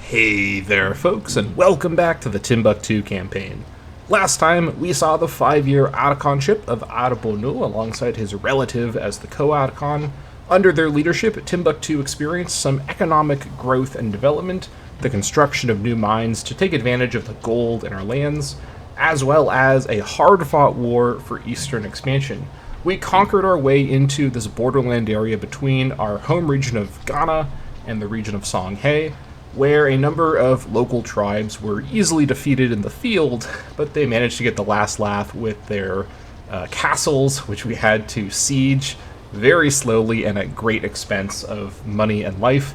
Hey there, folks, and welcome back to the Timbuktu Campaign. Last time, we saw the 5-year archonship of Arbonu alongside his relative as the co-archon. Under their leadership, Timbuktu experienced some economic growth and development, the construction of new mines to take advantage of the gold in our lands, as well as a hard-fought war for eastern expansion. We conquered our way into this borderland area between our home region of Ghana and the region of Songhai, where a number of local tribes were easily defeated in the field, but they managed to get the last laugh with their castles, which we had to siege very slowly and at great expense of money and life.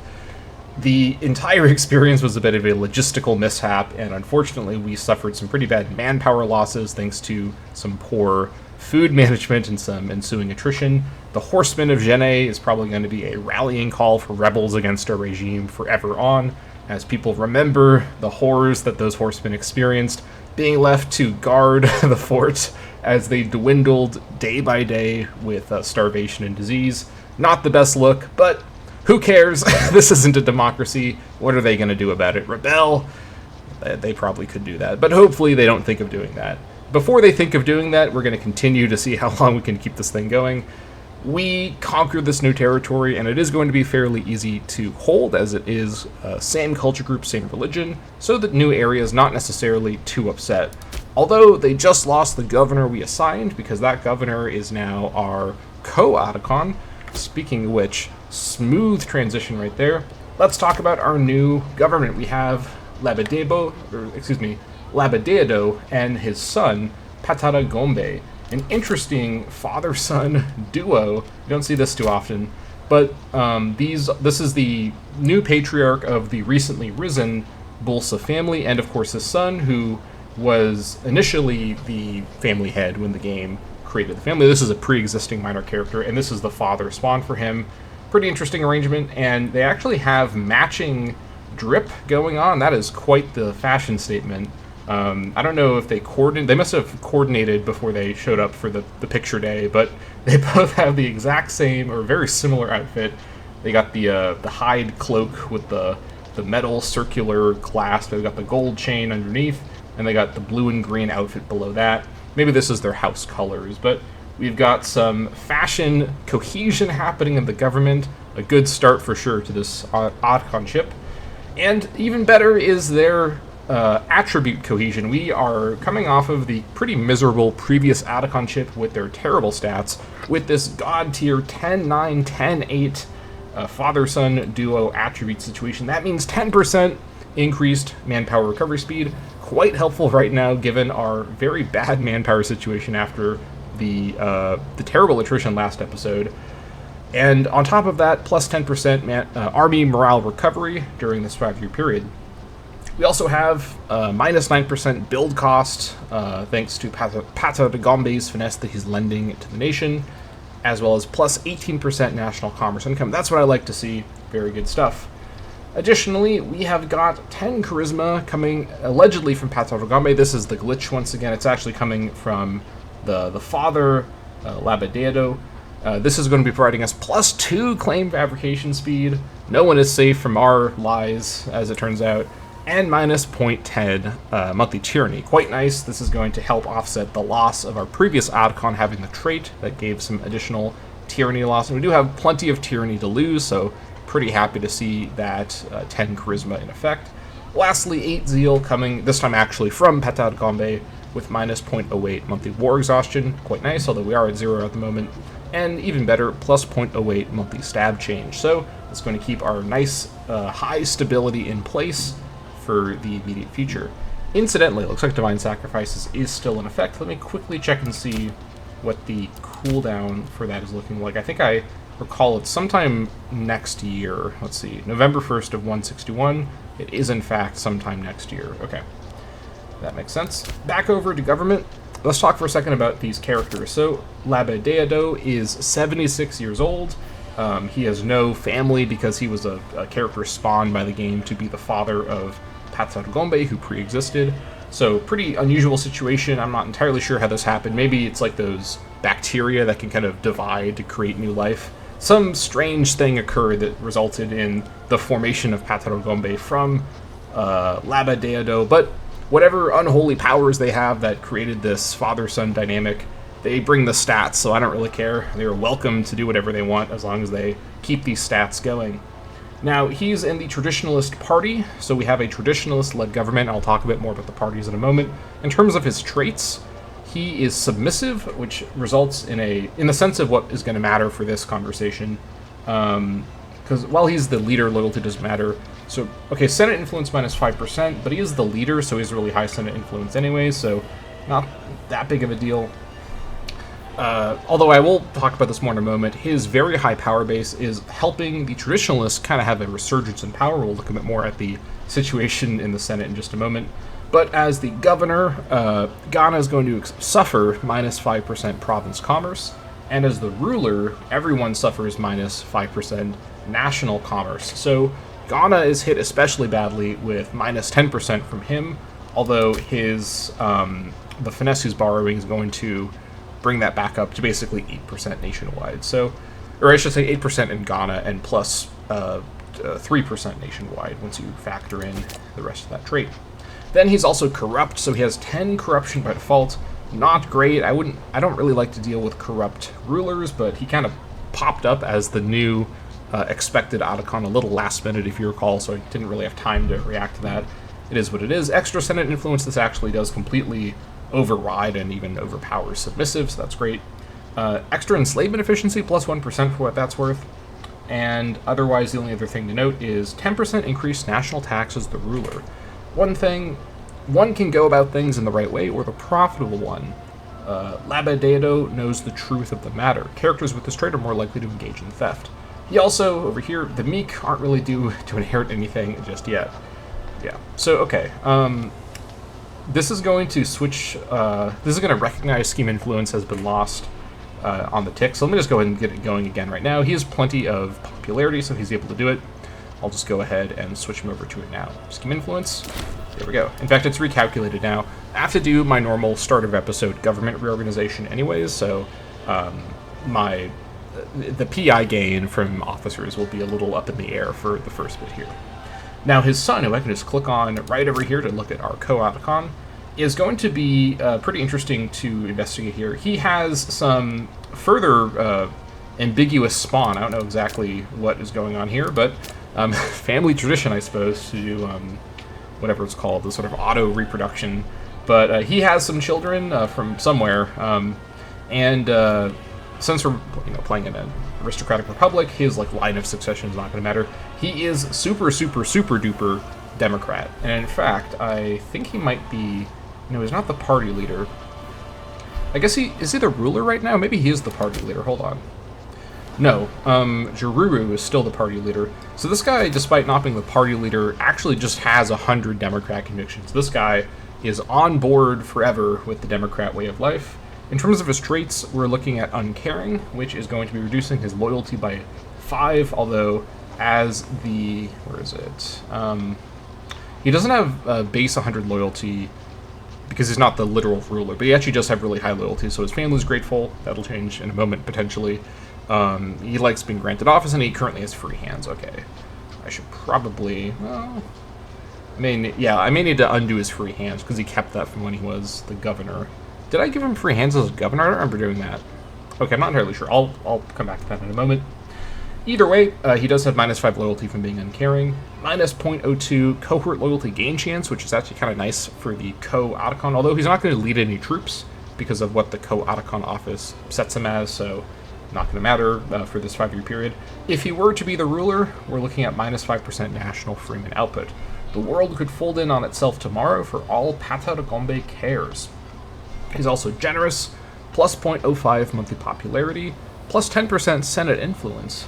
The entire experience was a bit of a logistical mishap, and unfortunately we suffered some pretty bad manpower losses thanks to some poor food management and some ensuing attrition. The Horsemen of Genet is probably going to be a rallying call for rebels against our regime forever on, as people remember the horrors that those horsemen experienced, being left to guard the fort as they dwindled day by day with starvation and disease. Not the best look, but who cares? This isn't a democracy. What are they going to do about it? Rebel? They probably could do that, but hopefully they don't think of doing that. Before they think of doing that, we're going to continue to see how long we can keep this thing going. We conquered this new territory, and it is going to be fairly easy to hold, as it is same culture group, same religion, so the new area is not necessarily too upset. Although they just lost the governor we assigned, because that governor is now our co-archon. Speaking of which, smooth transition right there. Let's talk about our new government. We have Labadeado and his son, Patara Gombe. An interesting father-son duo. You don't see this too often, but this is the new patriarch of the recently risen Bulsa family, and of course his son, who was initially the family head when the game created the family. This is a pre-existing minor character, and this is the father spawn for him. Pretty interesting arrangement, and they actually have matching drip going on. That is quite the fashion statement. I don't know if they must have coordinated before they showed up for the picture day, but they both have the exact same or very similar outfit. They got the hide cloak with the metal circular clasp. They've got the gold chain underneath, and they got the blue and green outfit below that. Maybe this is their house colors, but we've got some fashion cohesion happening in the government. A good start for sure to this archonship. And even better is their attribute cohesion. We are coming off of the pretty miserable previous archonship with their terrible stats, with this god tier 10-9, 10-8 father-son duo attribute situation. That means 10% increased manpower recovery speed. Quite helpful right now given our very bad manpower situation after the terrible attrition last episode. And on top of that, plus 10% army morale recovery during this 5-year period. We also have minus 9% build cost, thanks to Pata de Gombe's finesse that he's lending to the nation, as well as plus 18% national commerce income. That's what I like to see. Very good stuff. Additionally, we have got 10 charisma coming allegedly from Pata de Gombe. This is the glitch once again. It's actually coming from the father, Labadeado. This is going to be providing us plus 2 claim fabrication speed. No one is safe from our lies, as it turns out. And minus 0.10 monthly tyranny. Quite nice. This is going to help offset the loss of our previous archon having the trait that gave some additional tyranny loss. And we do have plenty of tyranny to lose, so pretty happy to see that 10 charisma in effect. Lastly, 8 zeal coming, this time actually from Pata de Gombe, with minus 0.08 monthly war exhaustion. Quite nice, although we are at 0 at the moment. And even better, plus 0.08 monthly stab change. So it's going to keep our nice high stability in place for the immediate future. Incidentally, it looks like Divine Sacrifices is still in effect. Let me quickly check and see what the cooldown for that is looking like. I think I recall it's sometime next year. Let's see, November 1st of 161. It is in fact sometime next year. Okay, that makes sense. Back over to government. Let's talk for a second about these characters. So Labadeado is 76 years old. He has no family because he was a character spawned by the game to be the father of Pata de Gombe, who pre-existed. So pretty unusual situation. I'm not entirely sure how this happened. Maybe it's like those bacteria that can kind of divide to create new life. Some strange thing occurred that resulted in the formation of Pata de Gombe from Laba Deodo, but whatever unholy powers they have that created this father-son dynamic, they bring the stats, so I don't really care. They're welcome to do whatever they want as long as they keep these stats going. Now, he's in the Traditionalist Party, so we have a Traditionalist-led government. I'll talk a bit more about the parties in a moment. In terms of his traits, he is submissive, which results in the sense of what is going to matter for this conversation. Because while he's the leader, loyalty doesn't matter. So, okay, Senate influence minus 5%, but he is the leader, so he has really high Senate influence anyway, so not that big of a deal. Although I will talk about this more in a moment, his very high power base is helping the Traditionalists kind of have a resurgence in power. We'll look a bit more at the situation in the Senate in just a moment. But as the governor, Ghana is going to suffer minus 5% province commerce, and as the ruler, everyone suffers minus 5% national commerce. So Ghana is hit especially badly with minus 10% from him, although his the finesse who's borrowing is going to bring that back up to basically 8% nationwide. So, or I should say 8% in Ghana and plus 3% nationwide once you factor in the rest of that trait. Then he's also corrupt, so he has 10 corruption by default. Not great. I don't really like to deal with corrupt rulers, but he kind of popped up as the new expected Otacon a little last minute, if you recall, so I didn't really have time to react to that. It is what it is. Extra Senate influence, this actually does completely override and even overpower submissive, so that's great. Extra enslavement efficiency, plus 1% for what that's worth. And otherwise, the only other thing to note is 10% increased national tax as the ruler. One can go about things in the right way or the profitable one. Laba Deodo knows the truth of the matter. Characters with this trait are more likely to engage in theft. He also, over here, the meek aren't really due to inherit anything just yet. Yeah, so okay. This is going to switch, this is going to recognize scheme influence has been lost on the tick, so let me just go ahead and get it going again right now. He has plenty of popularity, so he's able to do it. I'll just go ahead and switch him over to it now. Scheme influence, there we go. In fact, it's recalculated now. I have to do my normal start of episode government reorganization anyways, so the PI gain from officers will be a little up in the air for the first bit here. Now, his son, who I can just click on right over here to look at our co-Otacon, is going to be pretty interesting to investigate here. He has some further ambiguous spawn. I don't know exactly what is going on here, but family tradition, I suppose, to do whatever it's called, the sort of auto-reproduction. But he has some children from somewhere, and since we're playing in an aristocratic republic, his line of succession is not going to matter. He is super duper Democrat, and in fact, I think he might be. He's not the party leader. I guess is he the ruler right now? Maybe he is the party leader. Hold on. No, Jaruru is still the party leader. So this guy, despite not being the party leader, actually just has 100 Democrat convictions. This guy is on board forever with the Democrat way of life. In terms of his traits, we're looking at uncaring, which is going to be reducing his loyalty by 5, although as the... where is it? He doesn't have base 100 loyalty because he's not the literal ruler, but he actually does have really high loyalty, so his family's grateful. That'll change in a moment, potentially. He likes being granted office, and he currently has free hands. Okay. I should probably... well... I may need to undo his free hands, because he kept that from when he was the governor. Did I give him free hands as a governor? I don't remember doing that. Okay, I'm not entirely sure. I'll come back to that in a moment. Either way, he does have minus 5 loyalty from being uncaring, minus 0.02 cohort loyalty gain chance, which is actually kind of nice for the co-Otacon, although he's not going to lead any troops because of what the co-Otacon office sets him as, so not going to matter for this 5-year period. If he were to be the ruler, we're looking at minus 5% national freeman output. The world could fold in on itself tomorrow for all Pata Gombe cares. He's also generous, plus 0.05 monthly popularity, plus 10% Senate influence,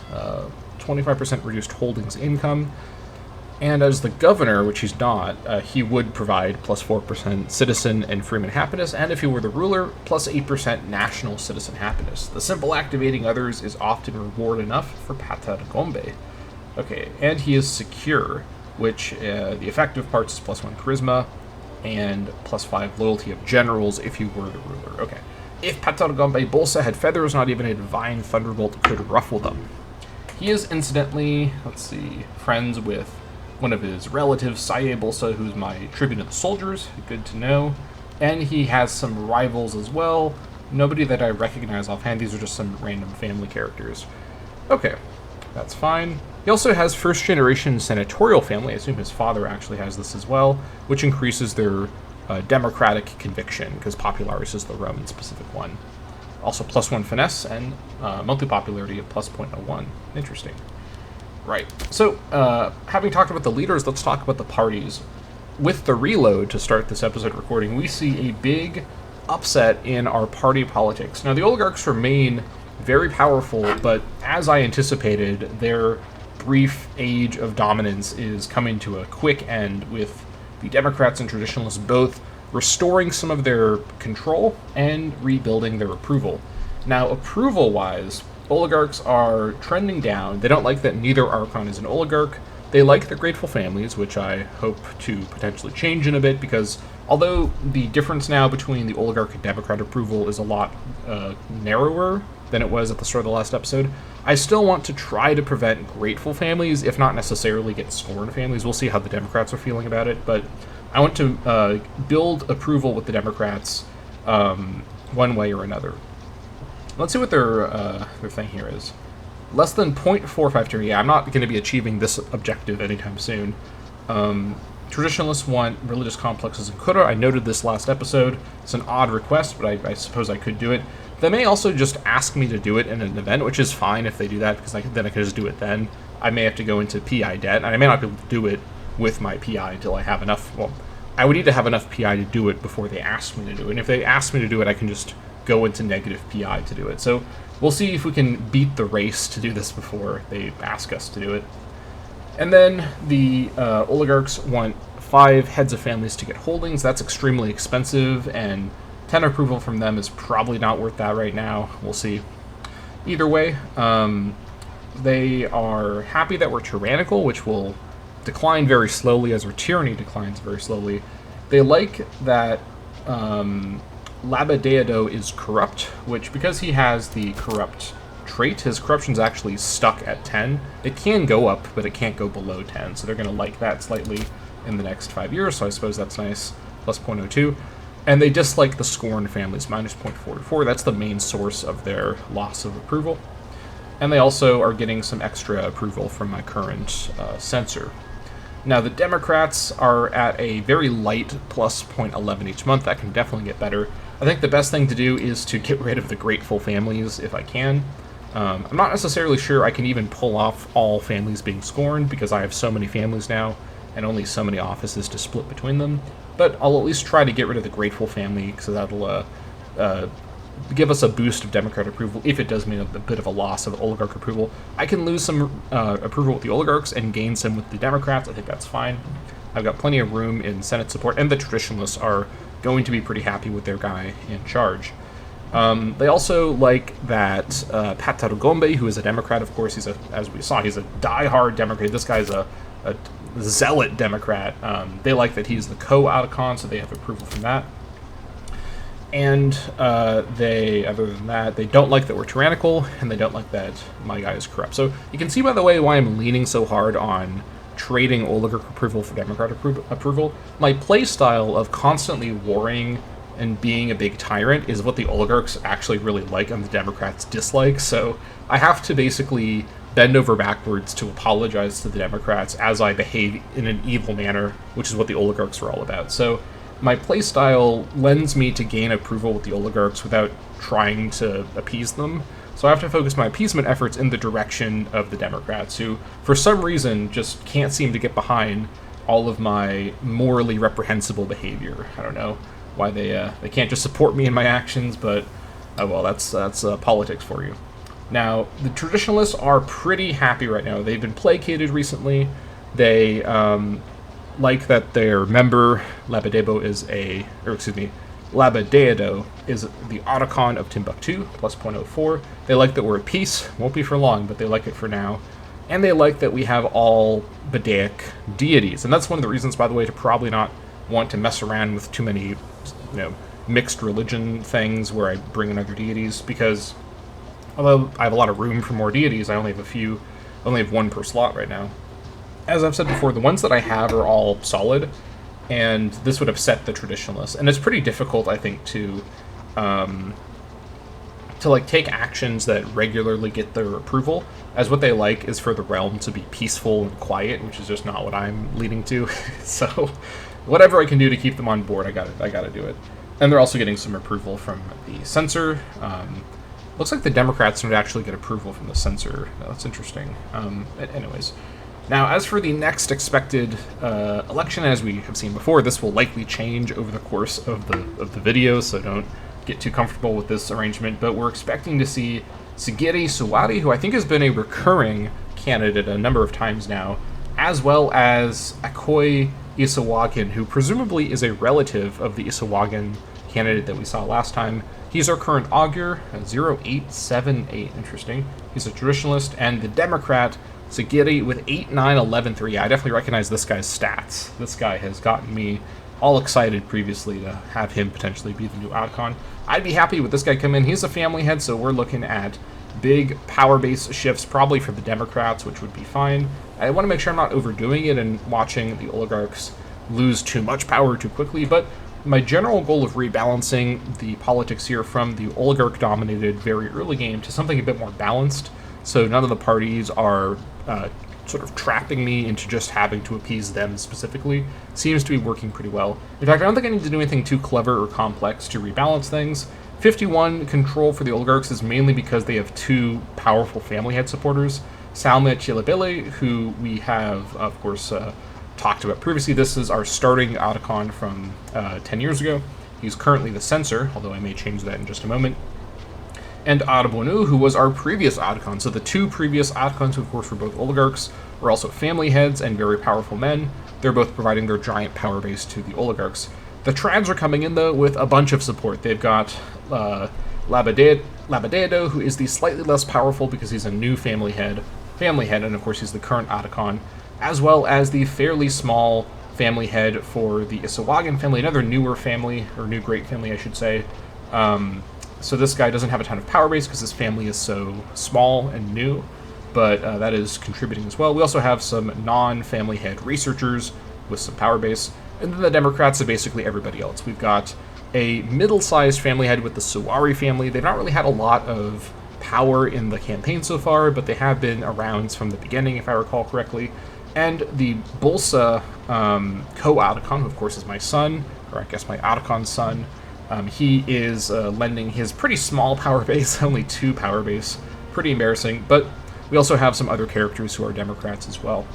25% reduced holdings income, and as the governor, which he's not, he would provide plus 4% citizen and freeman happiness, and if he were the ruler, plus 8% national citizen happiness. The simple activating others is often reward enough for Pata Gombe. Okay, and he is secure, which the effective parts is plus 1 charisma, and plus 5 loyalty of generals if you were the ruler. Okay. If Pata Gombe Bolsa had feathers, not even a divine thunderbolt could ruffle them. He is incidentally, let's see, friends with one of his relatives, Sayebulsa, who's my tribune of the soldiers. Good to know. And he has some rivals as well. Nobody that I recognize offhand. These are just some random family characters. Okay, that's fine. He also has first-generation senatorial family. I assume his father actually has this as well, which increases their democratic conviction, because popularis is the Roman-specific one. Also +1 finesse and monthly popularity of +0.01. Interesting. Right. So, having talked about the leaders, let's talk about the parties. With the reload to start this episode recording, we see a big upset in our party politics. Now, the oligarchs remain very powerful, but as I anticipated, their brief age of dominance is coming to a quick end, with the Democrats and traditionalists both restoring some of their control and rebuilding their approval. Now, approval-wise, oligarchs are trending down. They don't like that neither archon is an oligarch. They like the grateful families, which I hope to potentially change in a bit, because although the difference now between the oligarch and Democrat approval is a lot narrower than it was at the start of the last episode, I still want to try to prevent grateful families, if not necessarily get scorned families. We'll see how the Democrats are feeling about it, but I want to build approval with the Democrats one way or another. Let's see what their thing here is. Less than 0.452. Yeah, I'm not going to be achieving this objective anytime soon. Traditionalists want religious complexes in Kura. I noted this last episode. It's an odd request, but I suppose I could do it. They may also just ask me to do it in an event, which is fine if they do that, because then I can just do it then. I may have to go into PI debt, and I may not be able to do it with my PI until I have enough. Well, I would need to have enough PI to do it before they ask me to do it. And if they ask me to do it, I can just go into negative PI to do it. So we'll see if we can beat the race to do this before they ask us to do it. And then the oligarchs want 5 heads of families to get holdings. That's extremely expensive, and 10 approval from them is probably not worth that right now. We'll see. Either way, they are happy that we're tyrannical, which will decline very slowly as our tyranny declines very slowly. They like that Labadeado is corrupt, which, because he has the corrupt trait, his corruption's actually stuck at 10. It can go up, but it can't go below 10, so they're going to like that slightly in the next 5 years, so I suppose that's nice. +0.02. And they dislike the scorned families, -0.44. That's the main source of their loss of approval. And they also are getting some extra approval from my current censor. Now, the Democrats are at a very light +0.11 each month. That can definitely get better. I think the best thing to do is to get rid of the grateful families if I can. I'm not necessarily sure I can even pull off all families being scorned, because I have so many families now and only so many offices to split between them. But I'll at least try to get rid of the grateful family, because that'll give us a boost of Democrat approval if it does mean a bit of a loss of oligarch approval. I can lose some approval with the oligarchs and gain some with the Democrats. I think that's fine. I've got plenty of room in Senate support, and the traditionalists are going to be pretty happy with their guy in charge. They also like that Pat Tarugombe, who is a Democrat, of course, as we saw, he's a die-hard Democrat. This guy's a zealot Democrat. They like that he's the co-Autocon, so they have approval from that. And other than that, they don't like that we're tyrannical, and they don't like that my guy is corrupt. So you can see, by the way, why I'm leaning so hard on trading oligarch approval for Democrat approval. My playstyle of constantly warring and being a big tyrant is what the oligarchs actually really like and the Democrats dislike. So I have to basically bend over backwards to apologize to the Democrats as I behave in an evil manner, which is what the oligarchs are all about. So my playstyle lends me to gain approval with the oligarchs without trying to appease them. So I have to focus my appeasement efforts in the direction of the Democrats, who, for some reason, just can't seem to get behind all of my morally reprehensible behavior. I don't know why they can't just support me in my actions, but oh well, that's politics for you. Now, the traditionalists are pretty happy right now. They've been placated recently. They like that their member Labadeado is the Autocon of Timbuktu, +0.04. They like that we're at peace. Won't be for long, but they like it for now. And they like that we have all Badaic deities. And that's one of the reasons, by the way, to probably not want to mess around with too many, mixed religion things where I bring in other deities, because although I have a lot of room for more deities, I only have one per slot right now. as I've said before, the ones that I have are all solid, and this would upset the traditionalists. And it's pretty difficult, I think, to like take actions that regularly get their approval, as what they like is for the realm to be peaceful and quiet, which is just not what I'm leading to. So whatever I can do to keep them on board, I gotta do it. And they're also getting some approval from the censor. Looks like the Democrats don't actually get approval from the censor. That's interesting. Anyways, now as for the next expected election, as we have seen before, this will likely change over the course of the video, so don't get too comfortable with this arrangement. But we're expecting to see Sigeri Suwari, who I think has been a recurring candidate a number of times now, as well as Akoi Isawagan, who presumably is a relative of the Isawagan candidate that we saw last time. He's our current augur, 0878, interesting. He's a traditionalist, and the Democrat, Sigiri, with 8911.3. Yeah, I definitely recognize this guy's stats. This guy has gotten me all excited previously to have him potentially be the new Archon. I'd be happy with this guy come in. He's a family head, so we're looking at big power base shifts, probably for the Democrats, which would be fine. I want to make sure I'm not overdoing it and watching the oligarchs lose too much power too quickly, but my general goal of rebalancing the politics here from the oligarch-dominated very early game to something a bit more balanced, so none of the parties are sort of trapping me into just having to appease them specifically, seems to be working pretty well. In fact, I don't think I need to do anything too clever or complex to rebalance things. 51 control for the oligarchs is mainly because they have two powerful family head supporters, Salma Chilabele, who we have, of course, talked about previously. This is our starting Archon from 10 years ago. He's currently the censor, although I may change that in just a moment. And Arbonu, who was our previous Archon. So the two previous Archons, who of course were both oligarchs, were also family heads and very powerful men. They're both providing their giant power base to the oligarchs. The Trads are coming in, though, with a bunch of support. They've got Labadedo, who is the slightly less powerful because he's a new family head, and of course he's the current Archon, as well as the fairly small family head for the Isawagan family, another newer family, or new great family, I should say. So this guy doesn't have a ton of power base because his family is so small and new, but that is contributing as well. We also have some non-family head researchers with some power base, and then the Democrats are basically everybody else. We've got a middle-sized family head with the Suwari family. They've not really had a lot of power in the campaign so far, but they have been around from the beginning, if I recall correctly. And the Bolsa co-Archon, who of course is my son, or I guess my Archon's son, he is lending his pretty small power base, only 2 power base, pretty embarrassing, but we also have some other characters who are Democrats as well.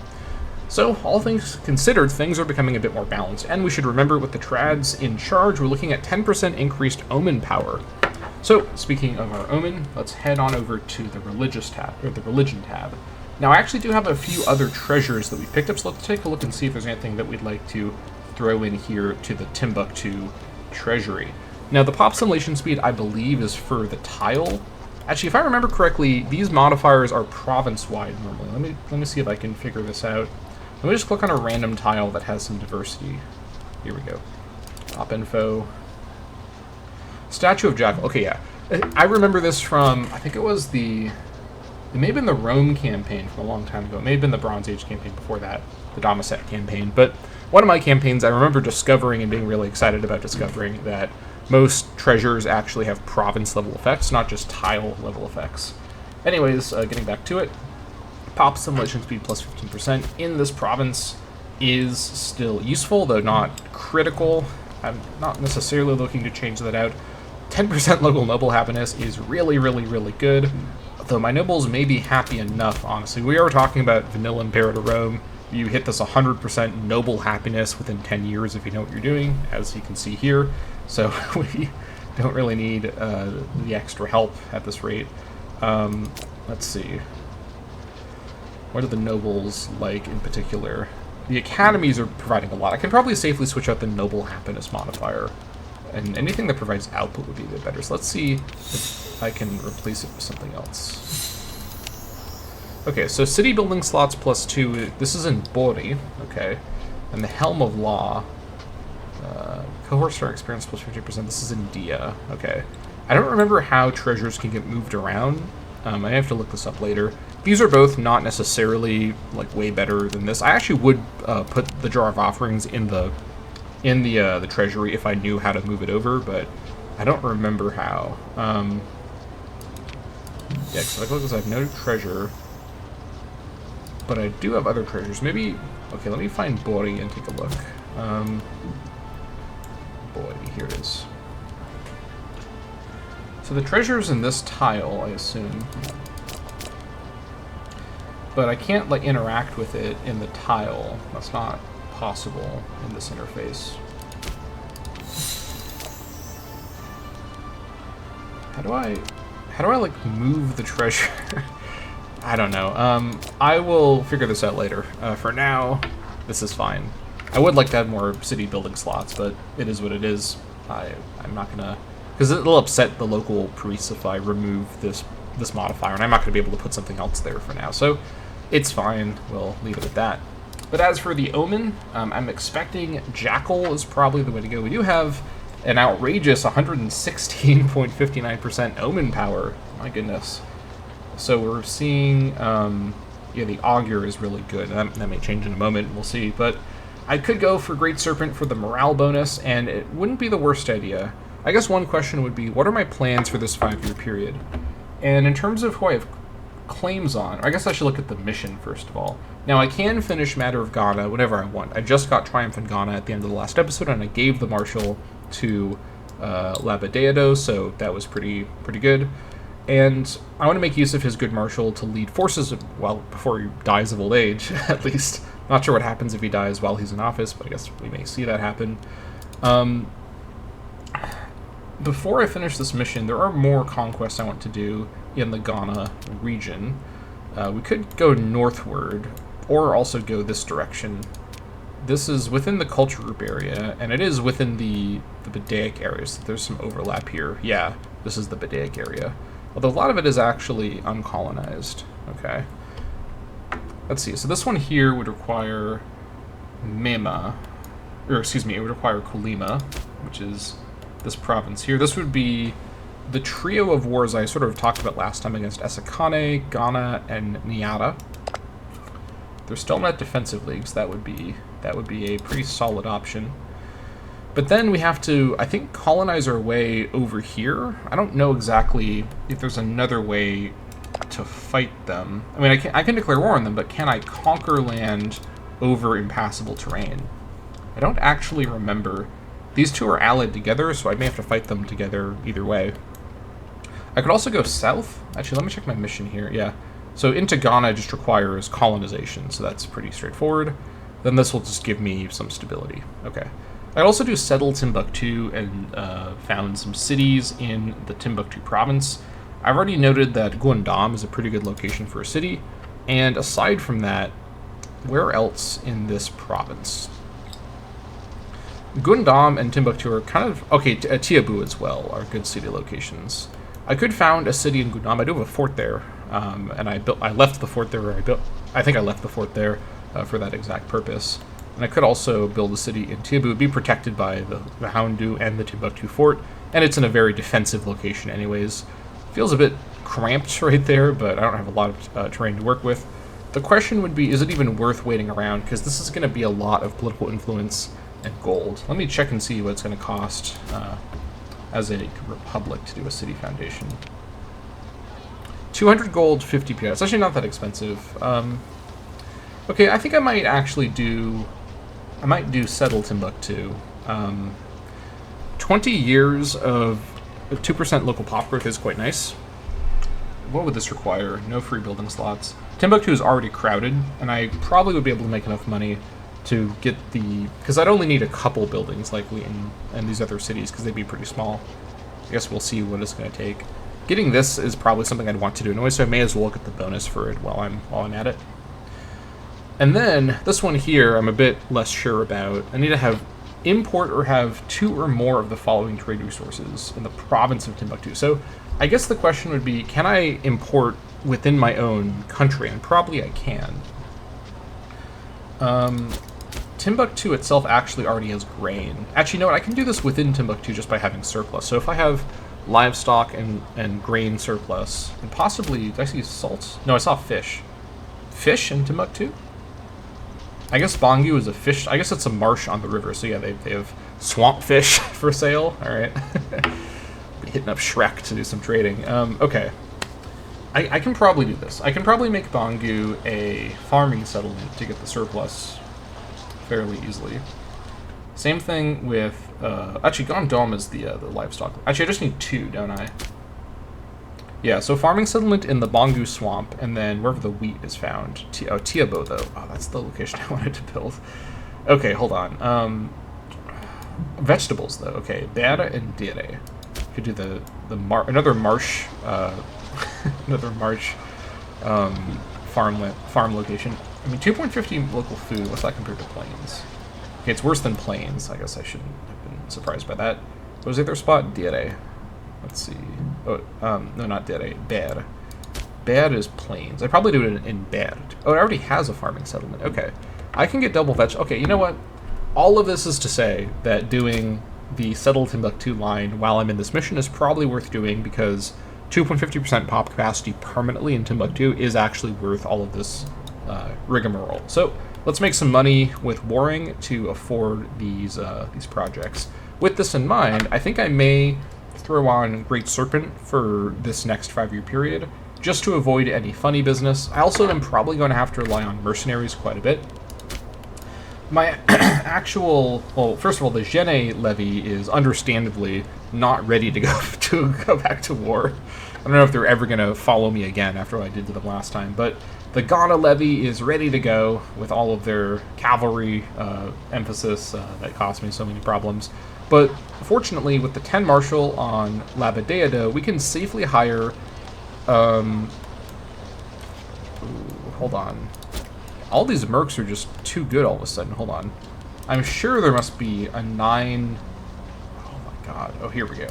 So, all things considered, things are becoming a bit more balanced, and we should remember with the Trads in charge, we're looking at 10% increased Omen power. So, speaking of our Omen, let's head on over to the Religious tab, or the Religion tab. Now, I actually do have a few other treasures that we picked up, so let's take a look and see if there's anything that we'd like to throw in here to the Timbuktu treasury. Now, the pop simulation speed, I believe, is for the tile. Actually, if I remember correctly, these modifiers are province-wide normally. Let me see if I can figure this out. Let me just click on a random tile that has some diversity. Here we go. Top info. Statue of Jackal. Okay, yeah. I remember this from, I think it was it may have been the Rome campaign from a long time ago. It may have been the Bronze Age campaign before that, the Damaset campaign. But one of my campaigns, I remember discovering and being really excited about discovering that most treasures actually have province-level effects, not just tile-level effects. Anyways, getting back to it, pop simulation speed plus 15% in this province is still useful, though not critical. I'm not necessarily looking to change that out. 10% local noble happiness is really, really, really good, though my nobles may be happy enough, honestly. We are talking about vanilla Imperator Rome. You hit this 100% noble happiness within 10 years if you know what you're doing, as you can see here. So we don't really need the extra help at this rate. Let's see. What are the nobles like in particular? The academies are providing a lot. I can probably safely switch out the noble happiness modifier, and anything that provides output would be a bit better. So let's see if I can replace it with something else. Okay, so city building slots plus 2. This is in Bori, okay. And the Helm of Law. Cohort star experience plus 50%. This is in Dia, okay. I don't remember how treasures can get moved around. I have to look this up later. These are both not necessarily like way better than this. I actually would put the Jar of Offerings in the treasury if I knew how to move it over, but I don't remember how. Yeah, because I have no treasure, but I do have other treasures. Maybe, okay, let me find Bori and take a look. Boy, here it is. So the treasure's in this tile, I assume. But I can't, like, interact with it in the tile. That's not possible in this interface. How do I, like, move the treasure? I don't know. I will figure this out later. For now, this is fine. I would like to have more city building slots, but it is what it is. I'm not gonna... Because it'll upset the local priests if I remove this modifier, and I'm not going to be able to put something else there for now. So it's fine. We'll leave it at that. But as for the Omen, I'm expecting Jackal is probably the way to go. We do have an outrageous 116.59% Omen power. My goodness. So we're seeing, yeah, the Augur is really good. That may change in a moment. We'll see. But I could go for Great Serpent for the morale bonus, and it wouldn't be the worst idea. I guess one question would be, what are my plans for this 5-year period? And in terms of who I have claims on, I guess I should look at the mission first of all. Now, I can finish Matter of Ghana whenever I want. I just got Triumph in Ghana at the end of the last episode, and I gave the Marshal to Labadeado, so that was pretty good. And I want to make use of his good Marshal to lead forces, well, before he dies of old age, at least. Not sure what happens if he dies while he's in office, but I guess we may see that happen. Before I finish this mission, there are more conquests I want to do in the Ghana region. We could go northward, or also go this direction. This is within the culture group area, and it is within the Badaic area, so there's some overlap here. Yeah, this is the Badaic area. Although a lot of it is actually uncolonized. Okay. Let's see, so this one here would require Mema, or excuse me, it would require Kulima, which is this province here. This would be the trio of wars I sort of talked about last time against Esekane, Ghana, and Niata. They're still not defensive leagues. That would be a pretty solid option. But then we have to, I think, colonize our way over here. I don't know exactly if there's another way to fight them. I mean, I can declare war on them, but can I conquer land over impassable terrain? I don't actually remember. These two are allied together, so I may have to fight them together either way. I could also go south. Actually, let me check my mission here. Yeah. So into Ghana just requires colonization, so that's pretty straightforward. Then this will just give me some stability. Okay. I also do settle Timbuktu and found some cities in the Timbuktu province. I've already noted that Guandam is a pretty good location for a city. And aside from that, where else in this province? Guandam and Timbuktu are kind of... Okay, Tiabu as well are good city locations. I could found a city in Guandam. I do have a fort there. And I left the fort there, I think I left the fort there for that exact purpose. And I could also build a city in Tiabu. It would be protected by the Houndu and the Timbuktu fort. And it's in a very defensive location anyways. Feels a bit cramped right there, but I don't have a lot of terrain to work with. The question would be, is it even worth waiting around? Because this is going to be a lot of political influence and gold. Let me check and see what it's going to cost as a republic to do a city foundation. 200 gold, 50 PS. It's actually not that expensive. Okay, I think I might actually do... I might do settle Timbuktu. 20 years of 2% local pop growth is quite nice. What would this require? No free building slots. Timbuktu is already crowded, and I probably would be able to make enough money to get the... Because I'd only need a couple buildings likely in these other cities, because they'd be pretty small. I guess we'll see what it's going to take. Getting this is probably something I'd want to do anyway, so I may as well look at the bonus for it while I'm at it. And then, this one here, I'm a bit less sure about. I need to have import or have 2 or more of the following trade resources in the province of Timbuktu. So, I guess the question would be, can I import within my own country? And probably I can. Timbuktu itself actually already has grain. Actually, you know what? I can do this within Timbuktu just by having surplus. So if I have livestock and grain surplus, and possibly, did I see salt? No, I saw fish. Fish in Timbuktu? I guess Bangu is a fish. I guess it's a marsh on the river, so yeah, they have swamp fish for sale. All right. Be hitting up Shrek to do some trading. Okay. I can probably do this. I can probably make Bangu a farming settlement to get the surplus fairly easily. Same thing with... actually, Gondom is the livestock. Actually, I just need 2, don't I? Yeah, so farming settlement in the Bangu swamp, and then wherever the wheat is found. Tiabo, though. Oh, that's the location I wanted to build. Okay, hold on. Vegetables, though. Okay, Bada and Dire. Could do another marsh... another marsh farm location. I mean, 2.50 local food. What's that compared to plains? Okay, it's worse than plains. I guess I shouldn't have been surprised by that. What was the other spot? Dire. Let's see. Oh, no, not Dire. Bad. Bad is plains. I probably do it in Bad. Oh, it already has a farming settlement. Okay. I can get double veg. Okay, you know what? All of this is to say that doing the Settle Timbuktu line while I'm in this mission is probably worth doing because 2.50% pop capacity permanently in Timbuktu is actually worth all of this rigmarole. So let's make some money with warring to afford these projects. With this in mind, I think I may throw on Great Serpent for this next 5-year period, just to avoid any funny business. I also am probably going to have to rely on mercenaries quite a bit. My actual, well, first of all, the Gene levy is understandably not ready to go back to war. I don't know if they're ever going to follow me again after what I did to them last time, but the Ghana levy is ready to go with all of their cavalry emphasis that cost me so many problems. But fortunately, with the 10 Marshal on Labadeado, we can safely hire... hold on. All these mercs are just too good all of a sudden. Hold on. I'm sure there must be a 9... Oh my god. Oh, here we go.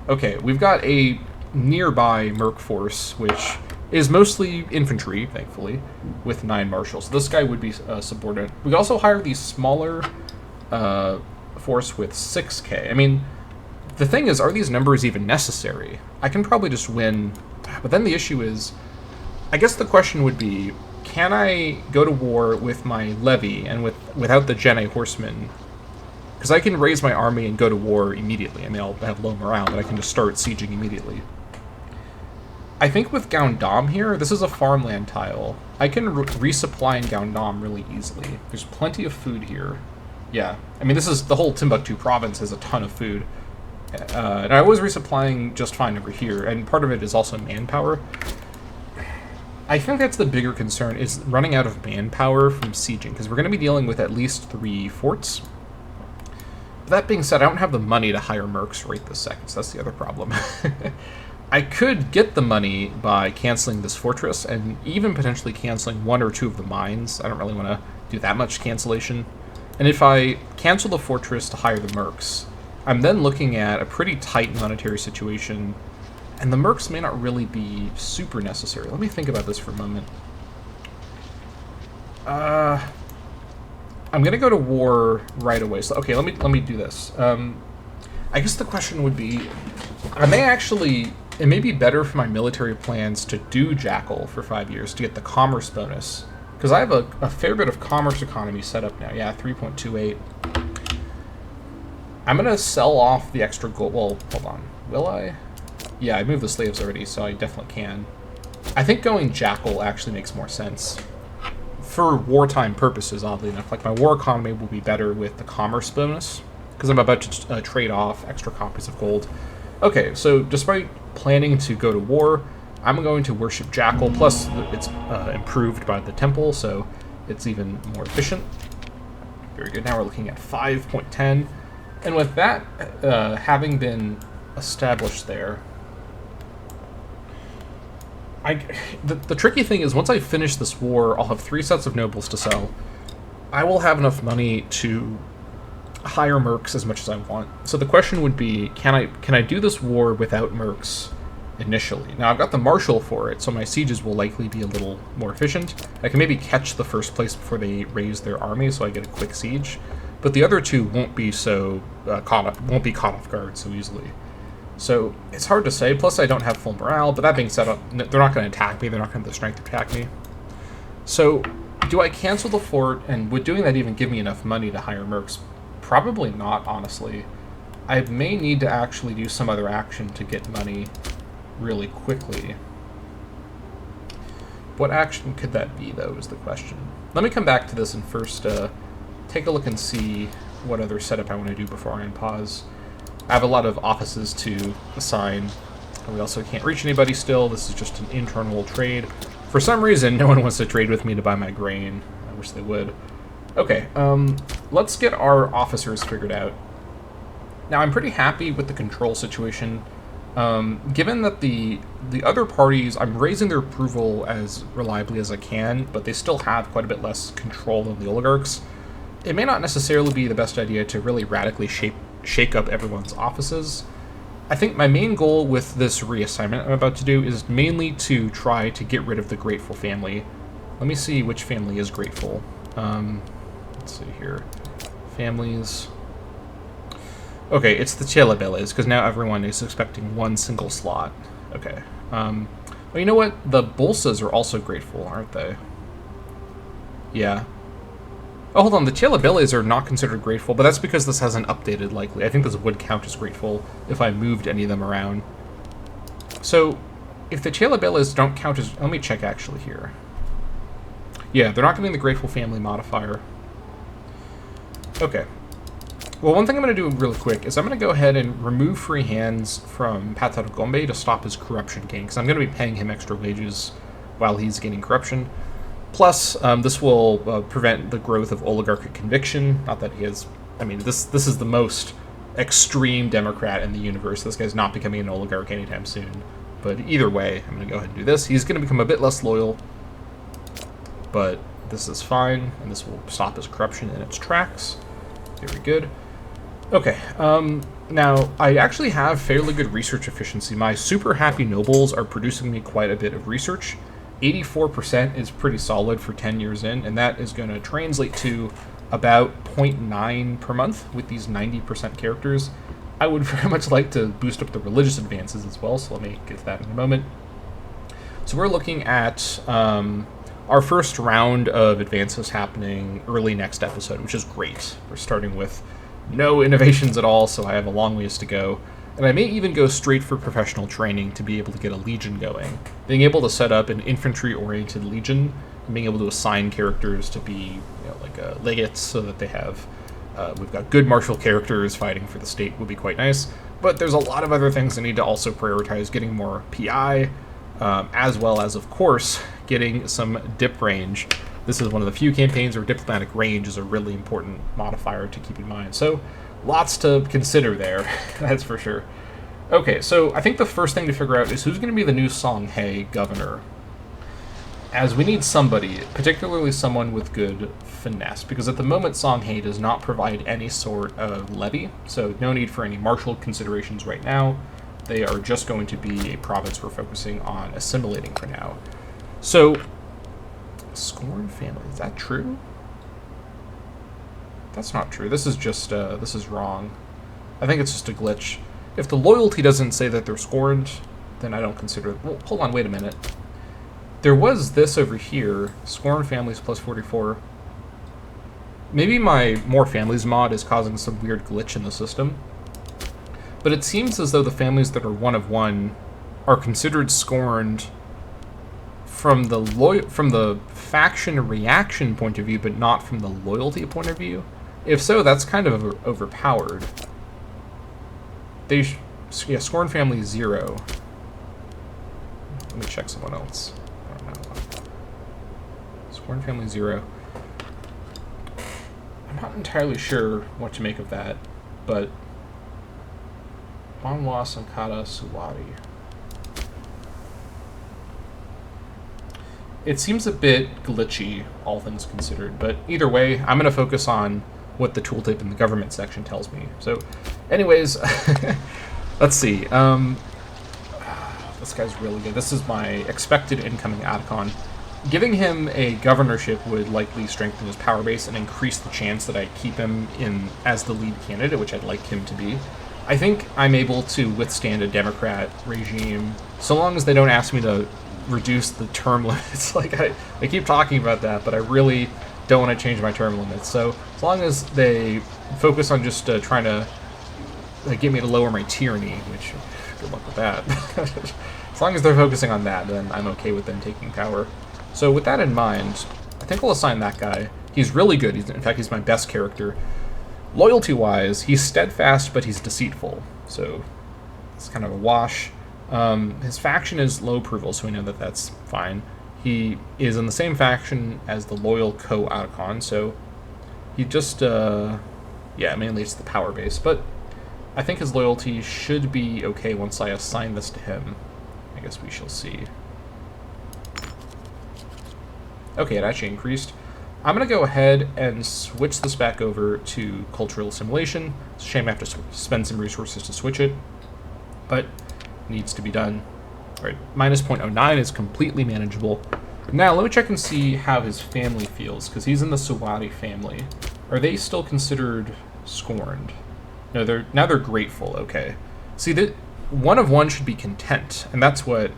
Okay, we've got a nearby merc force, which is mostly infantry, thankfully, with 9 marshals. So this guy would be subordinate. We could also hire the smaller force with 6k. I mean, the thing is, are these numbers even necessary? I can probably just win, but then the issue is, I guess the question would be, can I go to war with my levy and without the Gene horsemen? Because I can raise my army and go to war immediately. I mean, I'll have low morale, but I can just start sieging immediately. I think with Gaondam here, this is a farmland tile. I can resupply in Gaondam really easily. There's plenty of food here. Yeah, I mean, this is the whole Timbuktu province has a ton of food. And I was resupplying just fine over here, and part of it is also manpower. I think that's the bigger concern, is running out of manpower from sieging, because we're going to be dealing with at least 3 forts. But that being said, I don't have the money to hire mercs right this second, so that's the other problem. I could get the money by canceling this fortress, and even potentially canceling 1 or 2 of the mines. I don't really want to do that much cancellation. And if I cancel the fortress to hire the mercs, I'm then looking at a pretty tight monetary situation, and the mercs may not really be super necessary. Let me think about this for a moment. I'm gonna go to war right away. So okay, let me do this. I guess the question would be, it may be better for my military plans to do Jackal for 5 years to get the commerce bonus. Because I have a fair bit of commerce economy set up now. Yeah, 3.28. I'm going to sell off the extra gold. Well, hold on. Will I? Yeah, I moved the slaves already, so I definitely can. I think going Jackal actually makes more sense. For wartime purposes, oddly enough. Like, my war economy will be better with the commerce bonus. Because I'm about to trade off extra copies of gold. Okay, so despite planning to go to war, I'm going to worship Jackal, plus it's improved by the temple, so it's even more efficient. Very good. Now we're looking at 5.10. And with that having been established there, the tricky thing is once I finish this war, I'll have 3 sets of nobles to sell. I will have enough money to hire mercs as much as I want. So the question would be, can I do this war without mercs initially? Now I've got the marshal for it, so my sieges will likely be a little more efficient. I can maybe catch the first place before they raise their army, so I get a quick siege. But the other 2 won't be so caught off guard so easily. So it's hard to say. Plus, I don't have full morale. But that being said, they're not going to attack me. They're not going to have the strength to attack me. So do I cancel the fort? And would doing that even give me enough money to hire mercs? Probably not, honestly. I may need to actually do some other action to get money really quickly. What action could that be, though, is the question. Let me come back to this and first take a look and see what other setup I want to do before I unpause. I have a lot of offices to assign. We also can't reach anybody still. This is just an internal trade. For some reason, no one wants to trade with me to buy my grain. I wish they would. Okay, let's get our officers figured out. Now, I'm pretty happy with the control situation. Given that the other parties, I'm raising their approval as reliably as I can, but they still have quite a bit less control than the oligarchs. It may not necessarily be the best idea to really radically shake up everyone's offices. I think my main goal with this reassignment I'm about to do is mainly to try to get rid of the Grateful family. Let me see which family is Grateful. Let's see here. Families. Okay, it's the Chelabeles, because now everyone is expecting one single slot. Okay. Well, you know what? The Bolsas are also Grateful, aren't they? Yeah. Oh, hold on. The Chelabeles are not considered Grateful, but that's because this hasn't updated, likely. I think this would count as Grateful if I moved any of them around. So, if the Chelabeles don't count as... Let me check, actually, here. Yeah, they're not getting the Grateful family modifier. Okay. Well, one thing I'm going to do really quick is I'm going to go ahead and remove free hands from Pataro Gombe to stop his corruption gain, because I'm going to be paying him extra wages while he's getting corruption. Plus, this will prevent the growth of oligarchic conviction. Not that he has... I mean, this is the most extreme Democrat in the universe. This guy's not becoming an oligarch anytime soon. But either way, I'm going to go ahead and do this. He's going to become a bit less loyal, but this is fine, and this will stop his corruption in its tracks. Very good. Okay, now, I actually have fairly good research efficiency. My super happy nobles are producing me quite a bit of research. 84% is pretty solid for 10 years in, and that is going to translate to about 0.9 per month with these 90% characters. I would very much like to boost up the religious advances as well, so let me get to that in a moment. So we're looking at our first round of advances happening early next episode, which is great. We're starting with no innovations at all, so I have a long ways to go. And I may even go straight for professional training to be able to get a legion going. Being able to set up an infantry-oriented legion, and being able to assign characters to be, like legates, so that they have, we've got good martial characters fighting for the state would be quite nice. But there's a lot of other things I need to also prioritize, getting more PI, as well as, of course, getting some dip range. This is one of the few campaigns where diplomatic range is a really important modifier to keep in mind. So, lots to consider there, that's for sure. Okay, so I think the first thing to figure out is who's going to be the new Songhai governor. As we need somebody, particularly someone with good finesse, because at the moment Songhai does not provide any sort of levy, so no need for any martial considerations right now. They are just going to be a province we're focusing on assimilating for now. So, Scorn family, is that true? That's not true. This is just, this is wrong. I think it's just a glitch. If the loyalty doesn't say that they're scorned, then I don't consider it. Well, hold on, wait a minute. There was this over here, Scorn families plus 44. Maybe my More Families mod is causing some weird glitch in the system. But it seems as though the families that are one of one are considered scorned from the faction reaction point of view, but not from the loyalty point of view. If so, that's kind of overpowered. Yeah, Scorn family 0. Let me check someone else. I don't know. Scorn family 0. I'm not entirely sure what to make of that, but Banwa Sankara Sulari. It seems a bit glitchy, all things considered, but either way, I'm going to focus on what the tooltip in the government section tells me. So, anyways, let's see. This guy's really good. This is my expected incoming Adcon. Giving him a governorship would likely strengthen his power base and increase the chance that I keep him in as the lead candidate, which I'd like him to be. I think I'm able to withstand a Democrat regime so long as they don't ask me to reduce the term limits. Like, I keep talking about that, but I really don't want to change my term limits. So as long as they focus on just trying to get me to lower my tyranny, which, good luck with that. As long as they're focusing on that, then I'm okay with them taking power. So with that in mind, I think I'll assign that guy. He's really good. In fact, he's my best character. Loyalty-wise, he's steadfast, but he's deceitful. So it's kind of a wash. His faction is low approval, so we know that that's fine. He is in the same faction as the loyal co-Otacon, so he just, mainly it's the power base. But I think his loyalty should be okay once I assign this to him. I guess we shall see. Okay, it actually increased. I'm going to go ahead and switch this back over to cultural assimilation. It's a shame I have to spend some resources to switch it, but needs to be done. All right, minus 0.09 is completely manageable. Now, let me check and see how his family feels, because he's in the Sawadi family. Are they still considered scorned? No, they're grateful, okay. See, that one of one should be content, and that's what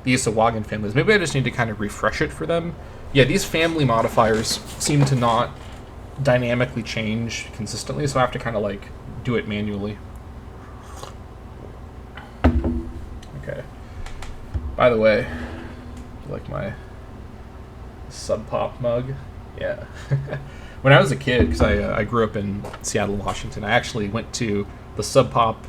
the Isawagan family is. Maybe I just need to kind of refresh it for them. Yeah, these family modifiers seem to not dynamically change consistently, so I have to kind of, like, do it manually. Okay. By the way, like my Sub Pop mug? Yeah. When I was a kid, because I grew up in Seattle, Washington, I actually went to the Sub Pop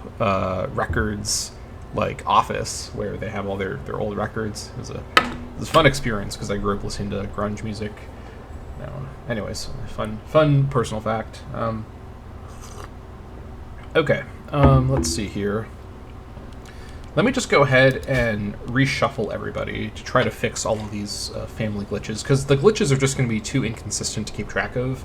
Records like office where they have all their old records. It was a fun experience because I grew up listening to grunge music. Anyways, fun personal fact. Okay, let's see here. Let me just go ahead and reshuffle everybody to try to fix all of these family glitches, because the glitches are just going to be too inconsistent to keep track of.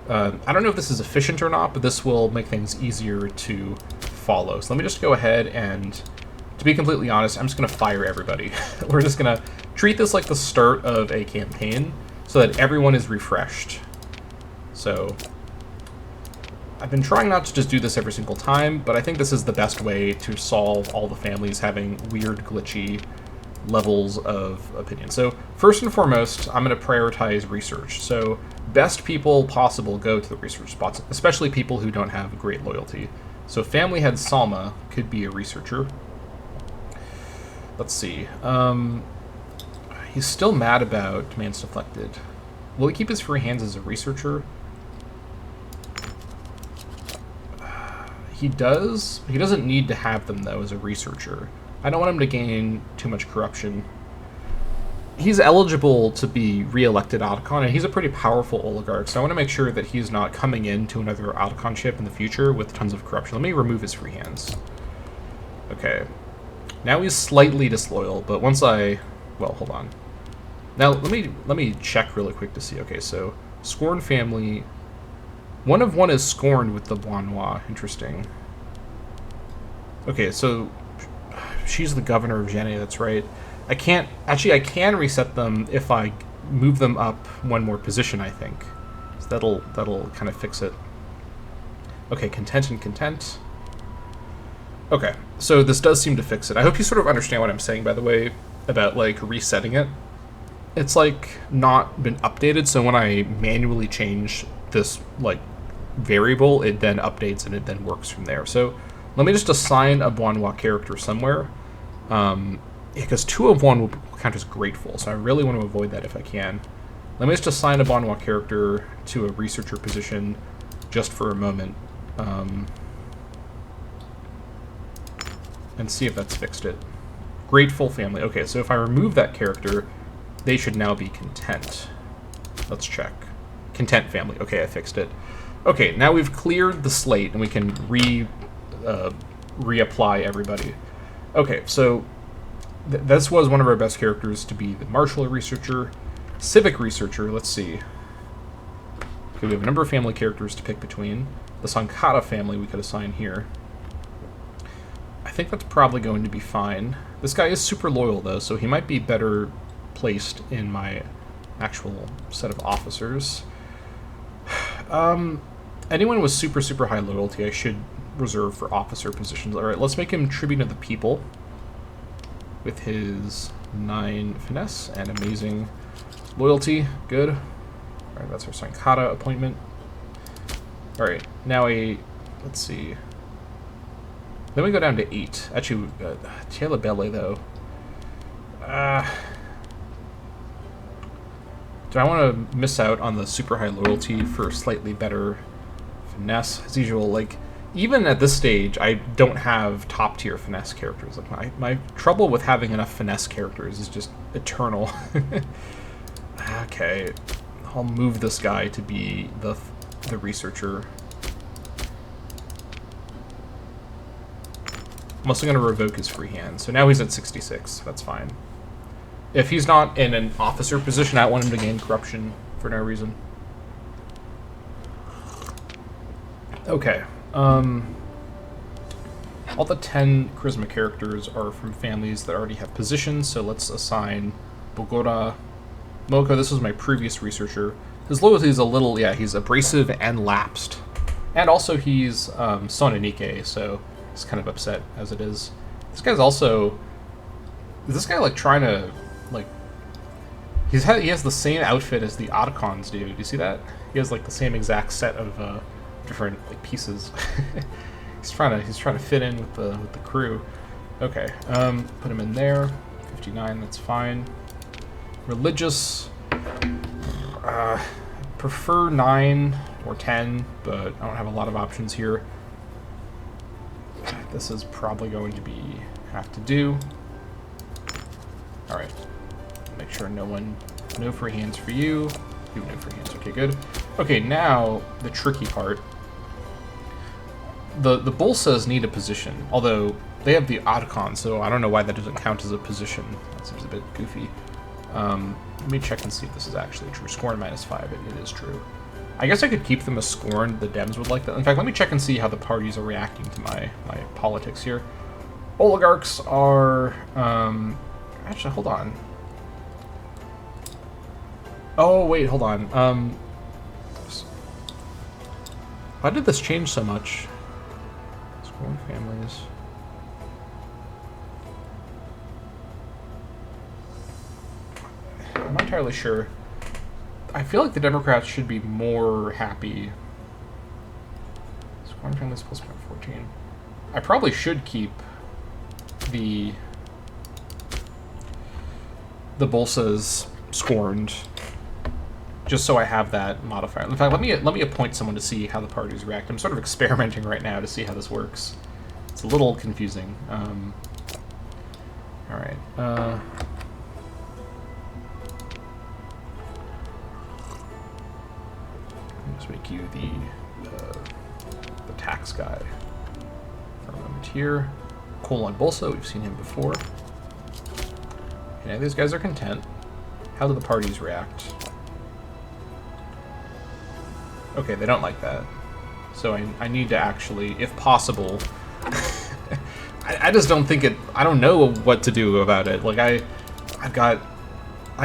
I don't know if this is efficient or not, but this will make things easier to follow. So let me just go ahead and, to be completely honest, I'm just going to fire everybody. We're just going to treat this like the start of a campaign so that everyone is refreshed. So I've been trying not to just do this every single time, but I think this is the best way to solve all the families having weird, glitchy levels of opinion. So first and foremost, I'm going to prioritize research. So best people possible go to the research spots, especially people who don't have great loyalty. So family head Salma could be a researcher. Let's see. He's still mad about demands deflected. Will he keep his free hands as a researcher? He does. He doesn't need to have them, though, as a researcher. I don't want him to gain too much corruption. He's eligible to be re-elected Otacon, and he's a pretty powerful oligarch, so I want to make sure that he's not coming into another Otaconship in the future with tons of corruption. Let me remove his free hands. Okay. Now he's slightly disloyal, but once well, hold on. Now, let me check really quick to see. Okay, so Scorn family. One of one is scorned with the Boinois. Interesting. Okay, so she's the governor of Jenny, that's right. I can reset them if I move them up one more position, I think. So that'll kind of fix it. Okay, content and content. Okay, so this does seem to fix it. I hope you sort of understand what I'm saying, by the way, about, like, resetting it. It's, like, not been updated, so when I manually change this, like, variable, it then updates and it then works from there. So let me just assign a Boinois character somewhere, because 2 of 1 will count as grateful, so I really want to avoid that if I can. Let me just assign a Boinois character to a researcher position just for a moment, and see if that's fixed it. Grateful family. Okay, so if I remove that character, they should now be content. Let's check. Content family. Okay, I fixed it. Okay, now we've cleared the slate and we can reapply everybody. Okay, so this was one of our best characters to be the martial researcher. Civic researcher, let's see. Okay, we have a number of family characters to pick between. The Sankara family we could assign here. I think that's probably going to be fine. This guy is super loyal, though, so he might be better placed in my actual set of officers. Anyone with super high loyalty I should reserved for officer positions. All right, let's make him tribune of the people with his 9 finesse and amazing loyalty. Good. All right, that's our Sankata appointment. All right, now let's see. Then we go down to 8. Actually, Tielabele, though. Do I want to miss out on the super high loyalty for slightly better finesse? As usual, like, even at this stage, I don't have top tier finesse characters. Like my trouble with having enough finesse characters is just eternal. Okay, I'll move this guy to be the researcher. I'm also going to revoke his free hand. So now he's at 66. That's fine. If he's not in an officer position, I want him to gain corruption for no reason. Okay. All the 10 charisma characters are from families that already have positions, so let's assign Bogora. Moko, this was my previous researcher. His loyalty is a little, yeah, he's abrasive and lapsed. And also he's Sonanike, so he's kind of upset as it is. This guy's also... Is this guy, like, trying to, like... He has the same outfit as the Otacons do. Do you see that? He has, like, the same exact set of different, like, pieces. He's trying to fit in with the crew. Okay, put him in there. 59, that's fine. Religious... prefer 9 or 10, but I don't have a lot of options here. This is probably going to have to do. Alright. Make sure no free hands for you. You have no free hands. Okay, good. Okay, now the tricky part. The Bolsas need a position, although they have the Otacon, so I don't know why that doesn't count as a position. That seems a bit goofy. Let me check and see if this is actually true. Scorn -5, it is true. I guess I could keep them as scorned. The Dems would like that. In fact, let me check and see how the parties are reacting to my politics here. Oligarchs are... actually, hold on. Oh, wait, hold on. Why did this change so much? Scorned families... I'm not entirely sure. I feel like the Democrats should be more happy. Scorn families plus 14. I probably should keep the Bolsas scorned, just so I have that modifier. In fact, let me appoint someone to see how the parties react. I'm sort of experimenting right now to see how this works. It's a little confusing. All right. Make you the tax guy for a moment here. Colon Bolsa, we've seen him before. Okay, these guys are content. How do the parties react? Okay, they don't like that. So I need to actually, if possible... I just don't think it... I don't know what to do about it. Like, I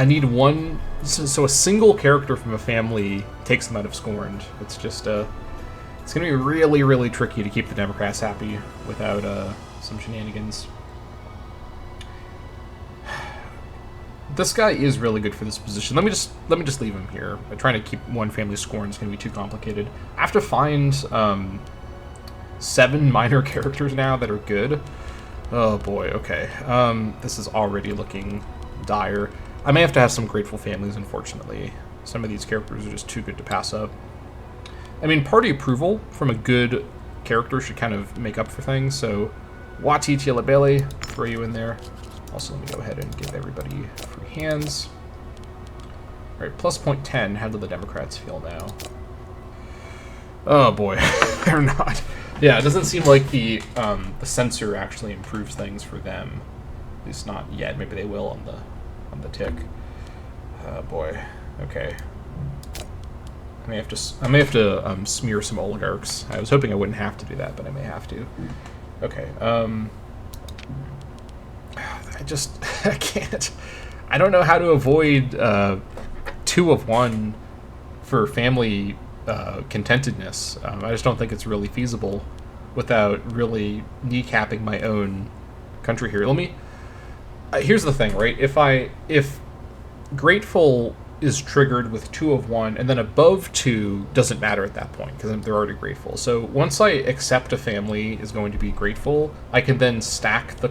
need one... So a single character from a family takes them out of scorned. It's just it's going to be really, really tricky to keep the Democrats happy without some shenanigans. This guy is really good for this position. Let me just leave him here. Trying to keep one family scorned is going to be too complicated. I have to find 7 minor characters now that are good. Oh boy. Okay. This is already looking dire. I may have to have some grateful families, unfortunately. Some of these characters are just too good to pass up. I mean, party approval from a good character should kind of make up for things, so Wati Tielabele, throw you in there. Also, let me go ahead and give everybody free hands. Alright, plus 0.10, how do the Democrats feel now? Oh boy, they're not. Yeah, it doesn't seem like the censor actually improves things for them. At least not yet, maybe they will on the tick. Oh boy. Okay. I may have to smear some oligarchs. I was hoping I wouldn't have to do that, but I may have to. Okay. I can't. I don't know how to avoid 2 of 1 for family contentedness. I just don't think it's really feasible. without really kneecapping my own country here. Let me... here's the thing, right? If Grateful is triggered with 2 of 1, and then above 2 doesn't matter at that point, because they're already grateful. So once I accept a family is going to be grateful, I can then stack the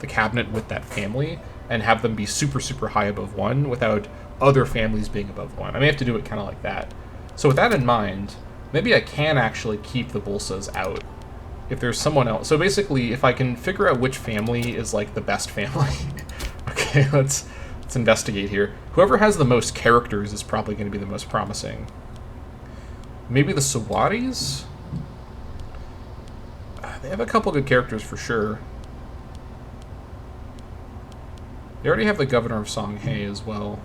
cabinet with that family, and have them be super, super high above 1 without other families being above 1. I may have to do it kind of like that. So with that in mind, maybe I can actually keep the Bolsas out if there's someone else. So basically, if I can figure out which family is like the best family. Okay, let's investigate here. Whoever has the most characters is probably going to be the most promising. Maybe the Sawadis? They have a couple good characters for sure. They already have the governor of Songhai as well.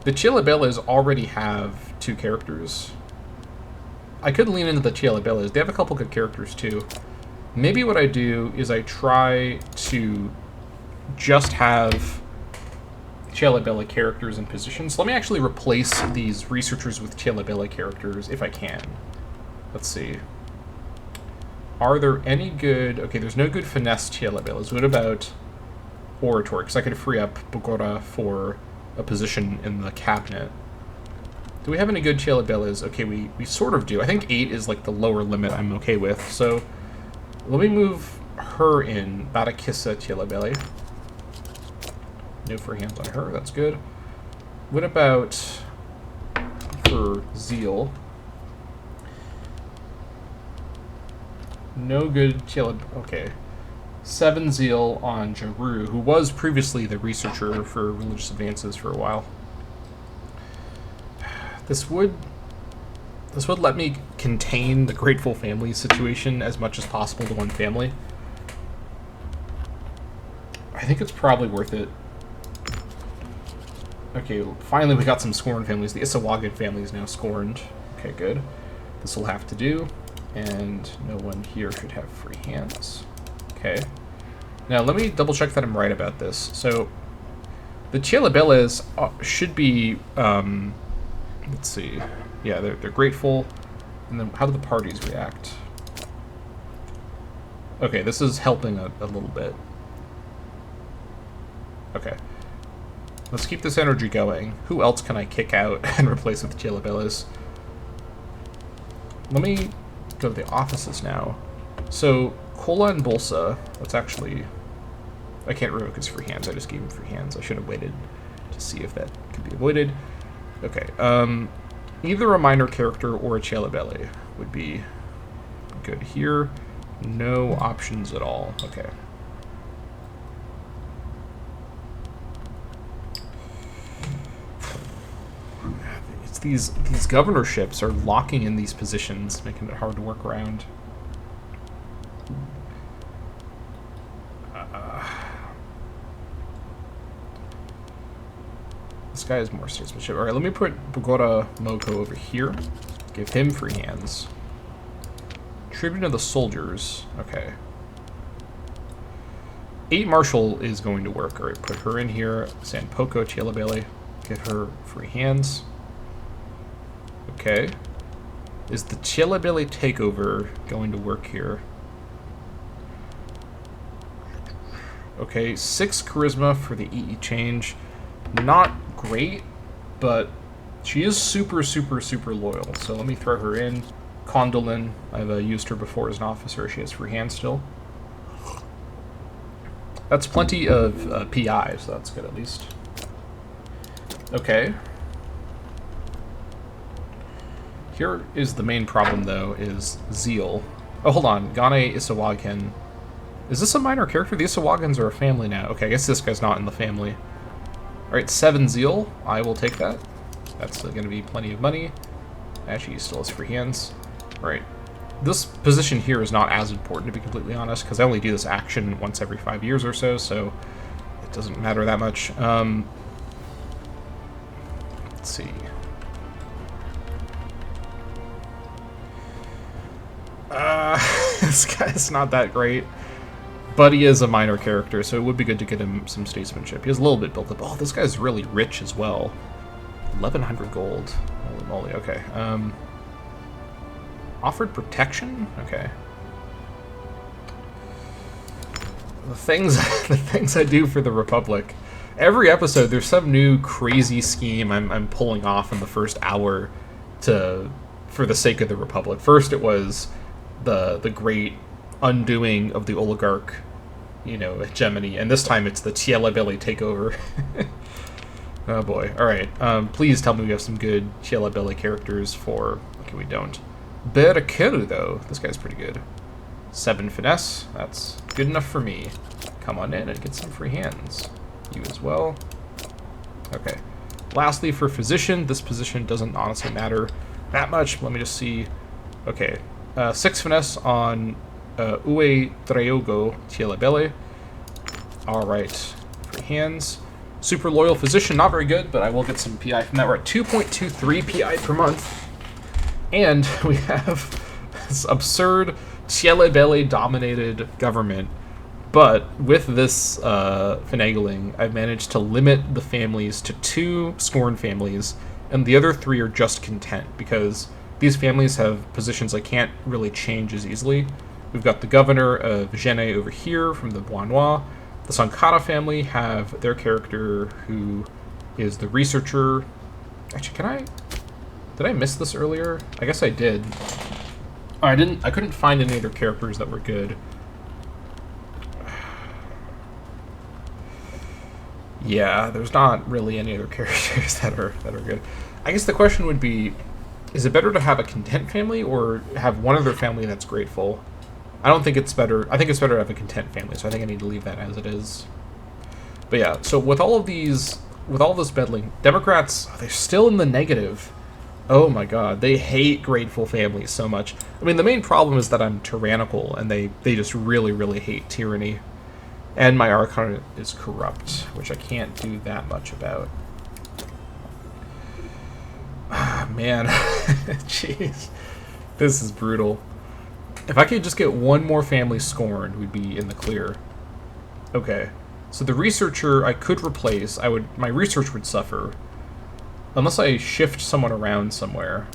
The Chilabelas already have 2 characters. I could lean into the Chilabelas. They have a couple good characters too. Maybe what I do is I try to just have Chilabella characters and positions. So let me actually replace these researchers with Chilabella characters if I can. Let's see. Are there any good... Okay, there's no good finesse Chilabellas. What about Orator? Because I could free up Bogota for a position in the cabinet. Do we have any good Chilabellas? Okay, we sort of do. I think 8 is like the lower limit I'm okay with. So let me move her in. Barakissa Chilabelli. No free hands on her. That's good. What about for Zeal? No good Chilab... Okay. 7 Zeal on Jaru, who was previously the researcher for religious advances for a while. This would let me contain the Grateful Family situation as much as possible to one family. I think it's probably worth it. Okay, finally we got some scorned families. The Isawagan family is now scorned. Okay, good. This will have to do. And no one here should have free hands. Okay. Now let me double check that I'm right about this. So the Chilabellas should be... let's see. Yeah, they're grateful. And then how do the parties react? Okay, this is helping a little bit. Okay. Let's keep this energy going. Who else can I kick out and replace with Chilabellas? Let me go to the offices now. So, Kola and Bolsa, let's actually... I can't revoke his free hands, I just gave him free hands. I should have waited to see if that could be avoided. Okay, either a minor character or a Chilabelli would be good here. No options at all. Okay. It's these governorships are locking in these positions, making it hard to work around. This guy has more statesmanship. Alright, let me put Bogota Moko over here. Give him free hands. Tribune of the soldiers. Okay. 8 Marshal is going to work. Alright, put her in here. San Poco, Chilabelli. Give her free hands. Okay. Is the Chilabelli takeover going to work here? Okay, 6 charisma for the EE change. Not great, but she is super, super, super loyal. So let me throw her in. Condolin, I've used her before as an officer. She has free hands still. That's plenty of PI, so that's good at least. Okay. Here is the main problem, though, is Zeal. Oh, hold on. Gane Isawagen. Is this a minor character? The Isawagans are a family now. Okay, I guess this guy's not in the family. Alright, 7 Zeal. I will take that. That's going to be plenty of money. Actually, he still has free hands. Alright. This position here is not as important, to be completely honest, because I only do this action once every 5 years or so, so it doesn't matter that much. Let's see. This guy's not that great. But he is a minor character, so it would be good to get him some statesmanship. He has a little bit built up. Oh, this guy's really rich as well. 1,100 gold. Holy moly, okay. Offered protection? Okay. The things the things I do for the Republic. Every episode there's some new crazy scheme I'm pulling off in the first hour for the sake of the Republic. First it was the great undoing of the oligarch, hegemony, and this time it's the Tielabelli takeover. Oh boy. Alright. Please tell me we have some good Tielabelli characters for... Okay, we don't. Berakeru, though. This guy's pretty good. 7 finesse. That's good enough for me. Come on in and get some free hands. You as well. Okay. Lastly, for physician, this position doesn't honestly matter that much. Let me just see. Okay. 6 finesse on Ue Traogo Tielabelli. Alright. Free hands. Super loyal physician, not very good, but I will get some PI from that. We're at 2.23 PI per month. And we have this absurd Tielabelli-dominated government. But with this finagling, I've managed to limit the families to 2 scorn families, and the other 3 are just content, because these families have positions I can't really change as easily. We've got the governor of Gene over here from the Bois. The Sankara family have their character who is the researcher. Actually, did I miss this earlier? I guess I did. Oh, I couldn't find any other characters that were good. Yeah, there's not really any other characters that are good. I guess the question would be, is it better to have a content family or have one other family that's grateful? I don't think it's better. I think it's better to have a content family, so I think I need to leave that as it is. But yeah, so with all this meddling, Democrats, they're still in the negative. Oh my god, they hate grateful families so much. I mean, the main problem is that I'm tyrannical, and they just really, really hate tyranny. And my Archon is corrupt, which I can't do that much about. Ah, man. Jeez. This is brutal. If I could just get one more family scorned, we'd be in the clear. Okay. So the researcher I could replace. My research would suffer. Unless I shift someone around somewhere.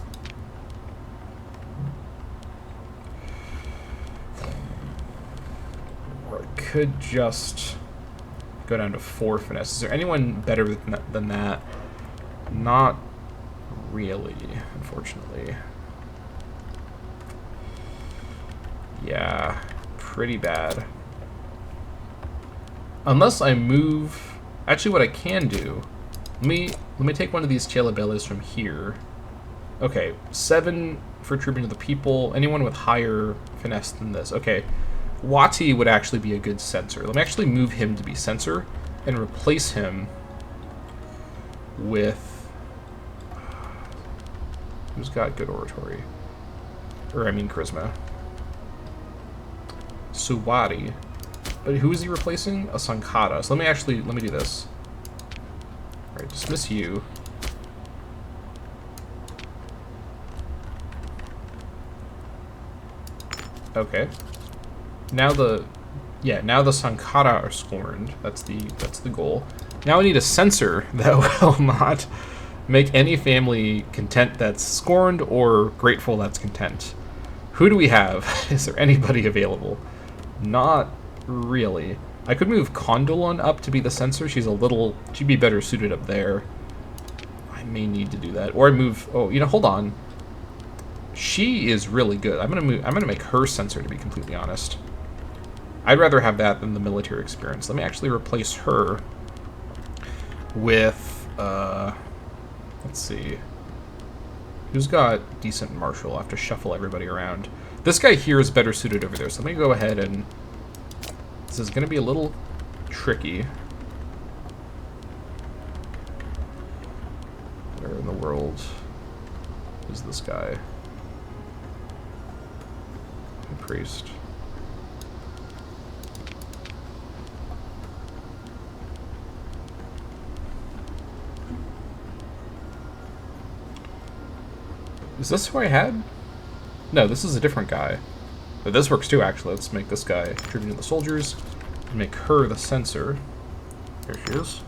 Or I could just go down to 4 finesse. Is there anyone better than that? Not really, unfortunately. Yeah, pretty bad. Unless I move... Actually, what I can do... Let me take one of these Tielabellis from here. Okay, 7 for Tribune of the People. Anyone with higher finesse than this. Okay, Wati would actually be a good censor. Let me actually move him to be censor and replace him with... Who's got good oratory? Or, I mean, charisma. Suwadi. But who is he replacing? A Sankara. So let me do this. Alright, dismiss you. Okay. Now the Sankara are scorned. That's the goal. Now I need a censor that will not make any family content that's scorned or grateful that's content. Who do we have? Is there anybody available? Not really. I could move Condolon up to be the censor. She'd be better suited up there. I may need to do that. Or I move, hold on. She is really good. I'm gonna make her censor, to be completely honest. I'd rather have that than the military experience. Let me actually replace her with, let's see. Who's got decent martial? I'll have to shuffle everybody around. This guy here is better suited over there, so let me go ahead and... This is going to be a little tricky. Where in the world is this guy? The priest. Is this who I had? No, this is a different guy. But this works too, actually. Let's make this guy Tribune of the Soldiers. And make her the censor. There she is.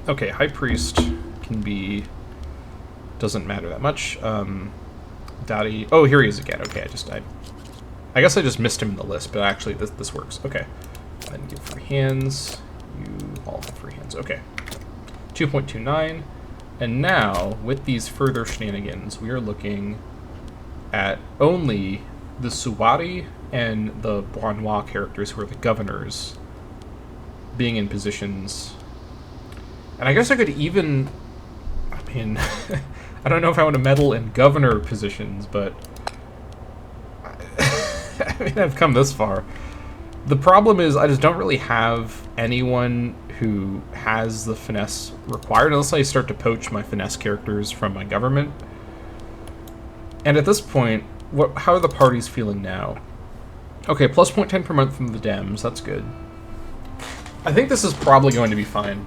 Okay, High Priest can be... Doesn't matter that much. Daddy. Oh, here he is again. Okay, I guess I just missed him in the list, but actually this works. Okay. And give free hands. You all have free hands. Okay. 2.29. And now, with these further shenanigans, we are looking at only the Suwari and the Bournois characters, who are the governors, being in positions. And I guess I could even... I mean, I don't know if I want to meddle in governor positions, but... I mean, I've come this far. The problem is I just don't really have anyone who has the finesse required, unless I start to poach my finesse characters from my government. And at this point, how are the parties feeling now? Okay, plus 0.10 per month from the Dems. That's good. I think this is probably going to be fine.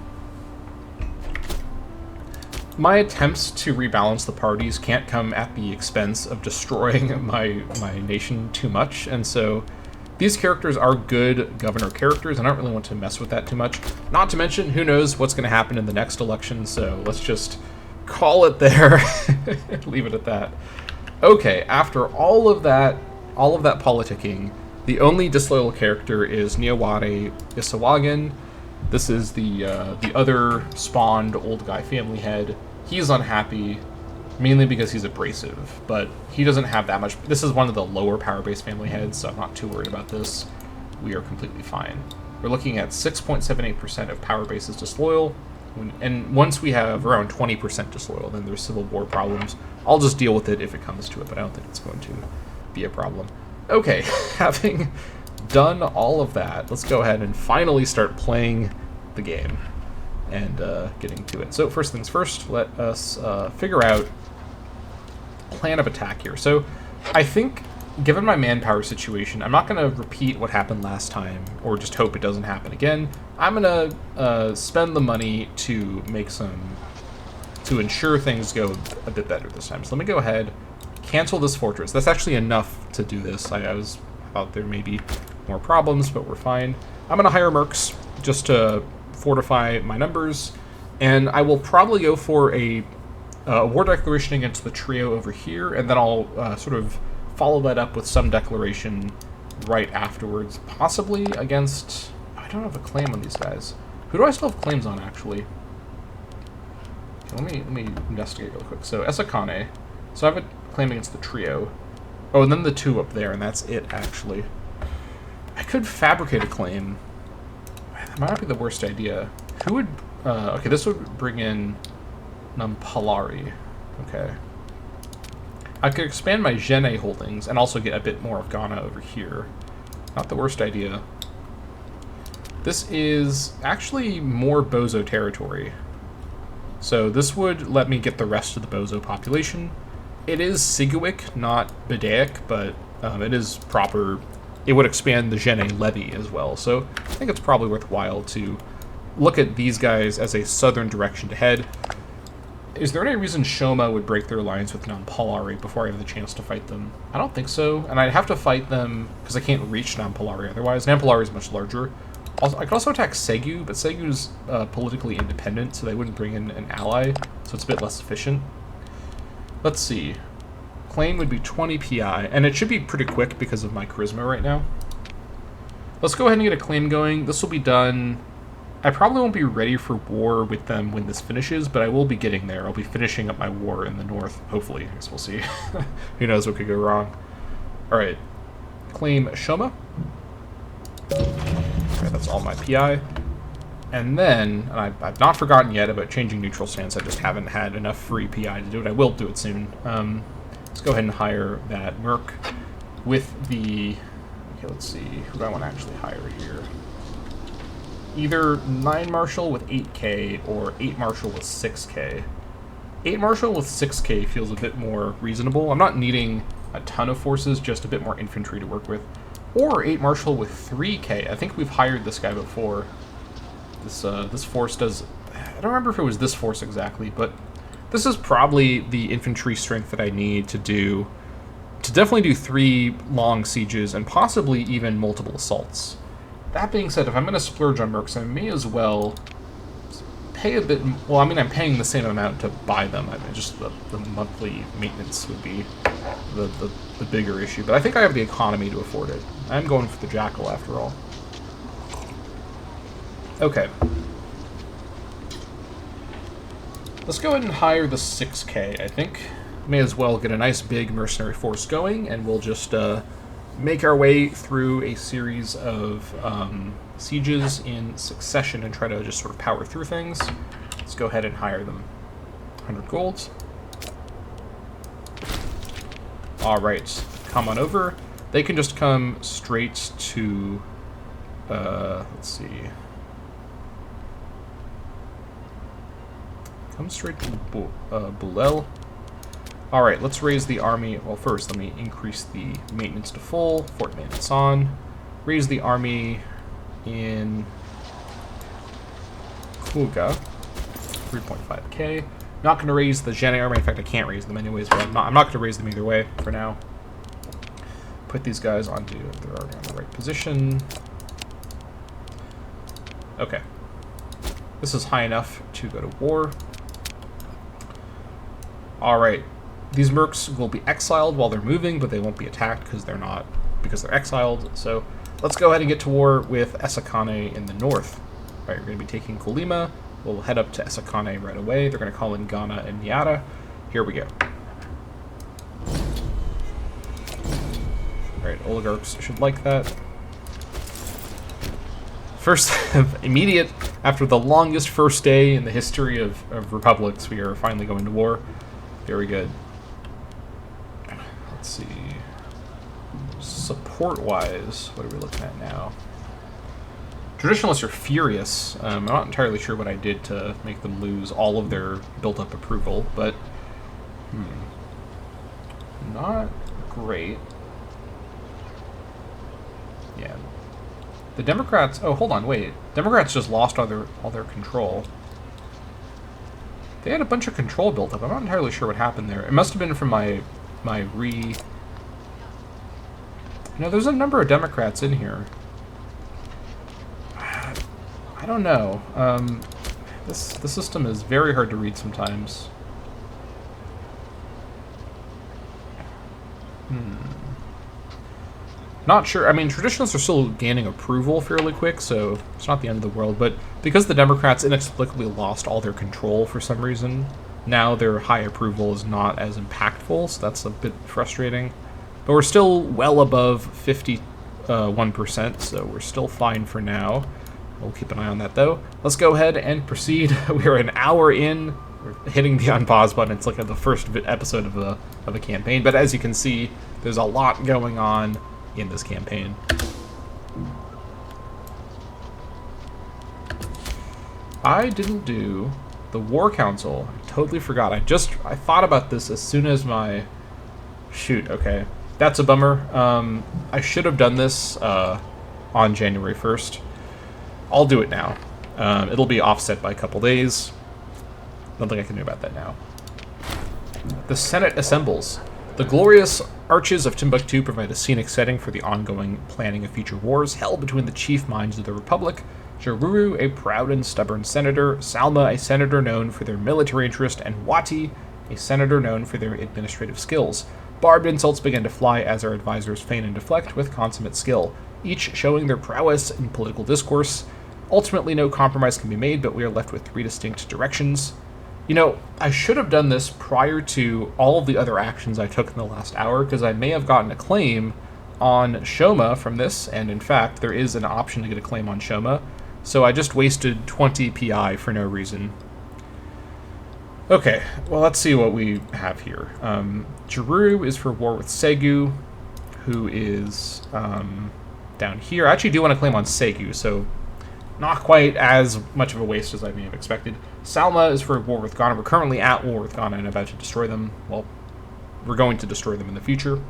My attempts to rebalance the parties can't come at the expense of destroying my nation too much, and so these characters are good governor characters. I don't really want to mess with that too much. Not to mention, who knows what's going to happen in the next election, so let's just call it there. Leave it at that. Okay, after all of that politicking, the only disloyal character is Niaware Isawagan. This is the other spawned old guy family head. He's unhappy, mainly because he's abrasive, but he doesn't have that much. This is one of the lower power-based family heads, so I'm not too worried about this. We are completely fine. We're looking at 6.78% of power base is disloyal, and once we have around 20% disloyal, then there's civil war problems. I'll just deal with it if it comes to it, but I don't think it's going to be a problem. Okay, having done all of that, let's go ahead and finally start playing the game and getting to it. So first things first, let us figure out plan of attack here. So I think, given my manpower situation, I'm not going to repeat what happened last time or just hope it doesn't happen again. I'm going to spend the money to make to ensure things go a bit better this time. So let me go ahead, cancel this fortress. That's actually enough to do this. I thought there may be more problems, but we're fine. I'm going to hire mercs just to fortify my numbers, and I will probably go for a war declaration against the trio over here, and then I'll sort of follow that up with some declaration right afterwards, possibly against... I don't have a claim on these guys. Who do I still have claims on, actually? Okay, let me investigate real quick. So, Esakane. So I have a claim against the trio. Oh, and then the two up there, and that's it, actually. I could fabricate a claim. That might not be the worst idea. Who would... okay, this would bring in Nampalari. Okay. I could expand my Gene holdings and also get a bit more of Ghana over here. Not the worst idea. This is actually more Bozo territory. So this would let me get the rest of the Bozo population. It is Siguic, not Bedaic, but it is proper. It would expand the Gene levy as well. So I think it's probably worthwhile to look at these guys as a southern direction to head. Is there any reason Shoma would break their alliance with Nampalari before I have the chance to fight them? I don't think so, and I'd have to fight them because I can't reach Nampalari otherwise. Nampalari is much larger. Also, I could also attack Segu, but Segu's politically independent, so they wouldn't bring in an ally, so it's a bit less efficient. Let's see. Claim would be 20 PI, and it should be pretty quick because of my charisma right now. Let's go ahead and get a claim going. This will be done... I probably won't be ready for war with them when this finishes, but I will be getting there. I'll be finishing up my war in the north, hopefully. I guess we'll see. Who knows what could go wrong. Alright. Claim Shoma. Alright, that's all my PI. And then, and I've not forgotten yet about changing neutral stance, I just haven't had enough free PI to do it. I will do it soon. Let's go ahead and hire that Merc with the... Okay, let's see. Who do I want to actually hire here? Either 9 Marshal with 8k or 8 Marshal with 6k. 8 Marshal with 6k feels a bit more reasonable. I'm not needing a ton of forces, just a bit more infantry to work with. Or 8 Marshal with 3k. I think we've hired this guy before. This force does... I don't remember if it was this force exactly, but this is probably the infantry strength that I need to do... to definitely do 3 long sieges and possibly even multiple assaults. That being said, if I'm going to splurge on mercs, I may as well pay a bit. Well, I mean, I'm paying the same amount to buy them. I mean, just the monthly maintenance would be the bigger issue. But I think I have the economy to afford it. I'm going for the Jackal after all. Okay. Let's go ahead and hire the 6K, I think. May as well get a nice big mercenary force going, and we'll just make our way through a series of sieges in succession and try to just sort of power through things. Let's go ahead and hire them. 100 gold. Alright, come on over. They can just come straight to, let's see. Come straight to Bulel. Alright, let's raise the army. Well, first, let me increase the maintenance to full. Fort maintenance on. Raise the army in Kuga. 3.5k. Not going to raise the Gen army. In fact, I can't raise them anyways, but I'm not going to raise them either way for now. Put these guys onto their army on the right position. Okay. This is high enough to go to war. Alright. These mercs will be exiled while they're moving, but they won't be attacked because they're exiled. So let's go ahead and get to war with Esakane in the north. Alright, we're going to be taking Kolima. We'll head up to Esakane right away. They're going to call in Ghana and Miata. Here we go. Alright, oligarchs should like that. First, immediate, after the longest first day in the history of republics, we are finally going to war. Very good. Let's see. Support-wise, what are we looking at now? Traditionalists are furious. I'm not entirely sure what I did to make them lose all of their built-up approval, but not great. Yeah. The Democrats... Oh, hold on, wait. Democrats just lost all their control. They had a bunch of control built up. I'm not entirely sure what happened there. It must have been from my You know, there's a number of Democrats in here. I don't know. The system is very hard to read sometimes. Not sure. I mean, traditionalists are still gaining approval fairly quick, so it's not the end of the world. But because the Democrats inexplicably lost all their control for some reason, now their high approval is not as impactful, so that's a bit frustrating. But we're still well above 51%, so we're still fine for now. We'll keep an eye on that, though. Let's go ahead and proceed. We are an hour in. We're hitting the unpause button. It's like the first episode of a campaign. But as you can see, there's a lot going on in this campaign. I didn't do the War Council. I totally forgot. I thought about this as soon as my... Shoot, okay. That's a bummer. I should have done this on January 1st. I'll do it now. It'll be offset by a couple days. Nothing I can do about that now. The Senate assembles. The glorious arches of Timbuktu provide a scenic setting for the ongoing planning of future wars held between the chief minds of the Republic. Jaruru, a proud and stubborn senator, Salma, a senator known for their military interest, and Wati, a senator known for their administrative skills. Barbed insults begin to fly as our advisors feign and deflect with consummate skill, each showing their prowess in political discourse. Ultimately, no compromise can be made, but we are left with three distinct directions. You know, I should have done this prior to all of the other actions I took in the last hour, because I may have gotten a claim on Shoma from this, and in fact, there is an option to get a claim on Shoma, so I just wasted 20 PI for no reason. Okay, well, let's see what we have here. Jaruru is for war with Segu, who is down here. I actually do want to claim on Segu, so not quite as much of a waste as I may have expected. Salma is for war with Ghana. We're currently at war with Ghana and about to destroy them. Well, we're going to destroy them in the future.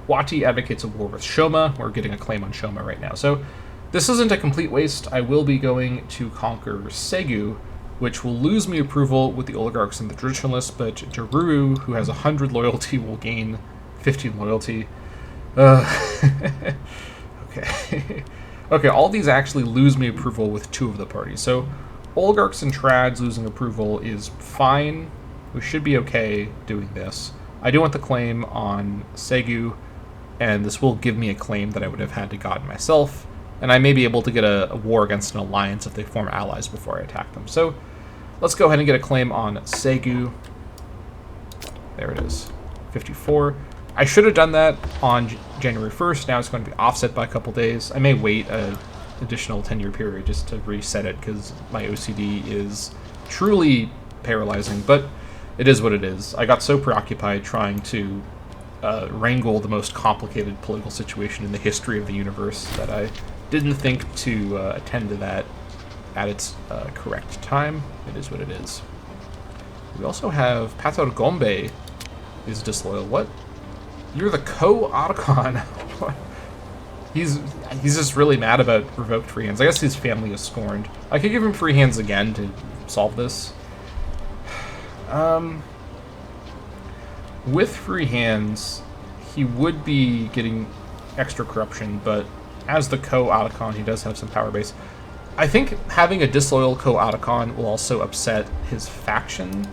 Wati advocates a war with Shoma. We're getting a claim on Shoma right now. So this isn't a complete waste. I will be going to conquer Segu, which will lose me approval with the oligarchs and the traditionalists, but Jaruru, who has 100 loyalty, will gain 15 loyalty. Okay. Okay, all these actually lose me approval with two of the parties. So oligarchs and trads losing approval is fine. We should be okay doing this. I do want the claim on Segu, and this will give me a claim that I would have had to gotten myself, and I may be able to get a war against an alliance if they form allies before I attack them. So let's go ahead and get a claim on Segu. There it is, 54. I should have done that on January 1st. Now it's going to be offset by a couple days. I may wait an additional 10-year period just to reset it because my OCD is truly paralyzing, but it is what it is. I got so preoccupied trying to wrangle the most complicated political situation in the history of the universe that I didn't think to attend to that at its correct time. It is what it is. We also have Patar Gombe is disloyal. What? You're the co-Otacon. He's just really mad about revoked free hands. I guess his family is scorned. I could give him free hands again to solve this. With free hands, he would be getting extra corruption, but as the co-Otacon, he does have some power base. I think having a disloyal co-Otacon will also upset his faction.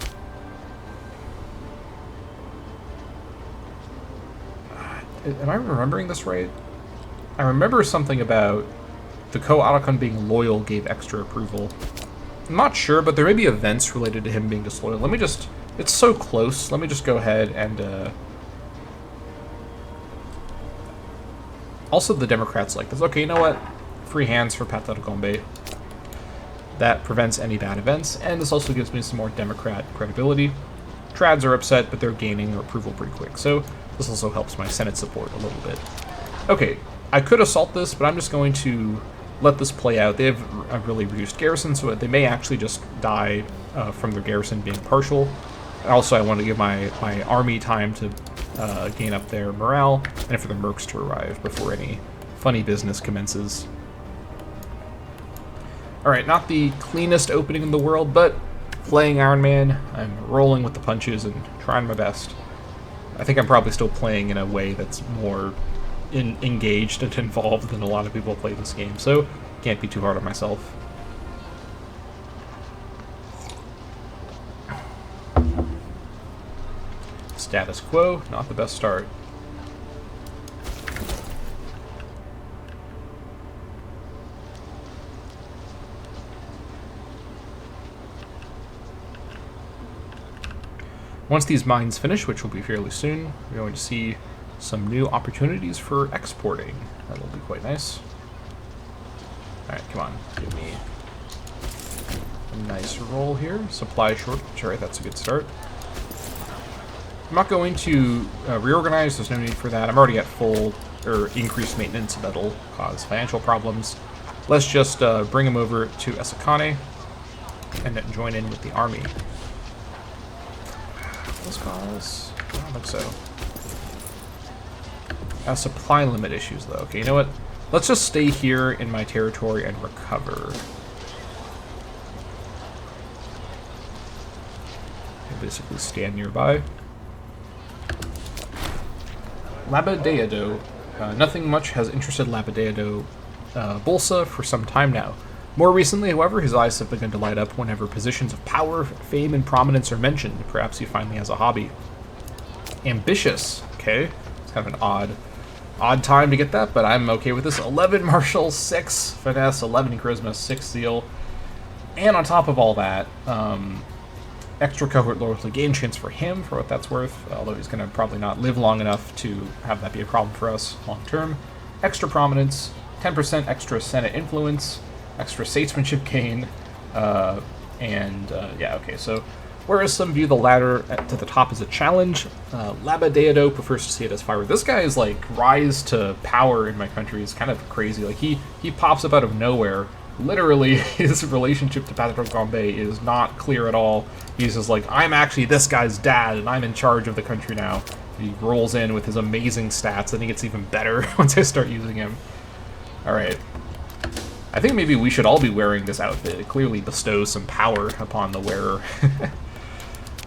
Am I remembering this right? I remember something about the co-Otacon being loyal gave extra approval. I'm not sure, but there may be events related to him being disloyal. Let me just... It's so close. Let me just go ahead and... Also, the Democrats like this. Okay, you know what? Free hands for Patar Gombe. That prevents any bad events, and this also gives me some more Democrat credibility. Trads are upset, but they're gaining their approval pretty quick, so this also helps my Senate support a little bit. Okay, I could assault this, but I'm just going to let this play out. They have a really reduced garrison, so they may actually just die from their garrison being partial. And also, I want to give my army time to gain up their morale, and for the mercs to arrive before any funny business commences. Alright, not the cleanest opening in the world, but playing Ironman, I'm rolling with the punches and trying my best. I think I'm probably still playing in a way that's more engaged and involved than a lot of people play this game, so can't be too hard on myself. Status quo, not the best start. Once these mines finish, which will be fairly soon, we're going to see some new opportunities for exporting. That'll be quite nice. Alright, come on. Give me a nice roll here. Supply shortage. Alright, that's a good start. I'm not going to reorganize. There's no need for that. I'm already at full or increased maintenance, so that'll cause financial problems. Let's just bring him over to Esakane and then join in with the army. Those cause? I don't think so. Supply limit issues, though. Okay, you know what? Let's just stay here in my territory and recover. I'll basically stand nearby. Labadeado. Nothing much has interested Labadeado Bolsa for some time now. More recently, however, his eyes have begun to light up whenever positions of power, fame, and prominence are mentioned. Perhaps he finally has a hobby. Ambitious. Okay. It's kind of an odd time to get that, but I'm okay with this. 11 martial, 6 finesse, 11 charisma, 6 zeal. And on top of all that, extra cohort loyalty gain chance for him, for what that's worth, although he's going to probably not live long enough to have that be a problem for us long term. Extra prominence, 10% extra Senate influence, extra statesmanship gain, yeah, okay, so whereas some view the ladder to the top as a challenge, Labadeado prefers to see it as fire. This guy is like rise to power in my country is kind of crazy. Like he pops up out of nowhere. Literally, his relationship to Patar Gombe is not clear at all. He's just like, I'm actually this guy's dad, and I'm in charge of the country now. He rolls in with his amazing stats, and he gets even better once I start using him. Alright. I think maybe we should all be wearing this outfit. It clearly bestows some power upon the wearer.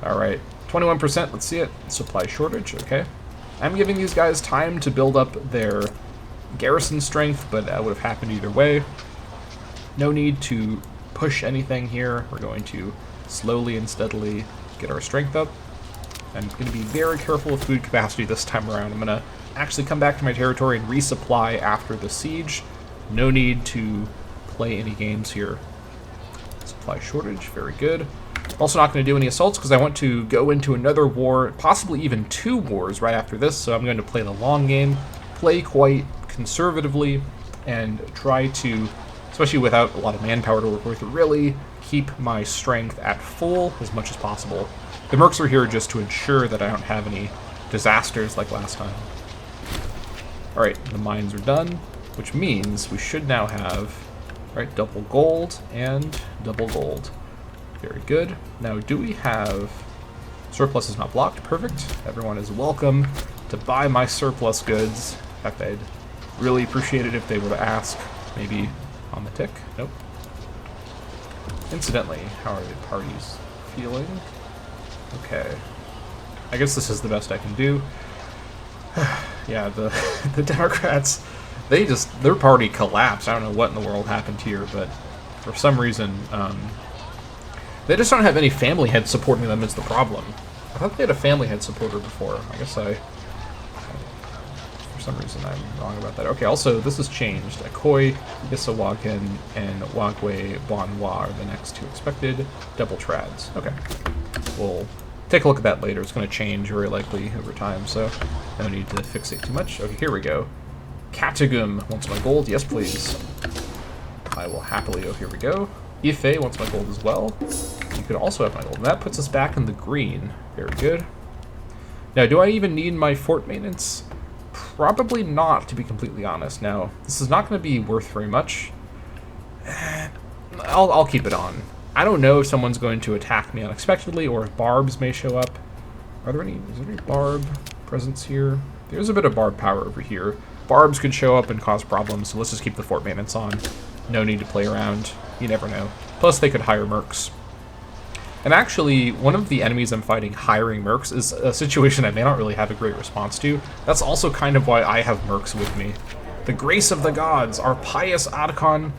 Alright, 21%, let's see it. Supply shortage, okay. I'm giving these guys time to build up their garrison strength, but that would have happened either way. No need to push anything here. We're going to slowly and steadily get our strength up. I'm going to be very careful with food capacity this time around. I'm going to actually come back to my territory and resupply after the siege. No need to play any games here. Supply shortage, very good. Also not going to do any assaults because I want to go into another war, possibly even 2 wars right after this, so I'm going to play the long game, play quite conservatively, and try to, especially without a lot of manpower to work with, really keep my strength at full as much as possible. The mercs are here just to ensure that I don't have any disasters like last time. Alright, the mines are done, which means we should now have, right, double gold and double gold. Very good. Now, do we have... Surplus is not blocked. Perfect. Everyone is welcome to buy my surplus goods. In fact, I'd really appreciate it if they were to ask. Maybe on the tick. Nope. Incidentally, how are the parties feeling? Okay. I guess this is the best I can do. Yeah, the Democrats, their party collapsed. I don't know what in the world happened here, but for some reason, they just don't have any family head supporting them is the problem. I thought they had a family head supporter before. I guess for some reason I'm wrong about that. Okay, also, this has changed. Akoi, Isawagan, and Wagwe Bonwa are the next 2 expected. Double trads. Okay. We'll take a look at that later. It's going to change very likely over time, so no need to fixate too much. Okay, here we go. Katagum wants my gold. Yes, please. I will happily... Oh, here we go. Ife wants my gold as well. You could also have my gold. And that puts us back in the green. Very good. Now, do I even need my fort maintenance? Probably not, to be completely honest. Now, this is not going to be worth very much. I'll keep it on. I don't know if someone's going to attack me unexpectedly or if barbs may show up. Is there any barb presence here? There's a bit of barb power over here. Barbs could show up and cause problems, so let's just keep the fort maintenance on. No need to play around. You never know. Plus, they could hire mercs. And actually, one of the enemies I'm fighting hiring mercs is a situation I may not really have a great response to. That's also kind of why I have mercs with me. The grace of the gods, our pious Archon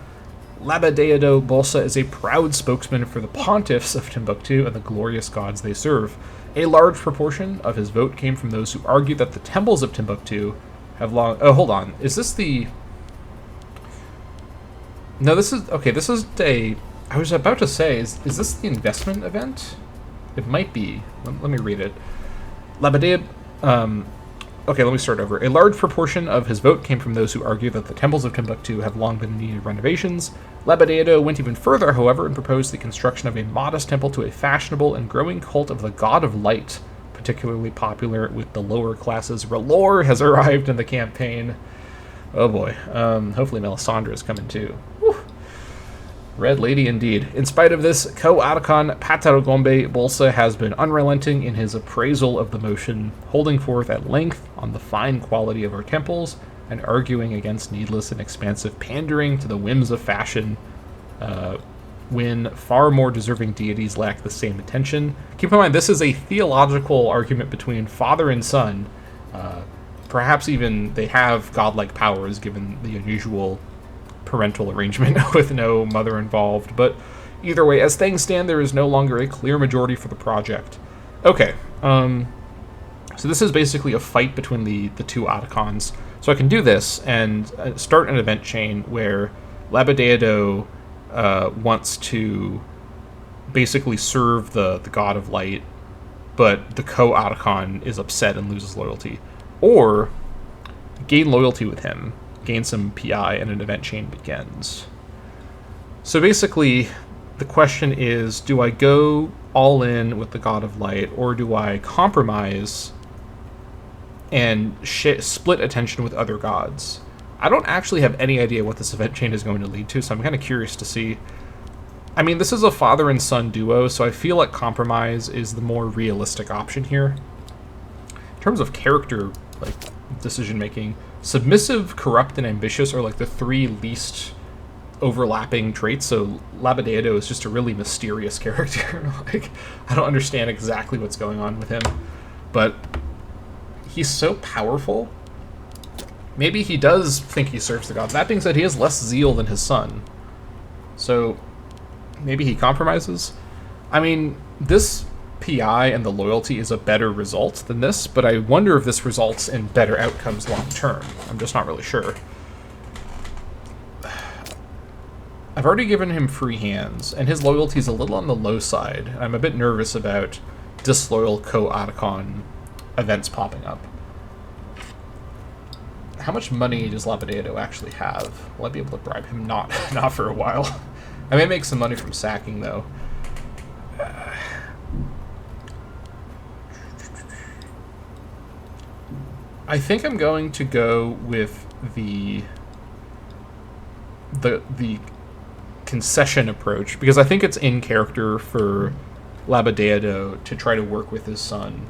Labadeado Bolsa is a proud spokesman for the pontiffs of Timbuktu and the glorious gods they serve. A large proportion of his vote came from those who argued that the temples of Timbuktu have long... Oh, hold on. Is this the... No, this is... Okay, this is a... I was about to say, is this the investment event? It might be. Let me read it. Labadead... Okay, let me start over. A large proportion of his vote came from those who argue that the temples of Timbuktu have long been in need of renovations. Labadeado went even further, however, and proposed the construction of a modest temple to a fashionable and growing cult of the God of Light, particularly popular with the lower classes. Relore has arrived in the campaign. Oh boy. Hopefully Melisandre is coming too. Whew. Red Lady indeed. In spite of this, Ko-Archon Pataragombe Bolsa has been unrelenting in his appraisal of the motion, holding forth at length on the fine quality of our temples, and arguing against needless and expansive pandering to the whims of fashion, when far more deserving deities lack the same attention. Keep in mind, this is a theological argument between father and son. Perhaps even they have godlike powers, given the unusual parental arrangement with no mother involved, but either way, as things stand, there is no longer a clear majority for the project. Okay, so this is basically a fight between the two Archons. So I can do this and start an event chain where Labadeado wants to basically serve the God of Light, but the Ko-Archon is upset and loses loyalty. Or gain loyalty with him, gain some PI, and an event chain begins. So basically, the question is, do I go all in with the God of Light, or do I compromise and split attention with other gods? I don't actually have any idea what this event chain is going to lead to, so I'm kind of curious to see. I mean, this is a father and son duo, so I feel like compromise is the more realistic option here. In terms of character, like, decision-making, submissive, corrupt, and ambitious are like the 3 least overlapping traits, so Labadeado is just a really mysterious character. Like, I don't understand exactly what's going on with him, but he's so powerful. Maybe he does think he serves the god. That being said, he has less zeal than his son. So maybe he compromises. I mean, this PI and the loyalty is a better result than this, but I wonder if this results in better outcomes long term. I'm just not really sure. I've already given him free hands, and his loyalty is a little on the low side. I'm a bit nervous about disloyal co-Otacon events popping up. How much money does Labadedo actually have? Will I be able to bribe him? Not for a while. I may make some money from sacking, though. I think I'm going to go with the concession approach, because I think it's in character for Labadedo to try to work with his son.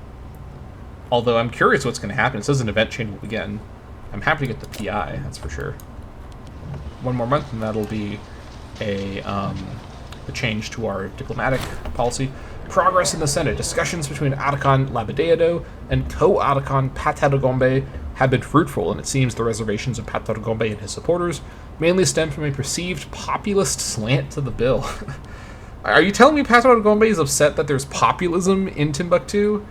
Although I'm curious what's going to happen. It says an event chain will begin. I'm happy to get the PI, that's for sure. One more month and that'll be a change to our diplomatic policy. Progress in the Senate. Discussions between Otacon Labadedo and co-Otacon Pataragombe have been fruitful, and it seems the reservations of Pataragombe and his supporters mainly stem from a perceived populist slant to the bill. Are you telling me Pataragombe is upset that there's populism in Timbuktu?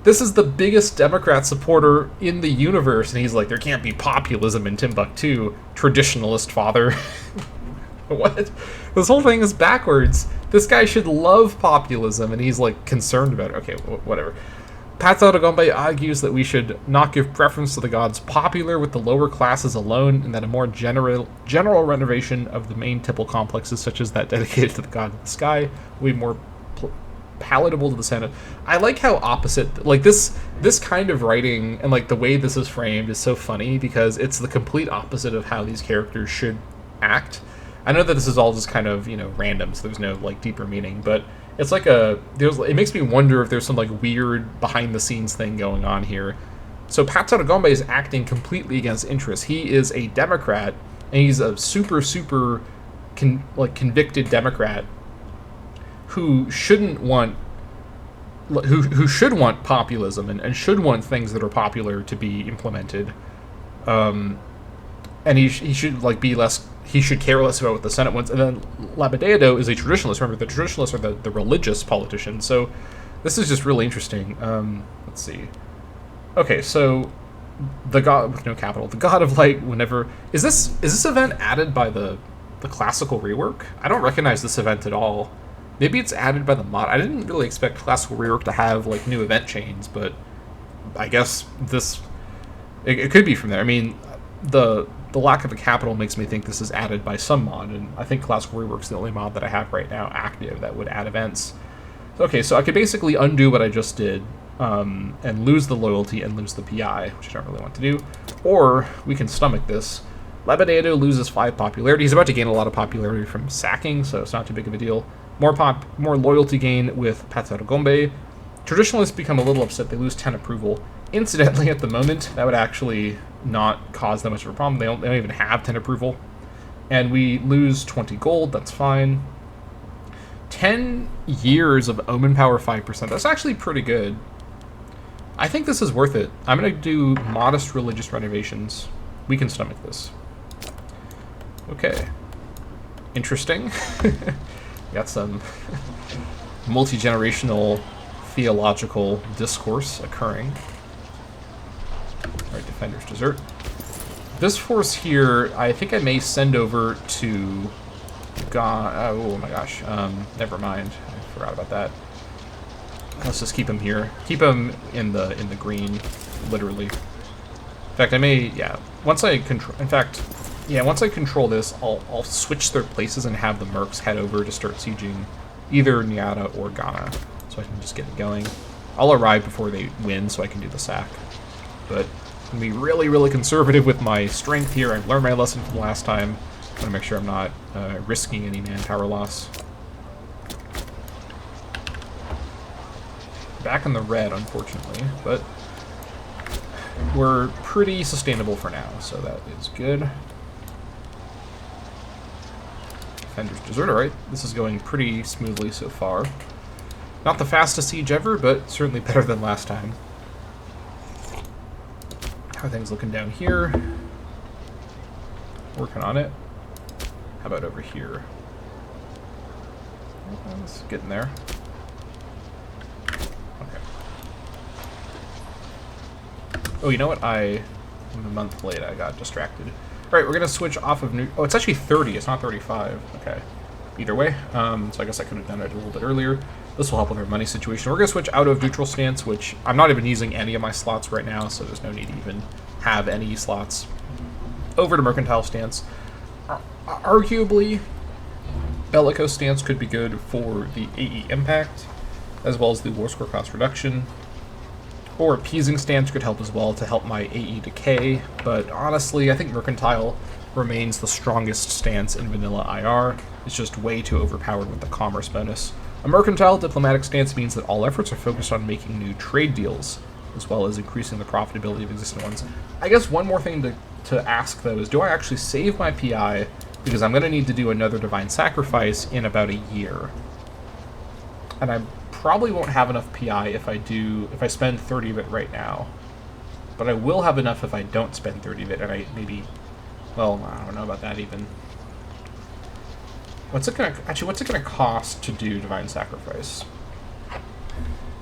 This is the biggest Democrat supporter in the universe, and he's like, there can't be populism in Timbuktu, traditionalist father. What? This whole thing is backwards. This guy should love populism, and he's, like, concerned about it. Okay, whatever. Pataragombe argues that we should not give preference to the gods popular with the lower classes alone, and that a more general renovation of the main temple complexes, such as that dedicated to the god of the sky, will be more palatable to the Senate. I like how opposite, like, this kind of writing and, like, the way this is framed is so funny, because it's the complete opposite of how these characters should act. I know that this is all just kind of, random, so there's no, like, deeper meaning, but it's like it makes me wonder if there's some, like, weird behind-the-scenes thing going on here. So Pataragombe is acting completely against interest. He is a Democrat, and he's a super convicted Democrat who shouldn't want, who should want populism and should want things that are popular to be implemented. And he should, like, be less. He should care less about what the Senate wants. And then Labadedo is a traditionalist. Remember, the traditionalists are the religious politicians. So this is just really interesting. Let's see. Okay, so the god with no capital, the god of light. Whenever is this event added by the classical rework? I don't recognize this event at all. Maybe it's added by the mod. I didn't really expect classical rework to have, like, new event chains, but I guess it could be from there. I mean, the lack of a capital makes me think this is added by some mod, and I think Classical Rework's the only mod that I have right now active that would add events. Okay, so I could basically undo what I just did, and lose the loyalty and lose the PI, which I don't really want to do. Or we can stomach this. Labadedo loses 5 popularity. He's about to gain a lot of popularity from sacking, so it's not too big of a deal. More loyalty gain with Pataragombe. Traditionalists become a little upset. They lose 10 approval. Incidentally, at the moment, that would actually not cause that much of a problem. They don't even have 10 approval. And we lose 20 gold. That's fine. 10 years of Omen Power 5%. That's actually pretty good. I think this is worth it. I'm going to do modest religious renovations. We can stomach this. Okay. Interesting. Got some multi-generational theological discourse occurring. Alright, Defender's Dessert. This force here, I think I may send over to God. Oh my gosh. Never mind. I forgot about that. Let's just keep him here. Keep him in the green, literally. In fact, I may, yeah. Once I control, in fact, yeah. Once I control this, I'll switch their places and have the mercs head over to start sieging either Nyata or Ghana, so I can just get it going. I'll arrive before they win, so I can do the sack. But I'm gonna be really conservative with my strength here. I've learned my lesson from last time. I want to make sure I'm not risking any manpower loss. Back in the red, unfortunately, but we're pretty sustainable for now, so that is good. Defender's Dessert, alright. This is going pretty smoothly so far. Not the fastest siege ever, but certainly better than last time. How are things looking down here? Working on it. How about over here? Let's get in there. Okay. Oh, you know what? I'm a month late. I got distracted. All right, we're gonna switch off of new. Oh, it's actually 30. It's not 35. Okay. Either way, so I guess I could have done it a little bit earlier. This will help with our money situation. We're gonna switch out of neutral stance, which I'm not even using any of my slots right now, so there's no need to even have any slots. Over to mercantile stance. Arguably, bellicose stance could be good for the AE impact, as well as the war score cost reduction. Or appeasing stance could help as well to help my AE decay, but honestly, I think mercantile remains the strongest stance in vanilla IR. It's just way too overpowered with the commerce bonus. A mercantile diplomatic stance means that all efforts are focused on making new trade deals, as well as increasing the profitability of existing ones. I guess one more thing to ask, though, is do I actually save my PI? Because I'm going to need to do another Divine Sacrifice in about a year. And I probably won't have enough PI if I spend 30 of it right now. But I will have enough if I don't spend 30 of it, and well, I don't know about that even. What's it gonna cost to do Divine Sacrifice?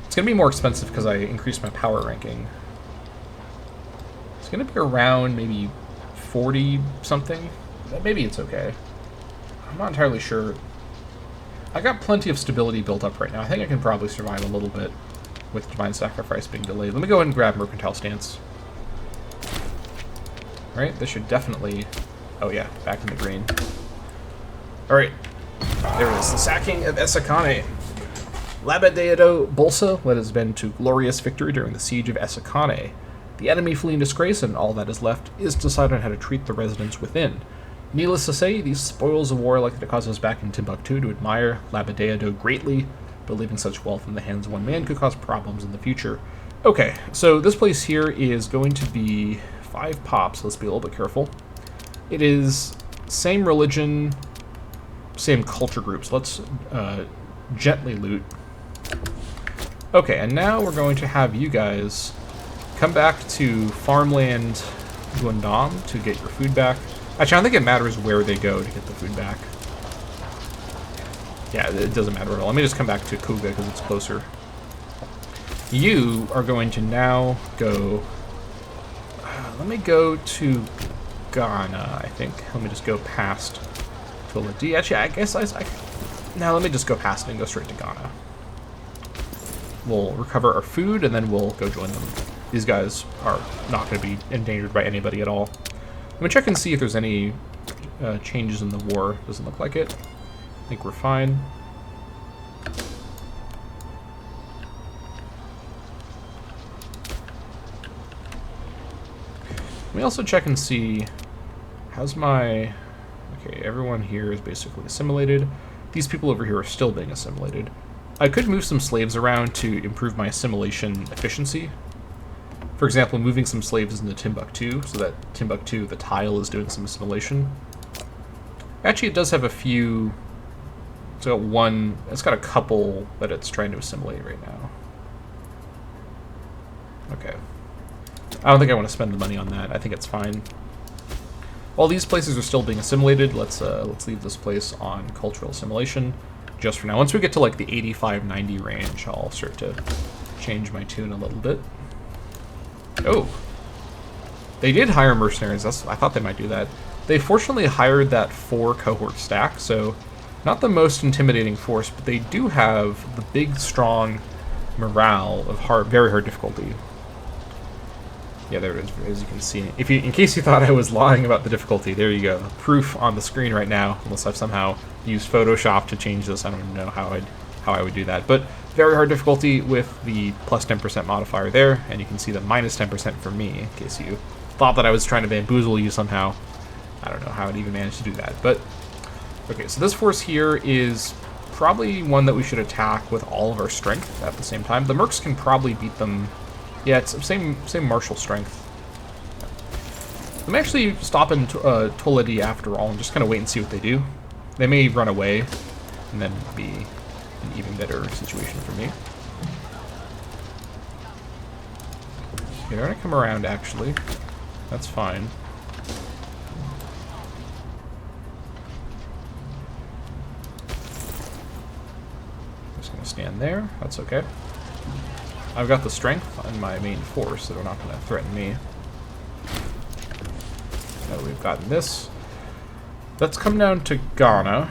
It's gonna be more expensive because I increased my power ranking. It's gonna be around maybe 40 something. Maybe it's okay. I'm not entirely sure. I got plenty of stability built up right now. I think I can probably survive a little bit with Divine Sacrifice being delayed. Let me go ahead and grab Mercantile Stance. Alright, this should definitely... Oh yeah, back in the green. Alright, there it is. The sacking of Essakane. Labadeado Bolsa led his men to glorious victory during the siege of Essakane. The enemy flee in disgrace, and all that is left is to decide on how to treat the residents within. Needless to say, these spoils of war are likely to cause us back in Timbuktu to admire Labadeado greatly, but leaving such wealth in the hands of one man could cause problems in the future. Okay, so this place here is going to be 5 pops. Let's be a little bit careful. It is same religion, same culture groups. Let's gently loot. Okay, and now we're going to have you guys come back to farmland Guandam to get your food back. Actually, I don't think it matters where they go to get the food back. Yeah, it doesn't matter at all. Let me just come back to Kuga because it's closer. You are going to now go... let me go to Ghana, I think. Let me just go past Tuladi. Actually, I guess now let me just go past it and go straight to Ghana. We'll recover our food, and then we'll go join them. These guys are not going to be endangered by anybody at all. Let me check and see if there's any changes in the war. Doesn't look like it. I think we're fine. Let me also check and see, how's my... Okay, everyone here is basically assimilated. These people over here are still being assimilated. I could move some slaves around to improve my assimilation efficiency. For example, moving some slaves into Timbuktu, so that Timbuktu, the tile, is doing some assimilation. Actually, it does have a few... It's got a couple that it's trying to assimilate right now. Okay. I don't think I want to spend the money on that. I think it's fine. While these places are still being assimilated, let's leave this place on cultural assimilation just for now. Once we get to like the 85-90 range, I'll start to change my tune a little bit. Oh. They did hire mercenaries. I thought they might do that. They fortunately hired that 4 cohort stack, so not the most intimidating force, but they do have the big, strong morale of very hard difficulty. Yeah, there it is, as you can see. In case you thought I was lying about the difficulty, there you go. Proof on the screen right now, unless I've somehow used Photoshop to change this. I don't even know how I would do that. But very hard difficulty with the plus 10% modifier there, and you can see the minus 10% for me, in case you thought that I was trying to bamboozle you somehow. I don't know how I'd even manage to do that. But, okay, so this force here is probably one that we should attack with all of our strength at the same time. The mercs can probably beat them. Yeah, it's same martial strength. Let me actually stop in Tuladi after all and just kind of wait and see what they do. They may run away, and then be an even better situation for me. Okay, they're gonna come around actually. That's fine. stand there. That's okay. I've got the strength on my main force, so they're not going to threaten me. Now we've gotten this. Let's come down to Ghana,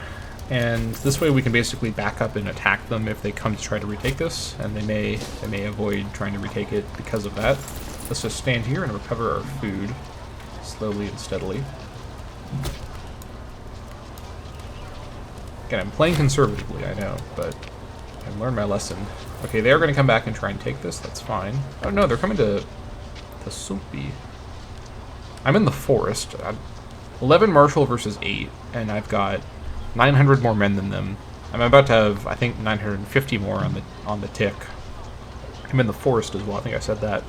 and this way we can basically back up and attack them if they come to try to retake this, and they may avoid trying to retake it because of that. Let's just stand here and recover our food slowly and steadily. Again, I'm playing conservatively, I know, but I learned my lesson. Okay, they're going to come back and try and take this. That's fine. Oh no, they're coming to Sumpi. I'm in the forest. 11 martial versus 8, and I've got 900 more men than them. I'm about to have, I think, 950 more on the tick. I'm in the forest as well. I think I said that.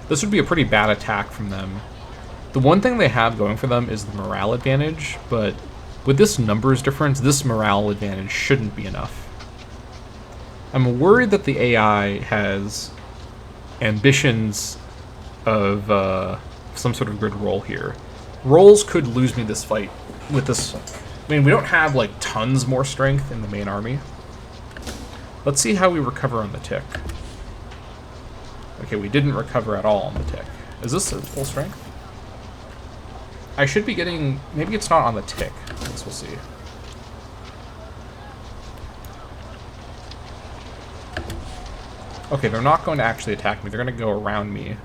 This would be a pretty bad attack from them. The one thing they have going for them is the morale advantage, but with this numbers difference, this morale advantage shouldn't be enough. I'm worried that the AI has ambitions of some sort of grid roll here. Rolls could lose me this fight with this. I mean, we don't have like tons more strength in the main army. Let's see how we recover on the tick. Okay, we didn't recover at all on the tick. Is this at full strength? I should be getting... Maybe it's not on the tick. I guess we'll see. Okay, they're not going to actually attack me. They're going to go around me.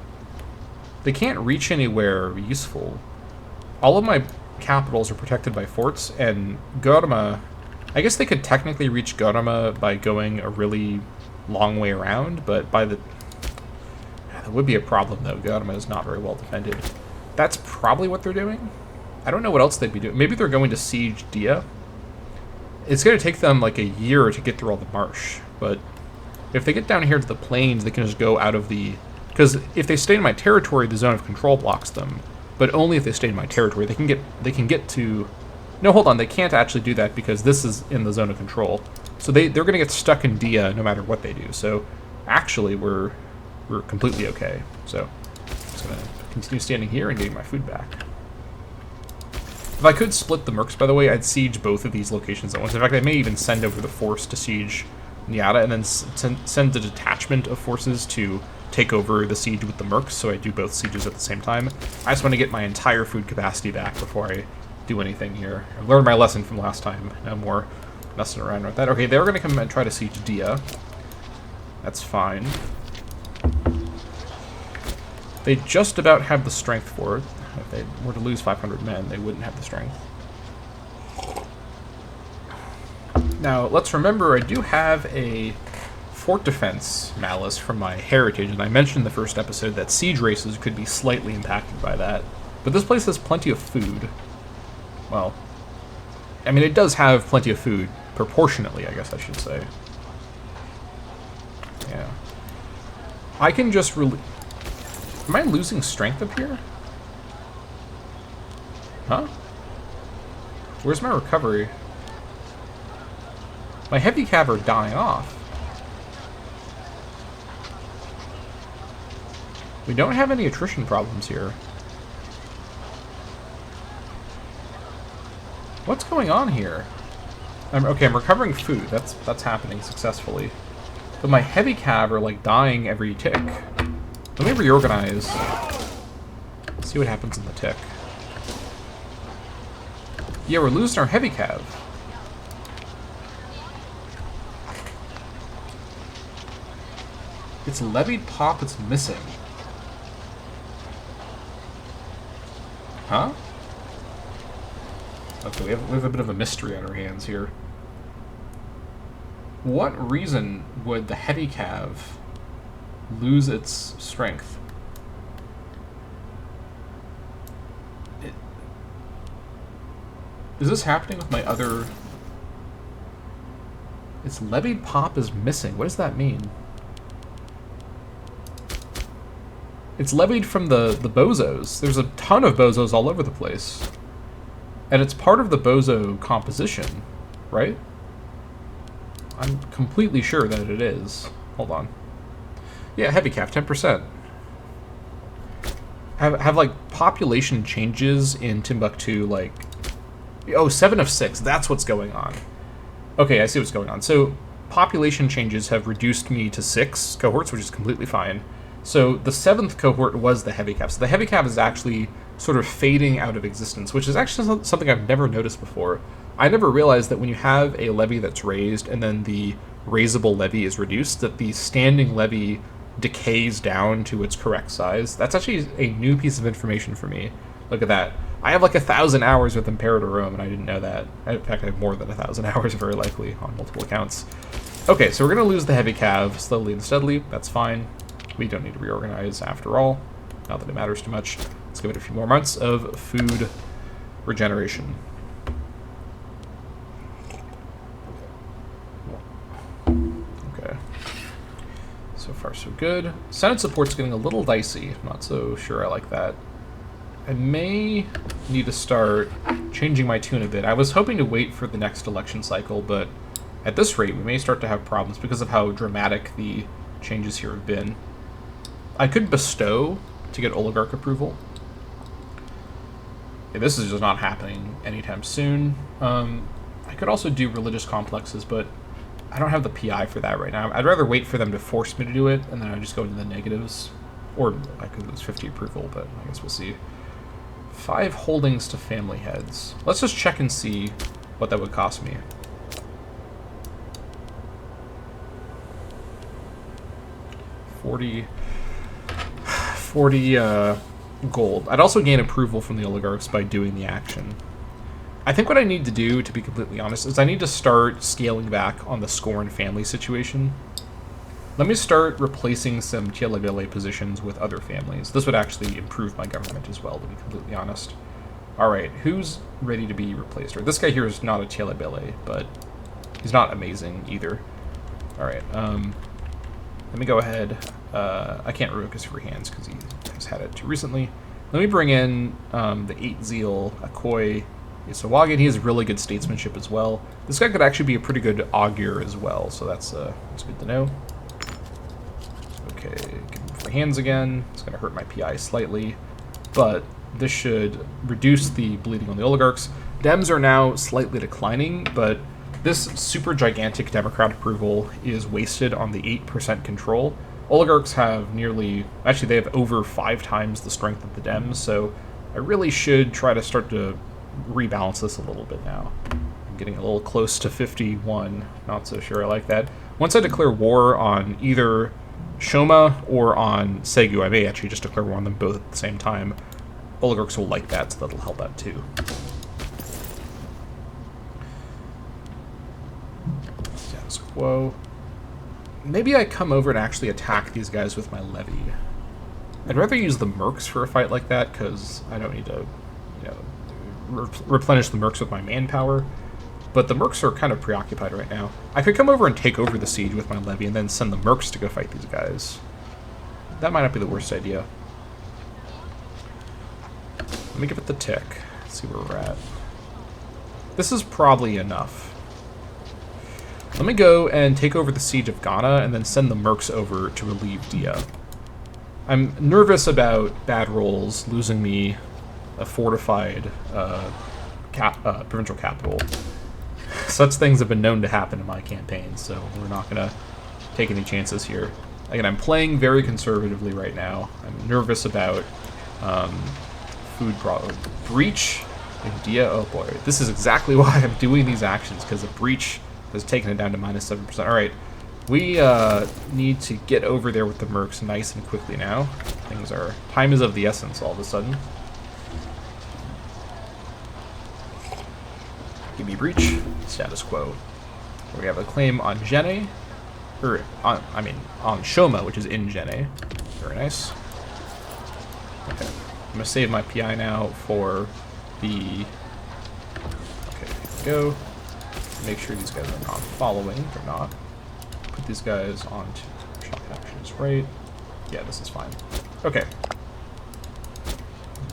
They can't reach anywhere useful. All of my capitals are protected by forts, and Gorma... I guess they could technically reach Gorma by going a really long way around, but by the... That would be a problem, though. Gorma is not very well defended. That's probably what they're doing. I don't know what else they'd be doing. Maybe they're going to siege Dia. It's going to take them like a year to get through all the marsh, but if they get down here to the plains, they can just go out of the... Because if they stay in my territory, the zone of control blocks them. But only if they stay in my territory. They can get to... No, hold on. They can't actually do that because this is in the zone of control. So they're going to get stuck in Dia no matter what they do. So actually, we're completely okay. So I'm just going to continue standing here and getting my food back. If I could split the mercs, by the way, I'd siege both of these locations at once. In fact, I may even send over the force to siege Nyata and then send a detachment of forces to take over the siege with the mercs, so I do both sieges at the same time. I just want to get my entire food capacity back before I do anything here. I've learned my lesson from last time. No more messing around with that. Okay, they're going to come and try to siege Dia. That's fine. They just about have the strength for it. If they were to lose 500 men, they wouldn't have the strength. Now, let's remember I do have a fort defense malice from my heritage, and I mentioned in the first episode that siege races could be slightly impacted by that. But this place has plenty of food. Well, I mean, it does have plenty of food, proportionately, I guess I should say. Yeah. I can just really... Am I losing strength up here? Huh? Where's my recovery? My heavy cav are dying off. We don't have any attrition problems here. What's going on here? Okay, I'm recovering food. That's happening successfully. But my heavy cav are like dying every tick. Let me reorganize. See what happens in the tick. Yeah, we're losing our heavy cav. It's levied pop, it's missing. Huh? Okay, we have a bit of a mystery on our hands here. What reason would the heavy cav lose its strength? Is this happening with my other... Its levied pop is missing. What does that mean? It's levied from the bozos. There's a ton of bozos all over the place. And it's part of the bozo composition, right? I'm completely sure that it is. Hold on. Yeah, heavy cav, 10%. Have like population changes in Timbuktu, like... Oh, 7 of 6. That's what's going on. Okay, I see what's going on. So population changes have reduced me to 6 cohorts, which is completely fine. So the 7th cohort was the heavy cav. So the heavy cav is actually sort of fading out of existence, which is actually something I've never noticed before. I never realized that when you have a levy that's raised and then the raisable levy is reduced, that the standing levy decays down to its correct size. That's actually a new piece of information for me. Look at that. I have like 1,000 hours with Imperator Rome, and I didn't know that. In fact, I have more than 1,000 hours, very likely, on multiple accounts. Okay, so we're going to lose the heavy cav slowly and steadily. That's fine. We don't need to reorganize after all. Not that it matters too much. Let's give it a few more months of food regeneration. Okay. So far, so good. Senate support's getting a little dicey. I'm not so sure I like that. I may need to start changing my tune a bit. I was hoping to wait for the next election cycle, but at this rate, we may start to have problems because of how dramatic the changes here have been. I could bestow to get oligarch approval. Yeah, this is just not happening anytime soon. I could also do religious complexes, but I don't have the PI for that right now. I'd rather wait for them to force me to do it, and then I just go into the negatives. Or I could lose 50 approval, but I guess we'll see. 5 holdings to family heads. Let's just check and see what that would cost me. 40 gold. I'd also gain approval from the oligarchs by doing the action. I think what I need to do, to be completely honest, is I need to start scaling back on the Scorn family situation. Let me start replacing some Tielebele positions with other families. This would actually improve my government as well, to be completely honest. Alright, who's ready to be replaced? Or this guy here is not a Tielebele, but he's not amazing either. Alright, let me go ahead. I can't revoke his free hands because he has had it too recently. Let me bring in the 8 Zeal Akoi Isawagin. He has really good statesmanship as well. This guy could actually be a pretty good augur as well, so that's good to know. Okay, give him free hands again. It's going to hurt my PI slightly, but this should reduce the bleeding on the oligarchs. Dems are now slightly declining, but this super gigantic Democrat approval is wasted on the 8% control. Oligarchs have nearly, actually they have over 5 times the strength of the Dems, so I really should try to start to rebalance this a little bit now. I'm getting a little close to 51, not so sure I like that. Once I declare war on either Shoma or on Segu, I may actually just declare war on them both at the same time. Oligarchs will like that, so that'll help out too. Status quo. Maybe I come over and actually attack these guys with my levy. I'd rather use the mercs for a fight like that, because I don't need to, you know, replenish the mercs with my manpower. But the mercs are kind of preoccupied right now. I could come over and take over the siege with my levy and then send the mercs to go fight these guys. That might not be the worst idea. Let me give it the tick. Let's see where we're at. This is probably enough. Let me go and take over the siege of Ghana and then send the mercs over to relieve Dia. I'm nervous about bad rolls losing me a fortified provincial capital. Such things have been known to happen in my campaign, so we're not going to take any chances here. Again, I'm playing very conservatively right now. I'm nervous about food breach in Dia. Oh boy, this is exactly why I'm doing these actions, because a breach has taken it down to minus 7%. Alright, we need to get over there with the mercs nice and quickly now. Time is of the essence all of a sudden. Give me breach. Status quo. We have a claim on Jene, on Shoma, which is in Jene. Very nice. Okay, I'm gonna save my PI now for the. Okay, there we go. Make sure these guys are not following. They're not. Put these guys onto shock actions, right? Yeah, this is fine. Okay.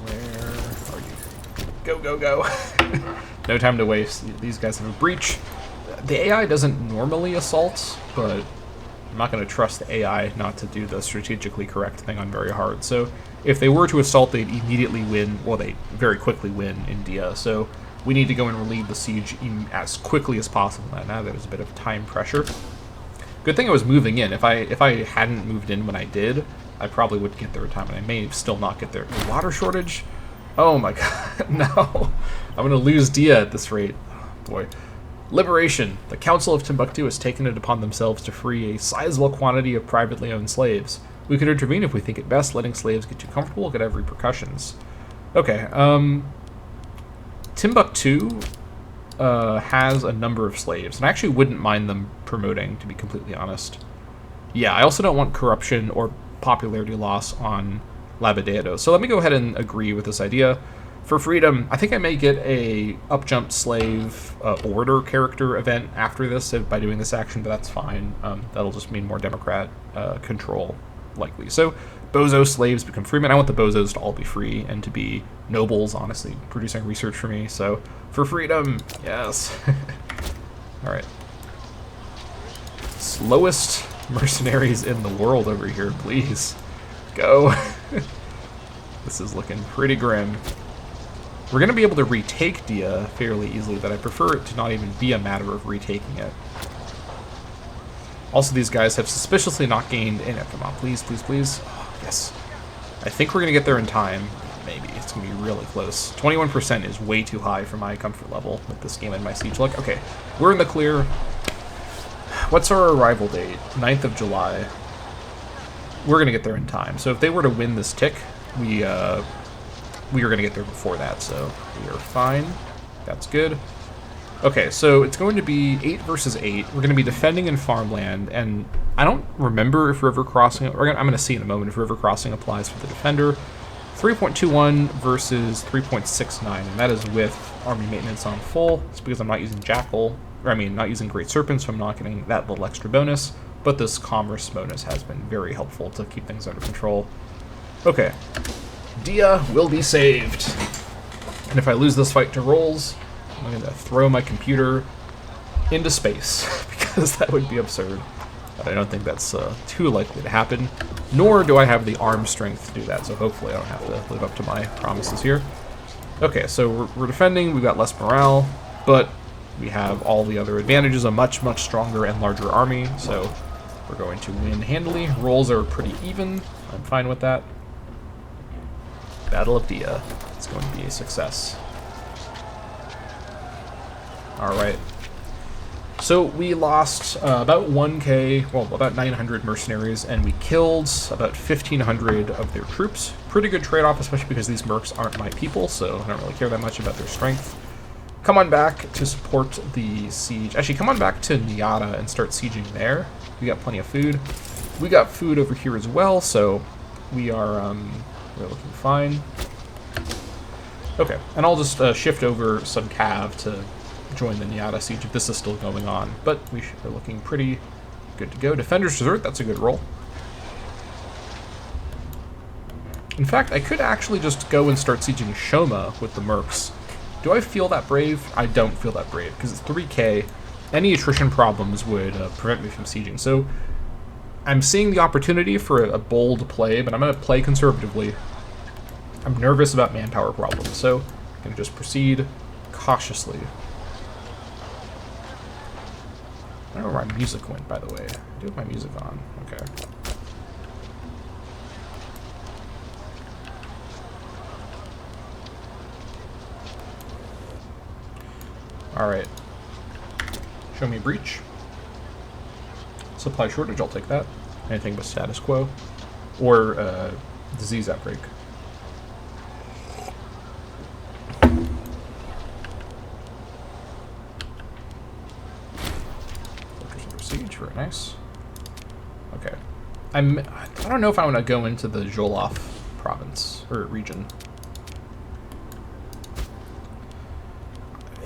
Where are you? Go, go, go. No time to waste. These guys have a breach. The AI doesn't normally assault, but I'm not going to trust the AI not to do the strategically correct thing on very hard. So if they were to assault, they'd immediately win. Well, they very quickly win in Dia. So we need to go and relieve the siege as quickly as possible. Now there's a bit of time pressure. Good thing I was moving in. If I hadn't moved in when I did, I probably would get there in time, and I may still not get there. Water shortage? Oh my god, no. I'm going to lose Dia at this rate. Oh, boy. Liberation. The Council of Timbuktu has taken it upon themselves to free a sizable quantity of privately owned slaves. We could intervene if we think it best. Letting slaves get too comfortable could have repercussions. Okay, Timbuktu has a number of slaves, and I actually wouldn't mind them promoting, to be completely honest. Yeah, I also don't want corruption or popularity loss on Labadeo. So let me go ahead and agree with this idea. For freedom, I think I may get a upjumped slave order character event after this by doing this action, but that's fine. That'll just mean more Democrat control, likely. So bozo slaves become freemen. I want the bozos to all be free and to be nobles, honestly, producing research for me. So for freedom, yes. All right. Slowest mercenaries in the world over here, please. Go. This is looking pretty grim. We're going to be able to retake Dia fairly easily, but I prefer it to not even be a matter of retaking it. Also, these guys have suspiciously not gained in it. Come on, please, please, please. Oh, yes. I think we're going to get there in time. Maybe. It's going to be really close. 21% is way too high for my comfort level with this game and my siege luck. Okay, we're in the clear. What's our arrival date? 9th of July. We're going to get there in time. So if they were to win this tick, we are going to get there before that, so we are fine. That's good. Okay, so it's going to be 8 versus 8. We're going to be defending in farmland, and I don't remember if river crossing, I'm going to see in a moment if river crossing applies for the defender. 3.21 versus 3.69, and that is with army maintenance on full. It's because I'm not using Jackal, or I mean, not using Great Serpent, so I'm not getting that little extra bonus, but this commerce bonus has been very helpful to keep things under control. Okay. Dia will be saved. And if I lose this fight to rolls, I'm going to throw my computer into space, because that would be absurd. But I don't think that's too likely to happen, nor do I have the arm strength to do that, so hopefully I don't have to live up to my promises here. Okay, so we're defending, we've got less morale, but we have all the other advantages, a much, much stronger and larger army, so we're going to win handily. Rolls are pretty even, I'm fine with that. Battle of Dia. It's going to be a success. Alright. So we lost about 1k, well, about 900 mercenaries, and we killed about 1,500 of their troops. Pretty good trade-off, especially because these mercs aren't my people, so I don't really care that much about their strength. Come on back to support the siege. Actually, come on back to Nyata and start sieging there. We got plenty of food. We got food over here as well, so we are we're looking fine. Okay, and I'll just shift over some cav to join the Nyata siege if this is still going on. But we are looking pretty good to go. Defender's Desert, that's a good roll. In fact, I could actually just go and start sieging Shoma with the mercs. Do I feel that brave? I don't feel that brave, because it's 3k. Any attrition problems would prevent me from sieging. So I'm seeing the opportunity for a bold play, but I'm going to play conservatively. I'm nervous about manpower problems, so I'm going to just proceed cautiously. I don't know where my music went, by the way. I do have my music on. Okay. Alright. Show me breach. Supply shortage, I'll take that. Anything but status quo. Or disease outbreak. Siege, very nice. Okay. I don't know if I want to go into the Jolof province, or region.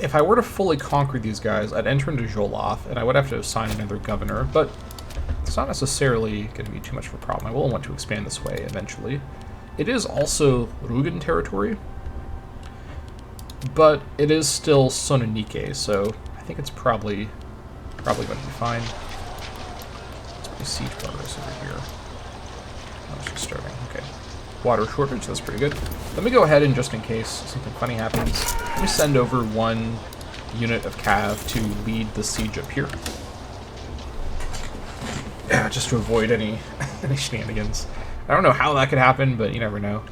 If I were to fully conquer these guys, I'd enter into Jolof, and I would have to assign another governor, but it's not necessarily going to be too much of a problem. I will want to expand this way eventually. It is also Rugen territory, but it is still Sononike, so I think it's probably going to be fine. Let's put siege progress over here. Oh, it's just starting. Okay. Water shortage, that's pretty good. Let me go ahead and, just in case something funny happens, let me send over one unit of cav to lead the siege up here. just to avoid any any shenanigans. I don't know how that could happen, but you never know.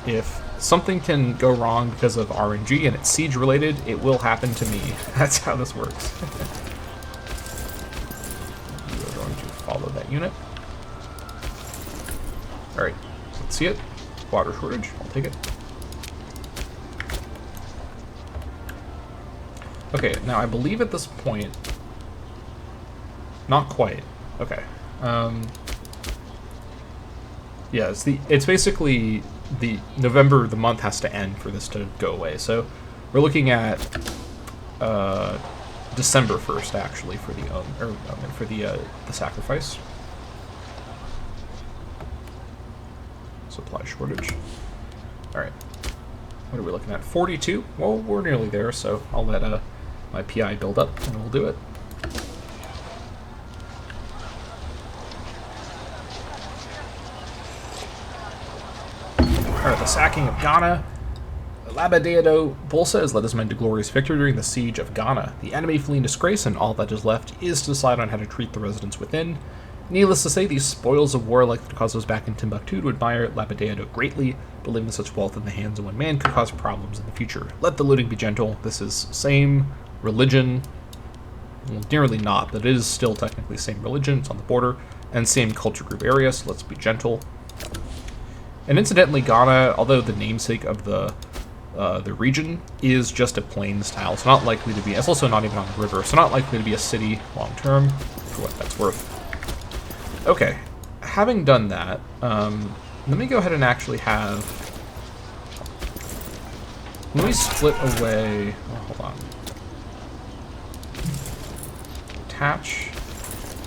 If something can go wrong because of RNG and it's siege related, it will happen to me. That's how this works. You are going to follow that unit. Alright, let's see it. Water shortage, I'll take it. Okay, now I believe at this point... Not quite. Okay. Yeah, it's basically the November, the month has to end for this to go away. So we're looking at December 1st actually for the sacrifice. Supply shortage. All right. What are we looking at? 42. Well, we're nearly there, so I'll let my PI build up and we'll do it. Alright, the sacking of Ghana. Labadeado Bolsa has led his men to glorious victory during the siege of Ghana. The enemy flee in disgrace, and all that is left is to decide on how to treat the residents within. Needless to say, these spoils of war likely to cause those back in Timbuktu to admire Labadeado greatly, believing that such wealth in the hands of one man could cause problems in the future. Let the looting be gentle. This is same religion. Well, nearly not, but it is still technically same religion. It's on the border. And same culture group area, so let's be gentle. And incidentally, Ghana, although the namesake of the region is just a plains tile, it's not likely to be. It's also not even on the river, so not likely to be a city long term, for what that's worth. Okay, having done that, let me go ahead and actually have. Let me split away. Oh, hold on. Attach.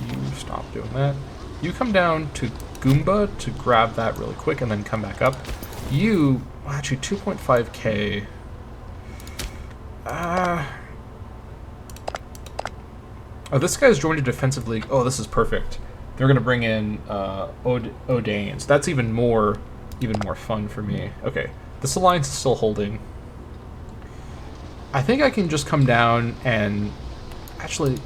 You stop doing that. You come down to Goomba to grab that really quick and then come back up. You, actually 2.5k. Oh, this guy's joined a defensive league. Oh, this is perfect. They're gonna bring in Odanes. That's even more fun for me. Okay, this alliance is still holding. I think I can just come down and actually.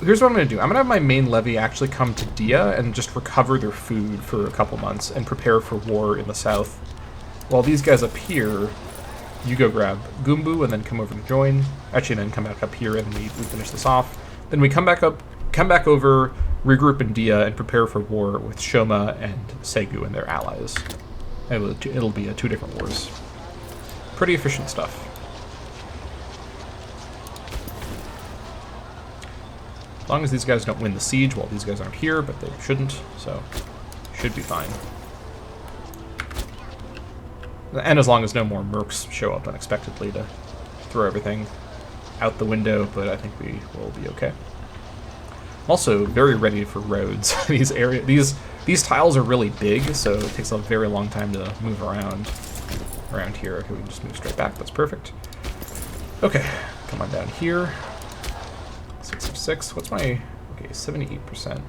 Here's what I'm going to do. I'm going to have my main levy actually come to Dia and just recover their food for a couple months and prepare for war in the south. While these guys up here, you go grab Goombu and then come over to join. Actually, then come back up here and we finish this off. Then we come back over, regroup in Dia, and prepare for war with Shoma and Segu and their allies. It'll be 2 different wars. Pretty efficient stuff. As long as these guys don't win the siege, well, these guys aren't here, but they shouldn't, so should be fine. And as long as no more mercs show up unexpectedly to throw everything out the window, but I think we will be okay. Also, very ready for roads. These tiles are really big, so it takes a very long time to move around here. Okay, we can just move straight back. That's perfect. Okay, come on down here. 6. What's my... Okay, 78%. It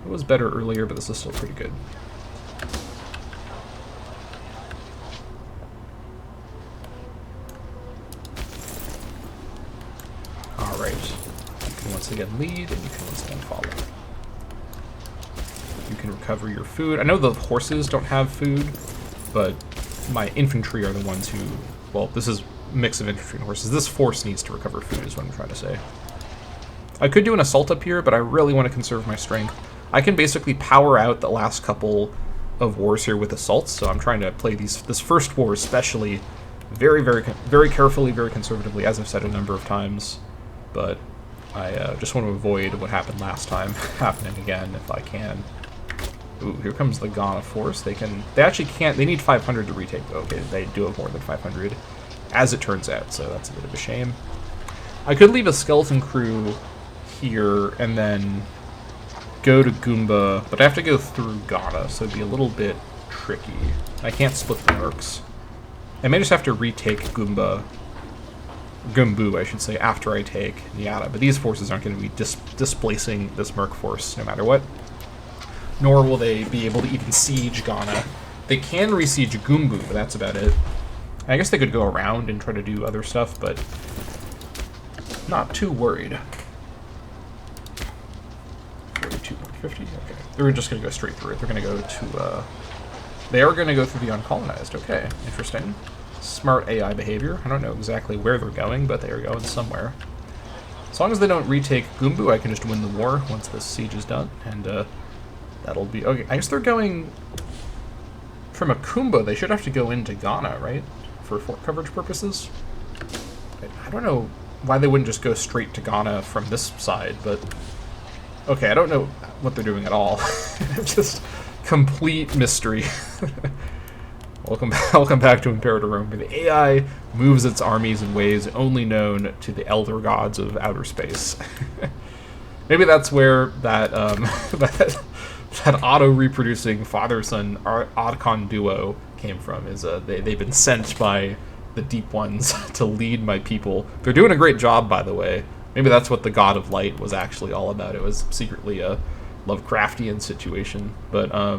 was better earlier, but this is still pretty good. Alright. You can once again lead, and you can once again follow. You can recover your food. I know the horses don't have food, but my infantry are the ones who... Well, this is a mix of infantry and horses. This force needs to recover food, is what I'm trying to say. I could do an assault up here, but I really want to conserve my strength. I can basically power out the last couple of wars here with assaults, so I'm trying to play this first war especially very, very, very carefully, very conservatively, as I've said a number of times. But I just want to avoid what happened last time happening again if I can. Ooh, here comes the Ghana force. They actually can't. They need 500 to retake. Okay, they do have more than 500, as it turns out. So that's a bit of a shame. I could leave a skeleton crew here and then go to Goomba, but I have to go through Ghana, so it'd be a little bit tricky. I can't split the mercs. I may just have to retake Goombu, I should say, after I take Nyata, but these forces aren't going to be displacing this merc force no matter what. Nor will they be able to even siege Ghana. They can re-siege Goombu, but that's about it. I guess they could go around and try to do other stuff, but not too worried. 50? Okay. They're just going to go straight through it. They're going to go to... they are going to go through the uncolonized. Okay, interesting. Smart AI behavior. I don't know exactly where they're going, but they are going somewhere. As long as they don't retake Gumbu, I can just win the war once this siege is done. And that'll be... Okay, I guess they're going... From Akumbo, they should have to go into Ghana, right? For fort coverage purposes? I don't know why they wouldn't just go straight to Ghana from this side, but... Okay, I don't know what they're doing at all. Just complete mystery. Welcome back to Imperator Rome. The AI moves its armies in ways only known to the elder gods of outer space. Maybe that's where that that auto-reproducing father-son Oddcon duo came from. Is they've been sent by the Deep Ones to lead my people. They're doing a great job, by the way. Maybe that's what the God of Light was actually all about. It was secretly a Lovecraftian situation. But I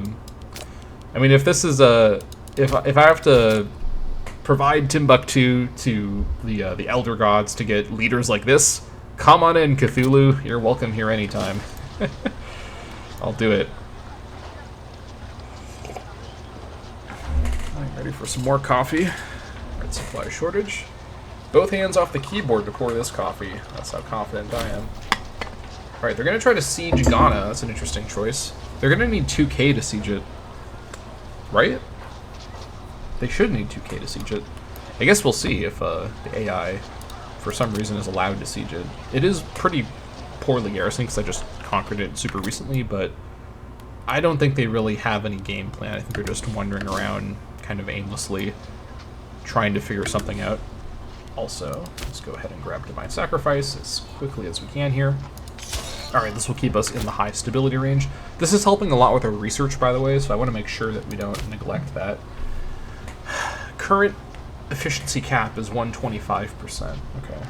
mean, if this is if I have to provide Timbuktu to the elder gods to get leaders like this, come on in, Cthulhu. You're welcome here anytime. I'll do it. I'm ready for some more coffee. Red supply shortage. Both hands off the keyboard to pour this coffee. That's how confident I am. Alright, they're going to try to siege Ghana. That's an interesting choice. They're going to need 2k to siege it. Right? They should need 2k to siege it. I guess we'll see if the AI, for some reason, is allowed to siege it. It is pretty poorly garrisoned because I just conquered it super recently, but I don't think they really have any game plan. I think they're just wandering around kind of aimlessly trying to figure something out. Also, let's go ahead and grab Divine Sacrifice as quickly as we can here. Alright, this will keep us in the high stability range. This is helping a lot with our research, by the way, so I want to make sure that we don't neglect that. Current efficiency cap is 125%. Okay.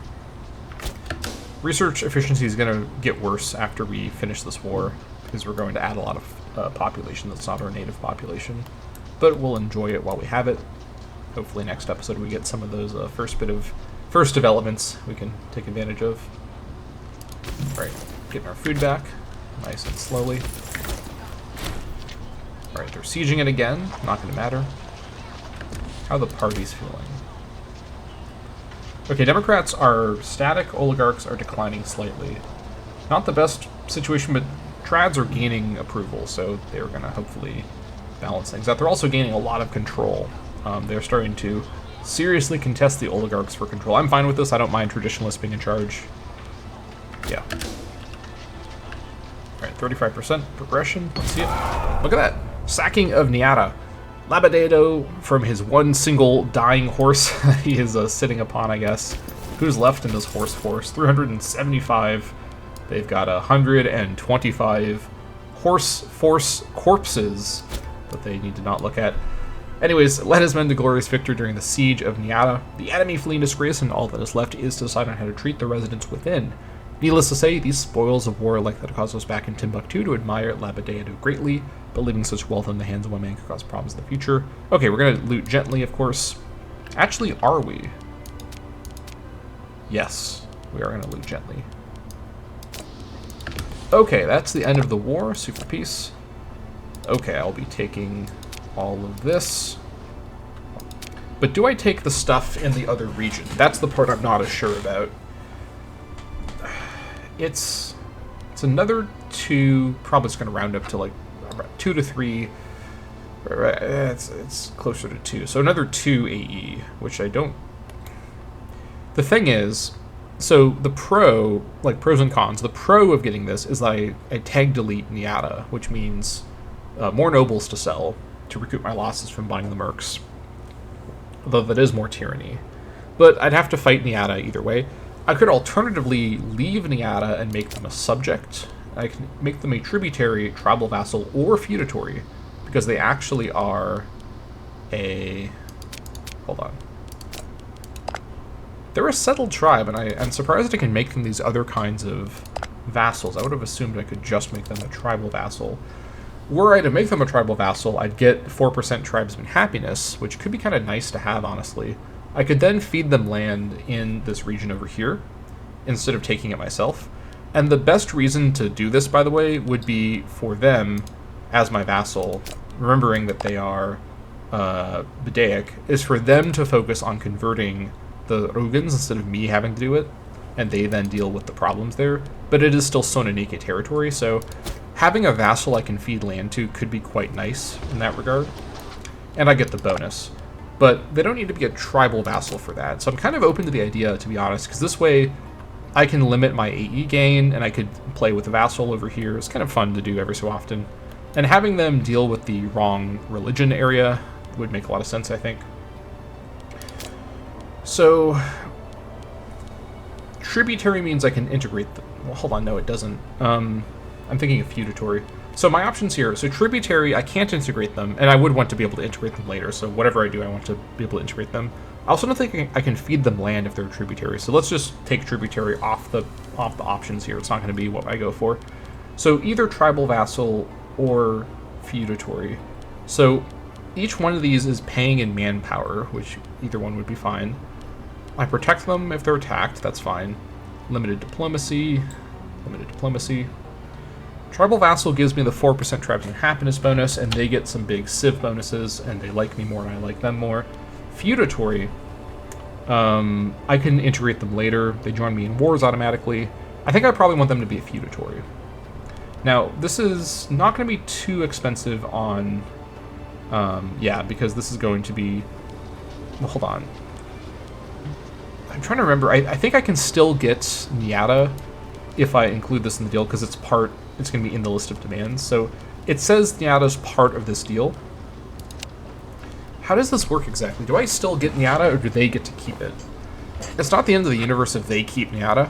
Research efficiency is going to get worse after we finish this war, because we're going to add a lot of population that's not our native population. But we'll enjoy it while we have it. Hopefully next episode we get some of those first developments we can take advantage of. Alright, getting our food back, nice and slowly. Alright, they're sieging it again, not going to matter. How are the parties feeling? Okay, Democrats are static, oligarchs are declining slightly. Not the best situation, but trads are gaining approval, so they're going to hopefully balance things out. They're also gaining a lot of control. They're starting to seriously contest the oligarchs for control. I'm fine with this. I don't mind traditionalists being in charge. Yeah. Alright, 35% progression. Let's see it. Look at that. Sacking of Niata. Labadedo from his one single dying horse he is sitting upon, I guess. Who's left in this horse force? 375. They've got 125 horse force corpses that they need to not look at. Anyways, led his men to glorious victory during the siege of Niata. The enemy flee in disgrace, and all that is left is to decide on how to treat the residents within. Needless to say, these spoils of war are likely to cause us back in Timbuktu to admire Labadedo greatly, but leaving such wealth in the hands of one man could cause problems in the future. Okay, we're going to loot gently, of course. Actually, are we? Yes, we are going to loot gently. Okay, that's the end of the war. Super peace. Okay, I'll be taking all of this. But do I take the stuff in the other region? That's the part I'm not as sure about. It's another 2, probably it's going to round up to like 2 to 3. It's closer to 2. So another 2 AE, which I don't... The thing is, so the pro, like pros and cons, the pro of getting this is that I tag delete Niata, which means more nobles to sell to recoup my losses from buying the mercs. Although that is more tyranny. But I'd have to fight Niata either way. I could alternatively leave Niata and make them a subject. I can make them a tributary, tribal vassal, or feudatory, because they actually are a... Hold on. They're a settled tribe, and I'm surprised I can make them these other kinds of vassals. I would have assumed I could just make them a tribal vassal. Were I to make them a tribal vassal, I'd get 4% tribesman happiness, which could be kind of nice to have, honestly. I could then feed them land in this region over here, instead of taking it myself. And the best reason to do this, by the way, would be for them, as my vassal, remembering that they are Bedaic, is for them to focus on converting the Rugans instead of me having to do it, and they then deal with the problems there. But it is still Sononike territory, so having a vassal I can feed land to could be quite nice in that regard. And I get the bonus. But they don't need to be a tribal vassal for that. So I'm kind of open to the idea, to be honest, because this way I can limit my AE gain, and I could play with a vassal over here. It's kind of fun to do every so often. And having them deal with the wrong religion area would make a lot of sense, I think. So, tributary means I can integrate them. Well, hold on, no, it doesn't. I'm thinking of feudatory. So my options here, so tributary, I can't integrate them, and I would want to be able to integrate them later, so whatever I do, I want to be able to integrate them. I also don't think I can feed them land if they're tributary, so let's just take tributary off the options here. It's not going to be what I go for. So either tribal vassal or feudatory. So each one of these is paying in manpower, which either one would be fine. I protect them if they're attacked, that's fine. Limited diplomacy. Tribal vassal gives me the 4% tribes and happiness bonus, and they get some big civ bonuses, and they like me more and I like them more. Feudatory, I can integrate them later. They join me in wars automatically. I think I probably want them to be a feudatory. Now, this is not going to be too expensive on... yeah, because this is going to be... Well, hold on. I'm trying to remember. I think I can still get Nyata if I include this in the deal, because it's going to be in the list of demands. So it says Nyata's part of this deal. How does this work exactly? Do I still get Nyata, or do they get to keep it? It's not the end of the universe if they keep Nyata,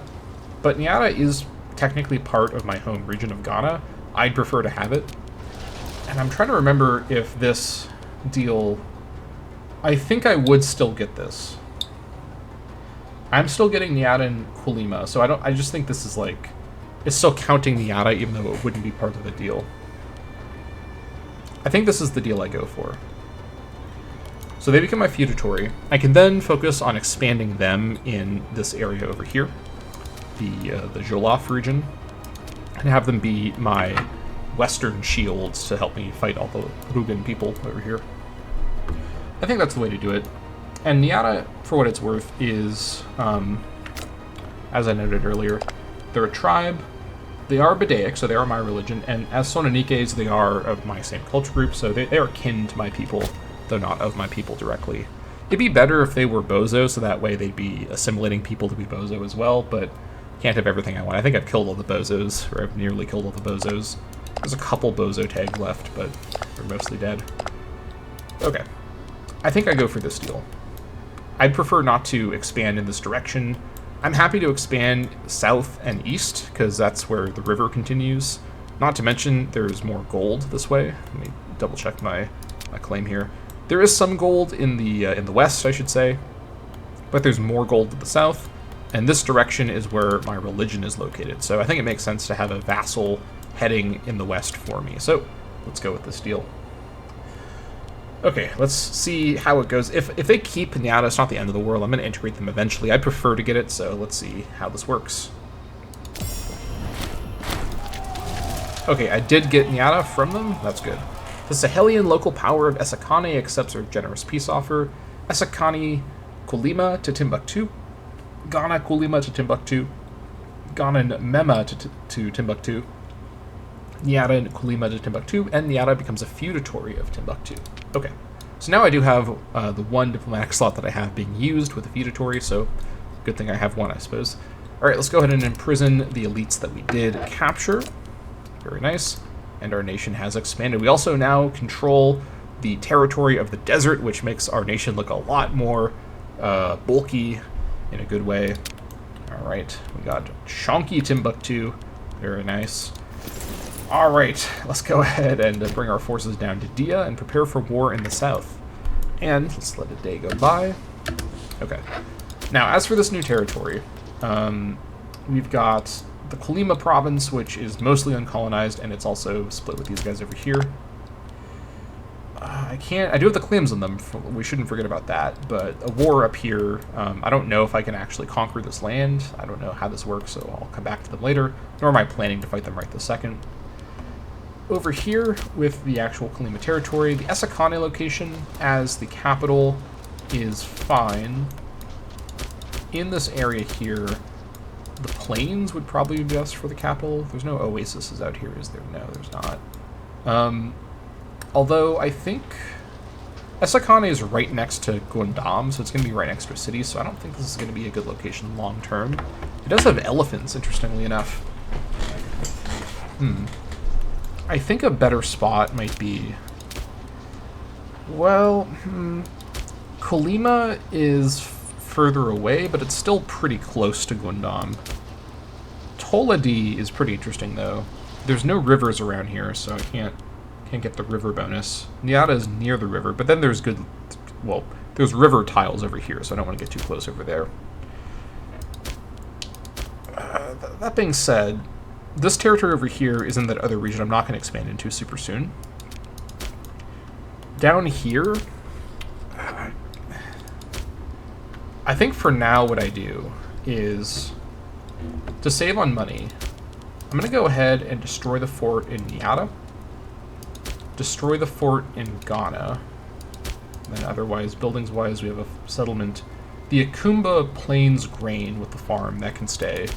but Nyata is technically part of my home region of Ghana. I'd prefer to have it. And I'm trying to remember if this deal... I think I would still get this. I'm still getting Nyata and Kulima, so I just think this is like... It's still counting Nyata, even though it wouldn't be part of the deal. I think this is the deal I go for. So they become my feudatory. I can then focus on expanding them in this area over here, the Jolof region, and have them be my western shields to help me fight all the Rugan people over here. I think that's the way to do it. And Nyata, for what it's worth, is, as I noted earlier, they're a tribe. They are Bedaic, so they are my religion, and as Sononikes, they are of my same culture group, so they are kin to my people, though not of my people directly. It'd be better if they were Bozo, so that way they'd be assimilating people to be Bozo as well, but can't have everything I want. I think I've killed all the Bozos, or I've nearly killed all the Bozos. There's a couple Bozo tags left, but they're mostly dead. Okay. I think I go for this deal. I'd prefer not to expand in this direction. I'm happy to expand south and east, because that's where the river continues. Not to mention, there's more gold this way. Let me double check my claim here. There is some gold in the west, I should say, but there's more gold to the south, and this direction is where my religion is located. So I think it makes sense to have a vassal heading in the west for me. So let's go with this deal. Okay, let's see how it goes. If they keep Nyata, it's not the end of the world. I'm going to integrate them eventually. I prefer to get it, so let's see how this works. Okay, I did get Nyata from them. That's good. The Sahelian local power of Esakane accepts our generous peace offer. Esakane Kulima to Timbuktu. Ghana Kulima to Timbuktu. Ghana Mema to Timbuktu. Nyata and Kulima to Timbuktu, and Nyata becomes a feudatory of Timbuktu. Okay, so now I do have the one diplomatic slot that I have being used with a feudatory, so good thing I have one, I suppose. Alright, let's go ahead and imprison the elites that we did capture. Very nice. And our nation has expanded. We also now control the territory of the desert, which makes our nation look a lot more bulky in a good way. Alright, we got Shonky Timbuktu. Very nice. Alright, let's go ahead and bring our forces down to Dia and prepare for war in the south. And let's let a day go by. Okay. Now, as for this new territory, we've got the Kulima province, which is mostly uncolonized, and it's also split with these guys over here. I I do have the claims on them. We shouldn't forget about that. But a war up here, I don't know if I can actually conquer this land. I don't know how this works, so I'll come back to them later. Nor am I planning to fight them right this second. Over here, with the actual Kolyma territory, the Esakane location as the capital is fine. In this area here, the plains would probably be best for the capital. There's no oases out here, is there? No, there's not. Although I think Esakane is right next to Gundam, so it's going to be right next to a city, so I don't think this is going to be a good location long term. It does have elephants, interestingly enough. I think a better spot might be... Well, Kolyma is further away, but it's still pretty close to Gundam. Toladi is pretty interesting, though. There's no rivers around here, so I can't get the river bonus. Nyata is near the river, but then there's there's river tiles over here, so I don't want to get too close over there. That being said, this territory over here is in that other region I'm not going to expand into super soon. Down here, I think for now what I do is, to save on money, I'm going to go ahead and destroy the fort in Nyata, destroy the fort in Ghana, and then otherwise, buildings-wise, we have a settlement. The Akumba Plains grain with the farm, that can stay.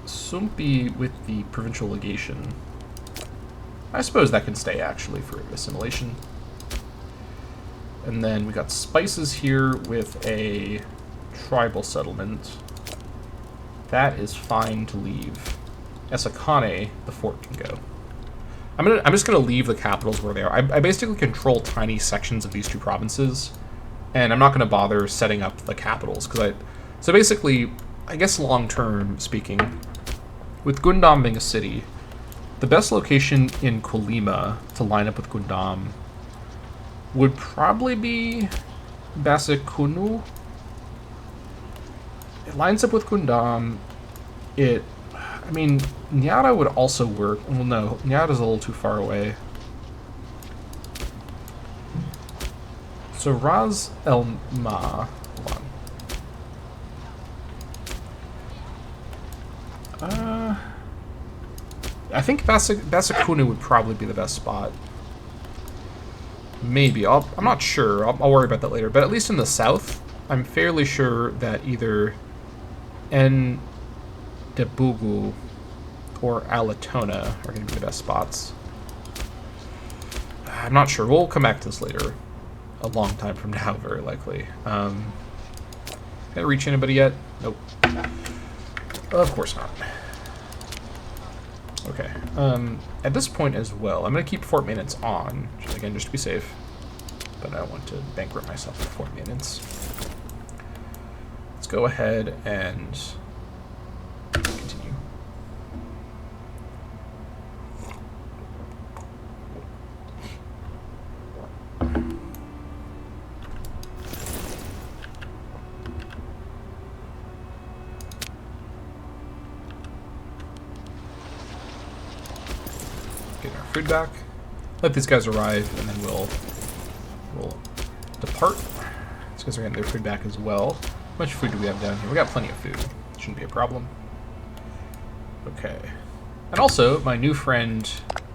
Sumpi with the provincial legation. I suppose that can stay, actually, for assimilation. And then we got spices here with a tribal settlement. That is fine to leave. Esakane, the fort can go. I'm just gonna leave the capitals where they are. I basically control tiny sections of these two provinces, and I'm not gonna bother setting up the capitals so basically, I guess long term speaking, with Gundam being a city, the best location in Kolyma to line up with Gundam would probably be Basekunu. It lines up with Gundam. I mean, Nyata would also work. Well, no, Nyata's a little too far away. So Ras El Ma. Hold on. I think Basekunu would probably be the best spot. Maybe. I'm not sure. I'll worry about that later. But at least in the south, I'm fairly sure that either Debugu or Alatona are going to be the best spots. I'm not sure. We'll come back to this later. A long time from now, very likely. Can I reach anybody yet? Nope. Of course not. Okay. At this point as well, I'm going to keep fort maintenance on, again, just to be safe. But I don't want to bankrupt myself with fort maintenance. Let's go ahead and continue. Get our food back. Let these guys arrive, and then we'll depart. These guys are getting their food back as well. How much food do we have down here? We got plenty of food. Shouldn't be a problem. Okay. And also, my new friend,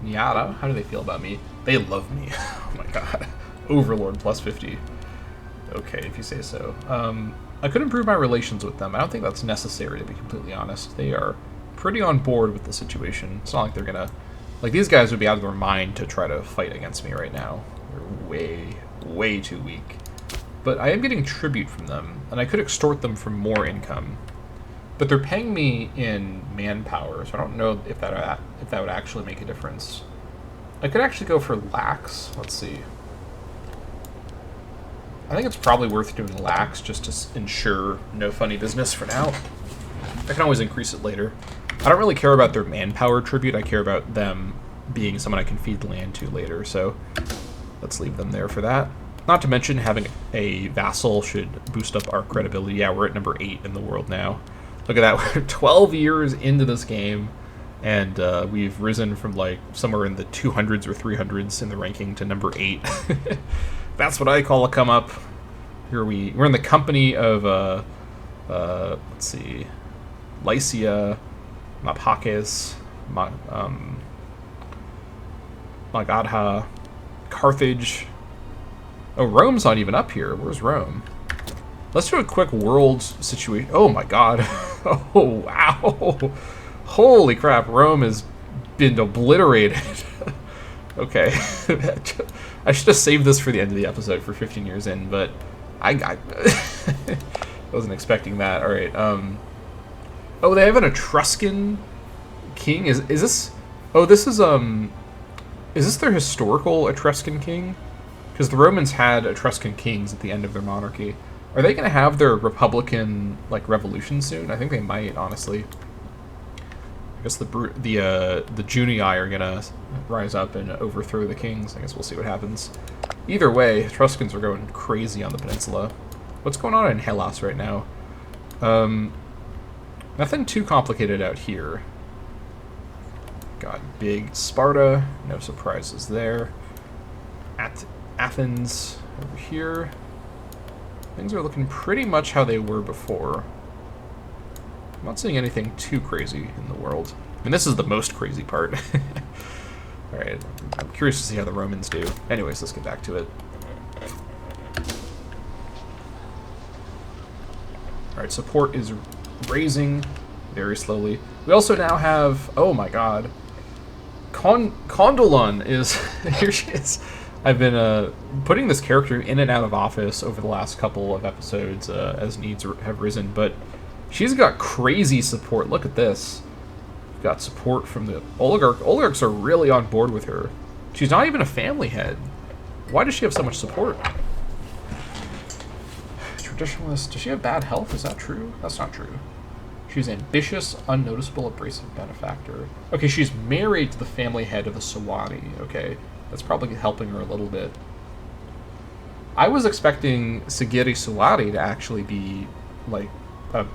Nyata, how do they feel about me? They love me. Oh my god. Overlord plus 50. Okay, if you say so. I could improve my relations with them. I don't think that's necessary, to be completely honest. They are pretty on board with the situation. It's not like they're gonna... Like, these guys would be out of their mind to try to fight against me right now. They're way, way too weak. But I am getting tribute from them, and I could extort them for more income. But they're paying me in manpower, so I don't know if that would actually make a difference. I could actually go for lax. Let's see. I think it's probably worth doing lax just to ensure no funny business for now. I can always increase it later. I don't really care about their manpower tribute. I care about them being someone I can feed the land to later, so let's leave them there for that. Not to mention, having a vassal should boost up our credibility. Yeah, we're at number 8 in the world now. Look at that. We're 12 years into this game, And we've risen from like somewhere in the 200s or 300s in the ranking to number 8. That's what I call a come up. Here we're in the company of let's see, Lycia, Maphakis, Magadha, Carthage. Oh, Rome's not even up here. Where's Rome? Let's do a quick world situation. Oh my god. Oh, wow. Holy crap, Rome has been obliterated. Okay. I should have saved this for the end of the episode for 15 years in, but I wasn't expecting that. Alright, oh, they have an Etruscan king? Is this... Oh, this is this their historical Etruscan king? Because the Romans had Etruscan kings at the end of their monarchy. Are they going to have their republican, like, revolution soon? I think they might, honestly. I guess the Junii are going to rise up and overthrow the kings. I guess we'll see what happens. Either way, Etruscans are going crazy on the peninsula. What's going on in Hellas right now? Nothing too complicated out here. Got big Sparta. No surprises there. At Athens over here. Things are looking pretty much how they were before. I'm not seeing anything too crazy in the world. I mean, this is the most crazy part. Alright, I'm curious to see how the Romans do. Anyways, let's get back to it. Alright, support is raising very slowly. We also now have... Oh my god. Condolon is... Here she is. I've been putting this character in and out of office over the last couple of episodes as needs have risen, but she's got crazy support. Look at this. We've got support from the oligarch. Oligarchs are really on board with her. She's not even a family head. Why does she have so much support? Traditionalist. Does she have bad health? Is that true? That's not true. She's ambitious, unnoticeable, abrasive benefactor. Okay, she's married to the family head of the Sawadi. Okay. That's probably helping her a little bit. I was expecting Sigiri Suwadi to actually be, like, a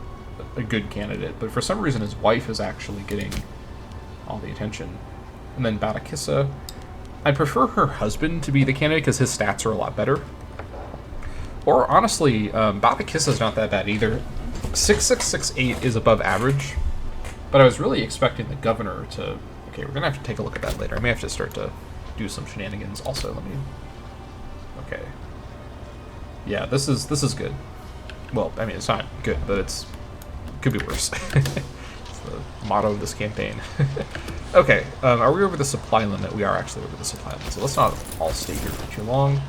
good candidate, but for some reason his wife is actually getting all the attention. And then Batakissa. I prefer her husband to be the candidate because his stats are a lot better. Or, honestly, Batakissa's not that bad either. 6668 is above average, but I was really expecting the governor to... Okay, we're going to have to take a look at that later. I may have to start to do some shenanigans also. Let me... Okay. Yeah, this is good. Well, I mean, it's not good, but it could be worse. It's the motto of this campaign. Okay, are we over the supply limit? We are actually over the supply limit, so let's not all stay here for too long.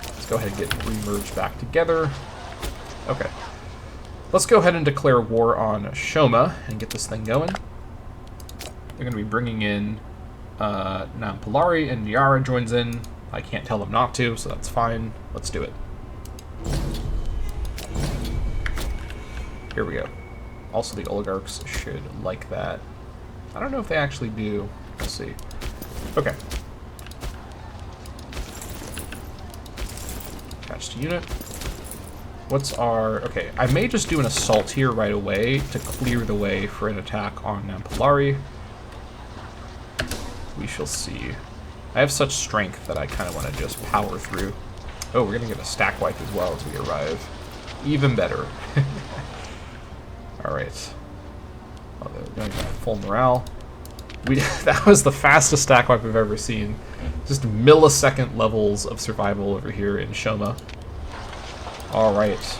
Let's go ahead and get re-merged back together. Okay. Let's go ahead and declare war on Shoma and get this thing going. They're going to be bringing in Nampalari, and Yara joins in. I can't tell them not to, so that's fine. Let's do it. Here we go. Also, the oligarchs should like that. I don't know if they actually do. We'll see. Okay. Attached to unit. What's our... Okay, I may just do an assault here right away to clear the way for an attack on Nampalari. We shall see. I have such strength that I kind of want to just power through. Oh, we're going to get a stack wipe as well as we arrive. Even better. Alright. Oh, they're going to full morale. That was the fastest stack wipe I've ever seen. Just millisecond levels of survival over here in Shoma. Alright.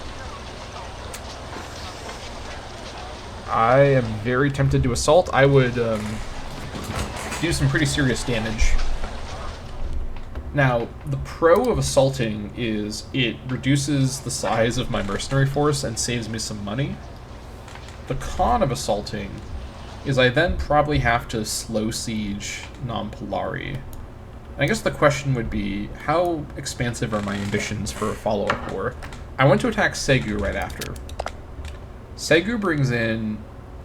I am very tempted to assault. I would do some pretty serious damage. Now, the pro of assaulting is it reduces the size of my mercenary force and saves me some money. The con of assaulting is I then probably have to slow siege Nampalari. I guess the question would be, how expansive are my ambitions for a follow-up war? I want to attack Segu right after. Segu brings in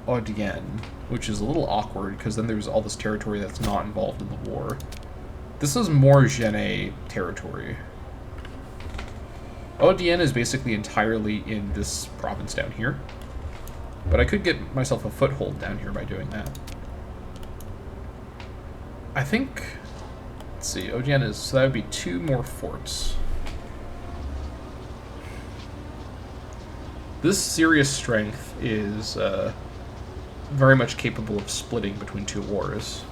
Odienne, which is a little awkward, because then there's all this territory that's not involved in the war. This is more Genet territory. Odienne is basically entirely in this province down here. But I could get myself a foothold down here by doing that. I think, let's see, Odian is, so that would be 2 more forts. This serious strength is very much capable of splitting between 2 wars.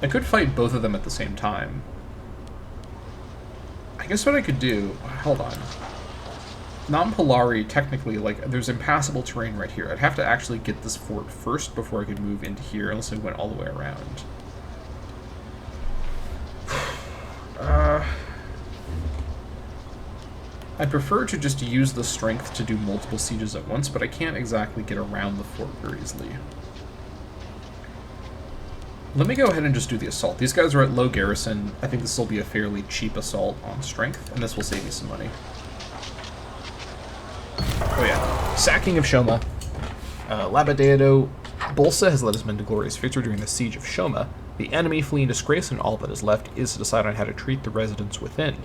I could fight both of them at the same time. I guess what I could do, hold on. Non-Polari, technically, like, there's impassable terrain right here. I'd have to actually get this fort first before I could move into here, unless I went all the way around. I'd prefer to just use the strength to do multiple sieges at once, but I can't exactly get around the fort very easily. Let me go ahead and just do the assault. These guys are at low garrison. I think this will be a fairly cheap assault on strength, and this will save me some money. Oh yeah. Sacking of Shoma. Labadeado Bolsa has led his men to glorious victory during the siege of Shoma. The enemy flee in disgrace, and all that is left is to decide on how to treat the residents within.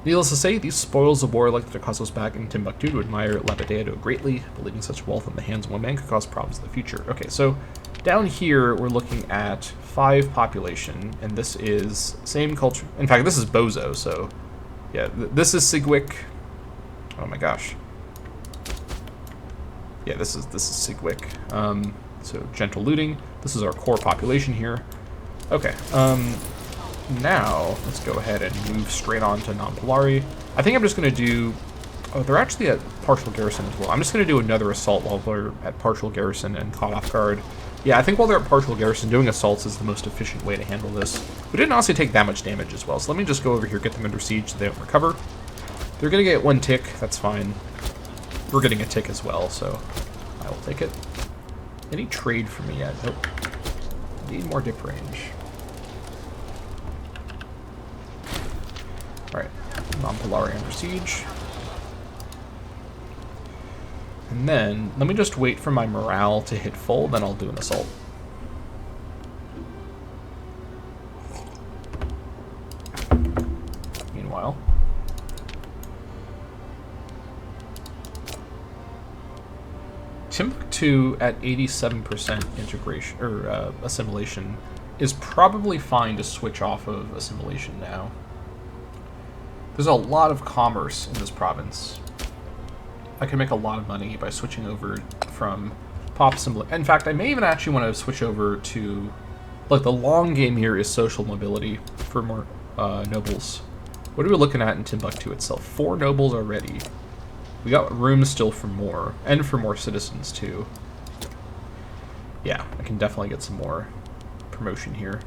Needless to say, these spoils of war like the Takasos back in Timbuktu to admire Labadeado greatly, believing such wealth in the hands of one man could cause problems in the future. Okay, so down here we're looking at 5 population, and this is same culture. In fact, this is Bozo, so yeah, this is Sigwick. Oh my gosh. Yeah, this is Sigwick. So gentle looting. This is our core population here. Okay. Now let's go ahead and move straight on to Non-Polari. I think I'm just going to do. Oh, they're actually at partial garrison as well. I'm just going to do another assault while they're at partial garrison and caught off guard. Yeah, I think while they're at partial garrison, doing assaults is the most efficient way to handle this. We didn't honestly take that much damage as well, so let me just go over here, get them under siege so they don't recover. They're going to get 1 tick. That's fine. We're getting a tick as well, so I will take it. Any trade for me yet? Nope. Need more dip range. Alright, Non-Polari under siege. And then, let me just wait for my morale to hit full, then I'll do an assault. Meanwhile, Timbuktu at 87% integration, or assimilation, is probably fine to switch off of assimilation now. There's a lot of commerce in this province. I can make a lot of money by switching over from pop assimilation. In fact, I may even actually want to switch over to, like, the long game here is social mobility for more nobles. What are we looking at in Timbuktu itself? 4 nobles already. We got room still for more, and for more citizens too. Yeah, I can definitely get some more promotion here.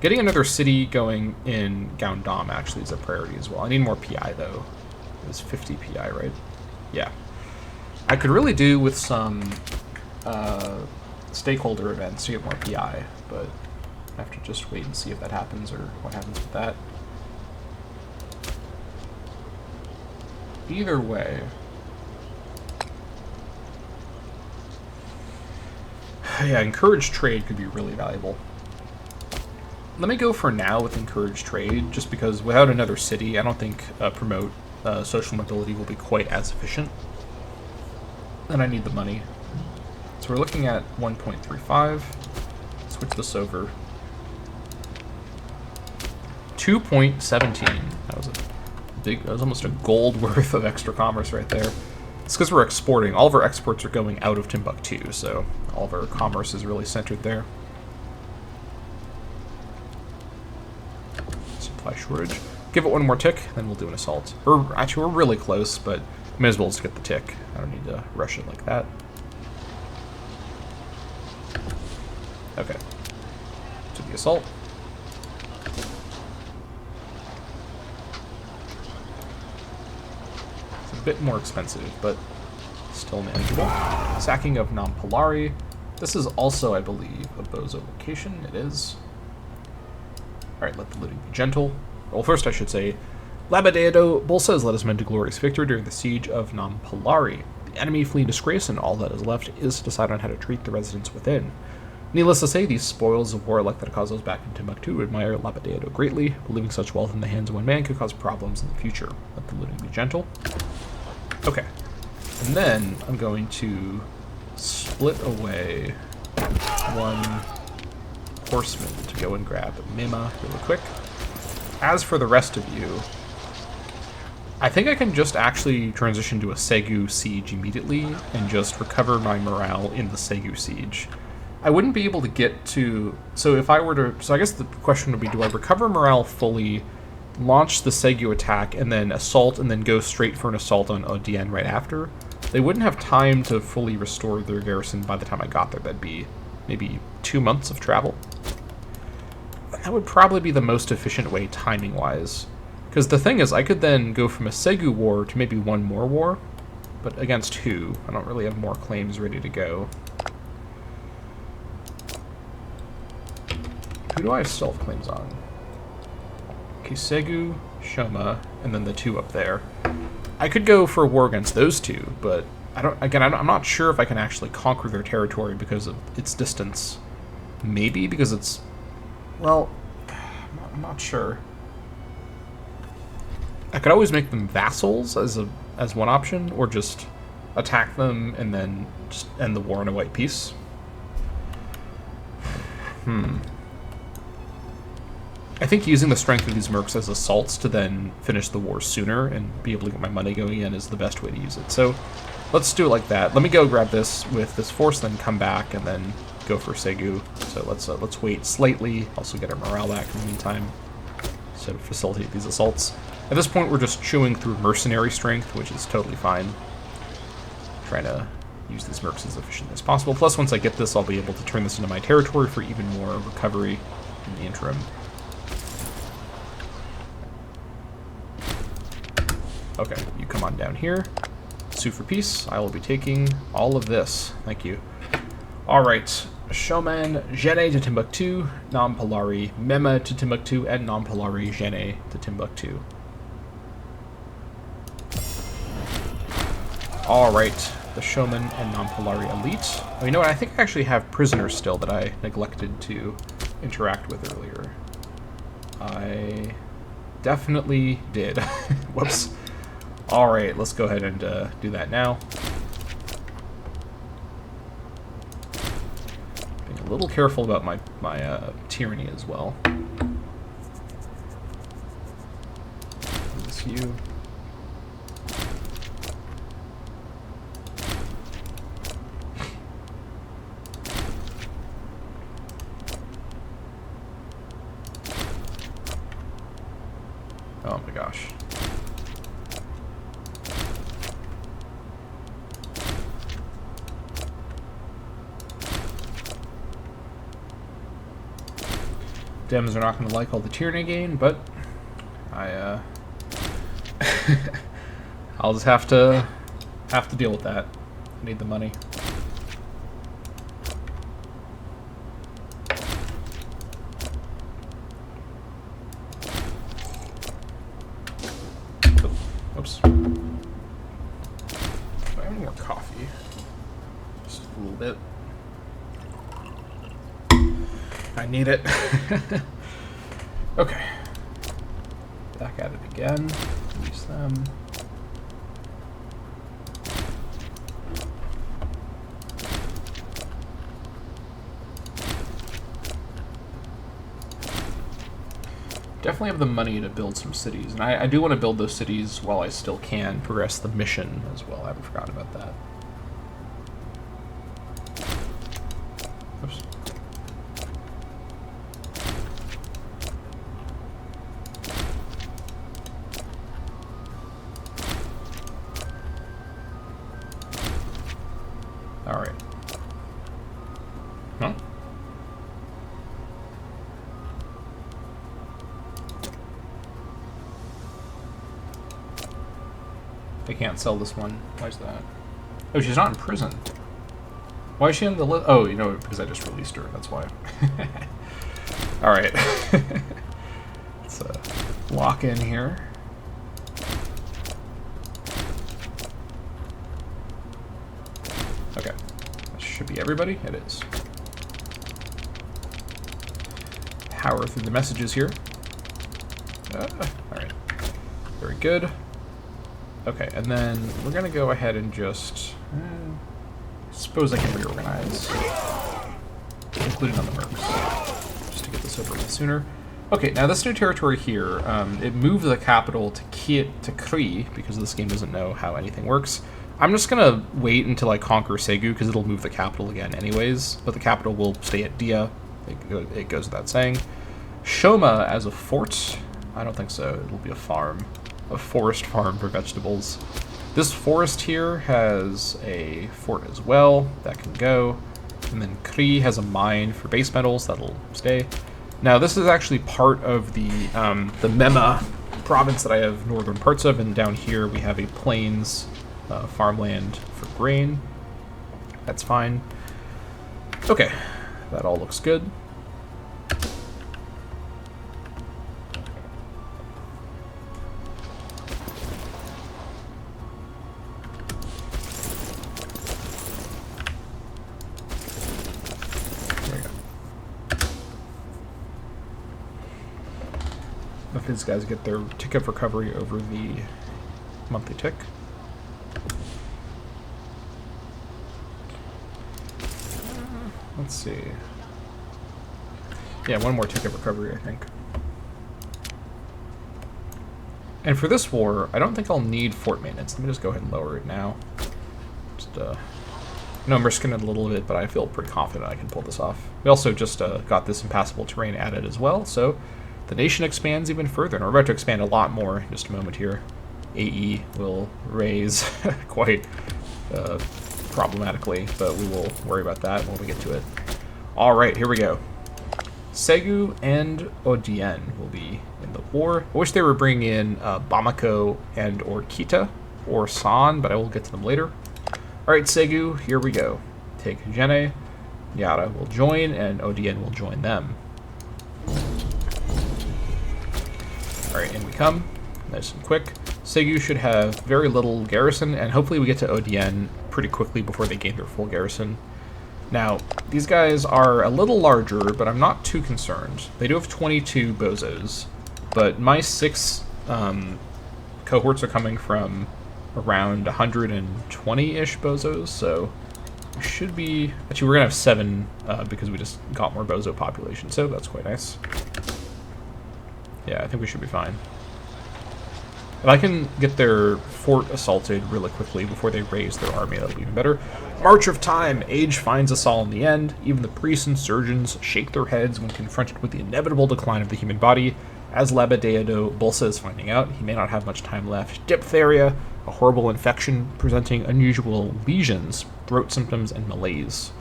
Getting another city going in Gaondam actually is a priority as well. I need more PI though. It was 50 PI, right? Yeah. I could really do with some stakeholder events to get more PI, but I have to just wait and see if that happens or what happens with that. Either way, yeah, encourage trade could be really valuable. Let me go for now with encourage trade, just because without another city, I don't think promote social mobility will be quite as efficient. And I need the money. So we're looking at 1.35. Switch this over. 2.17. That was almost a gold worth of extra commerce right there. It's because we're exporting. All of our exports are going out of Timbuktu, so all of our commerce is really centered there. Supply shortage. Give it 1 more tick, then we'll do an assault. Or actually, we're really close, but may as well just get the tick. I don't need to rush it like that. Okay. To the assault. A bit more expensive, but still manageable. Sacking of Non-Polari. This is also, I believe, a Bozo location. It is. Alright, let the looting be gentle. Well, first I should say, Labadeado Bolsa has led his men to glorious victory during the siege of Non-Polari. The enemy flee in disgrace, and all that is left is to decide on how to treat the residents within. Needless to say, these spoils of war like the Takasos back in Timbuktu admire Labadeado greatly, believing such wealth in the hands of one man could cause problems in the future. Let the looting be gentle. Okay, and then I'm going to split away 1 horsemen to go and grab Mima really quick. As for the rest of you, I think I can just actually transition to a Segu siege immediately and just recover my morale in the Segu siege. I wouldn't be able to get to... So if I were to... So I guess the question would be, do I recover morale fully, launch the Segu attack, and then assault, and then go straight for an assault on Odien right after? They wouldn't have time to fully restore their garrison by the time I got there. That'd be maybe 2 months of travel. That would probably be the most efficient way timing-wise. Because the thing is, I could then go from a Segu war to maybe one more war. But against who? I don't really have more claims ready to go. Who do I have stealth claims on? Okay, Segu, Shoma, and then the two up there. I could go for a war against those two, but I'm not sure if I can actually conquer their territory because of its distance. Maybe because it's... Well, I'm not sure. I could always make them vassals as one option, or just attack them and then just end the war in a white peace. I think using the strength of these mercs as assaults to then finish the war sooner and be able to get my money going in is the best way to use it. So let's do it like that. Let me go grab this with this force, then come back and then go for Segu. So let's wait slightly. Also get our morale back in the meantime. So to facilitate these assaults. At this point, we're just chewing through mercenary strength, which is totally fine. Trying to use these mercs as efficiently as possible. Plus, once I get this, I'll be able to turn this into my territory for even more recovery in the interim. Okay, you come on down here. Sue for peace. I will be taking all of this. Thank you. Alright. Showman, Gene to Timbuktu, Non-Polari, Mema to Timbuktu, and Non-Polari Gene to Timbuktu. Alright, the Showman and Non-Polari elite. Oh, you know what? I think I actually have prisoners still that I neglected to interact with earlier. I definitely did. Whoops. Alright, let's go ahead and do that now. Being a little careful about my tyranny as well. This you. Oh my gosh. Dems are not going to like all the tyranny gain, but I'll just have to deal with that. I need the money. Oops. Do I have any more coffee? Just a little bit. I need it. Okay. Back at it again. Use them. Definitely have the money to build some cities, and I do want to build those cities while I still can progress the mission as well. I haven't forgotten about that. Oops. Alright. Huh? I can't sell this one. Why is that? Oh, she's not in prison. Why is she on the list? Oh, you know, because I just released her. That's why. Alright. Let's lock in here. Okay. That should be everybody. It is. Power through the messages here. Alright. Very good. Okay, and then we're going to go ahead and just... suppose I can reorganize. Including on the mercs. this over sooner. Okay, now this new territory here, it moved the capital to Kri, because this game doesn't know how anything works. I'm just going to wait until I conquer Segu, because it'll move the capital again anyways, but the capital will stay at Dia. It goes without saying. Shoma as a fort? I don't think so. It'll be a farm. A forest farm for vegetables. This forest here has a fort as well. That can go. And then Kri has a mine for base metals. That'll stay. Now, this is actually part of the Mema province that I have northern parts of, and down here we have a plains farmland for grain. That's fine. Okay, that all looks good. If these guys get their tick of recovery over the monthly tick. Let's see. Yeah, one more tick of recovery, I think. And for this war, I don't think I'll need fort maintenance. Let me just go ahead and lower it now. Just, I know I'm risking it a little bit, but I feel pretty confident I can pull this off. We also just got this impassable terrain added as well, so the nation expands even further, and we're about to expand a lot more in just a moment here. AE will raise quite problematically, but we will worry about that when we get to it. Alright, here we go. Segu and Odien will be in the war. I wish they were bringing in Bamako and or Kita or San, but I will get to them later. Alright, Segu, here we go. Take Jene, Yara will join, and Odien will join them. Alright, in we come. Nice and quick. Segu should have very little garrison, and hopefully we get to Odien pretty quickly before they gain their full garrison. Now, these guys are a little larger, but I'm not too concerned. They do have 22 bozos, but my 6 cohorts are coming from around 120-ish bozos, so we should be... Actually, we're going to have 7 because we just got more bozo population, so that's quite nice. Yeah, I think we should be fine. If I can get their fort assaulted really quickly before they raise their army, that'll be even better. March of time. Age finds us all in the end. Even the priests and surgeons shake their heads when confronted with the inevitable decline of the human body. As Labadeado Bolsa is finding out, he may not have much time left. Diphtheria, a horrible infection presenting unusual lesions, throat symptoms, and malaise.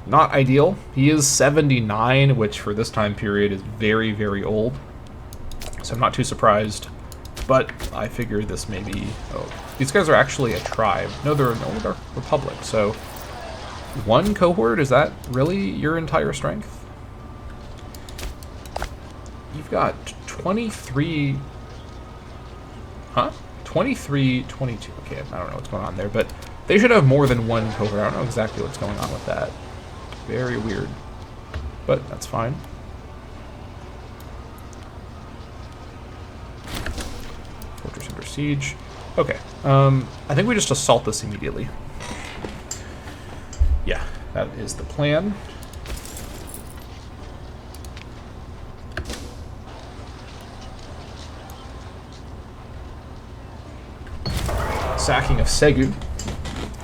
Not ideal. He is 79, which for this time period is very, very old. So I'm not too surprised. But I figure this may be... Oh, these guys are actually a tribe. No, they're an older republic, so... One cohort? Is that really your entire strength? You've got 23... Huh? 23, 22. Okay, I don't know what's going on there, but they should have more than one cohort. I don't know exactly what's going on with that. Very weird. But that's fine. Fortress under siege. Okay. I think we just assault this immediately. Yeah, that is the plan. Sacking of Segu.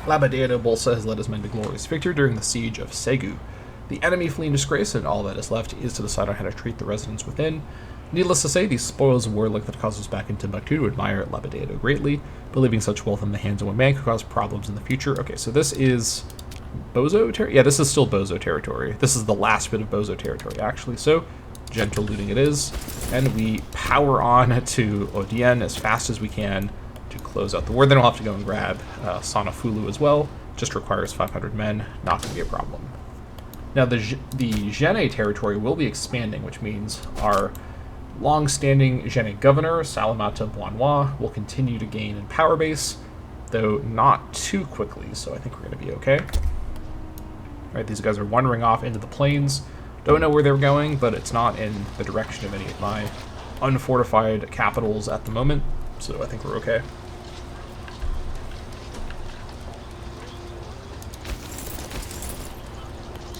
Labadeado Bolsa has led his men to glorious victory during the siege of Segu. The enemy flee in disgrace, and all that is left is to decide on how to treat the residents within. Needless to say, these spoils of war like that cause us back in Timbuktu to admire Labadeado greatly, but leaving such wealth in the hands of one man could cause problems in the future. Okay, so this is Bozo territory? Yeah, this is still Bozo territory. This is the last bit of Bozo territory, actually, so gentle looting it is. And we power on to Odien as fast as we can to close out the war. Then we'll have to go and grab Sanafulu as well. Just requires 500 men, not going to be a problem. Now, the Jene territory will be expanding, which means our long-standing Jene governor, Salamata Boinois, will continue to gain in power base, though not too quickly, so I think we're going to be okay. Alright, these guys are wandering off into the plains. Don't know where they're going, but it's not in the direction of any of my unfortified capitals at the moment, so I think we're okay.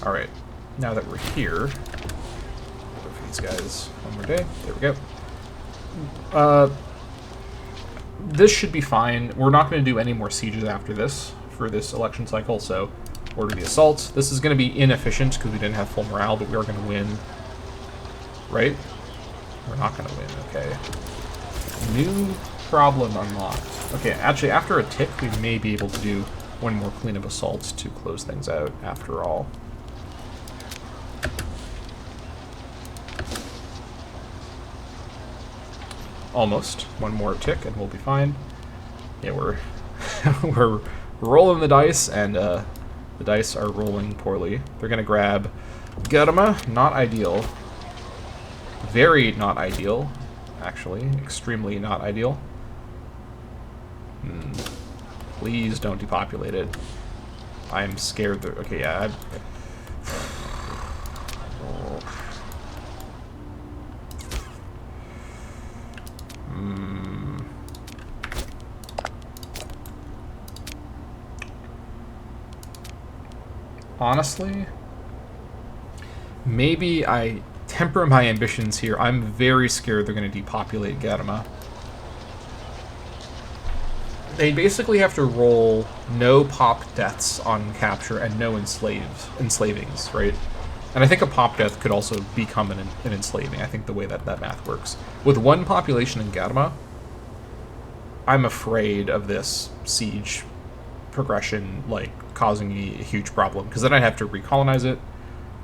Alright, now that we're here, these guys one more day. There we go. This should be fine. We're not going to do any more sieges after this for this election cycle, so order the assault. This is going to be inefficient because we didn't have full morale, but we are going to win. Right? We're not going to win, okay. New problem unlocked. Okay, actually, after a tick, we may be able to do one more cleanup assault to close things out after all. Almost. One more tick and we'll be fine. Yeah, we're we're rolling the dice, and the dice are rolling poorly. They're gonna grab Garma. Not ideal. Very not ideal, actually. Extremely not ideal. Please don't depopulate it. I'm scared that... Okay, yeah. Honestly, maybe I temper my ambitions here. I'm very scared they're going to depopulate Garma. They basically have to roll no pop deaths on capture and no enslavings, right? And I think a pop death could also become an enslaving. I think the way that math works. With one population in Garma, I'm afraid of this siege progression, like, causing me a huge problem, because then I'd have to recolonize it.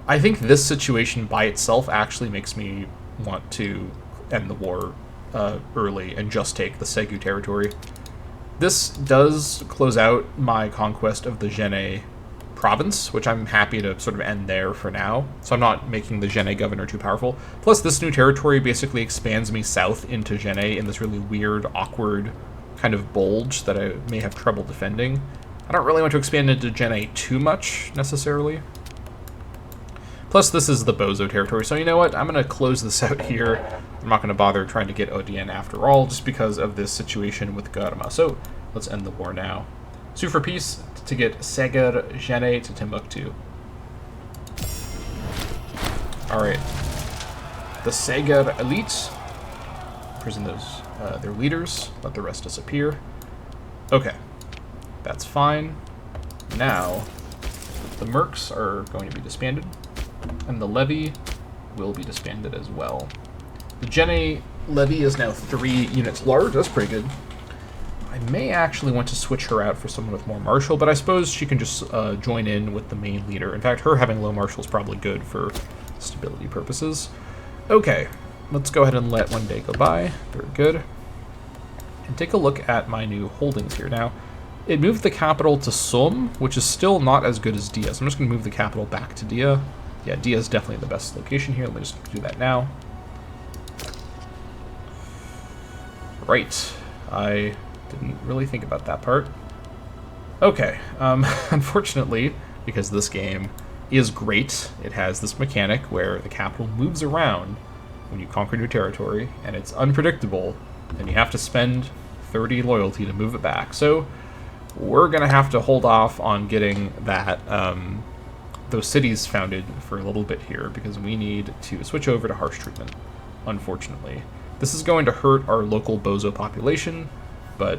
I think this situation by itself actually makes me want to end the war early and just take the Segu territory. This does close out my conquest of the Gene province, which I'm happy to sort of end there for now, so I'm not making the Gene governor too powerful. Plus, this new territory basically expands me south into Gene in this really weird, awkward kind of bulge that I may have trouble defending. I don't really want to expand into Gene too much, necessarily. Plus, this is the Bozo territory, so you know what? I'm going to close this out here. I'm not going to bother trying to get Odien after all, just because of this situation with Garma. So, let's end the war now. Sue for peace to get Seger Gene to Timbuktu. Alright. The Seger elite. Prison their leaders. Let the rest disappear. Okay. That's fine. Now, the Mercs are going to be disbanded, and the Levy will be disbanded as well. The Gene Levy is now 3 units large. That's pretty good. I may actually want to switch her out for someone with more martial, but I suppose she can just join in with the main leader. In fact, her having low martial is probably good for stability purposes. Okay, let's go ahead and let one day go by. Very good. And take a look at my new holdings here. Now, it moved the capital to Sum, which is still not as good as Dia. So I'm just going to move the capital back to Dia. Yeah, Dia is definitely the best location here. Let me just do that now. Right. I didn't really think about that part. Okay. Unfortunately, because this game is great, it has this mechanic where the capital moves around when you conquer new territory, and it's unpredictable, and you have to spend 30 loyalty to move it back. So we're going to have to hold off on getting that those cities founded for a little bit here, because we need to switch over to harsh treatment, unfortunately. This is going to hurt our local Bozo population, but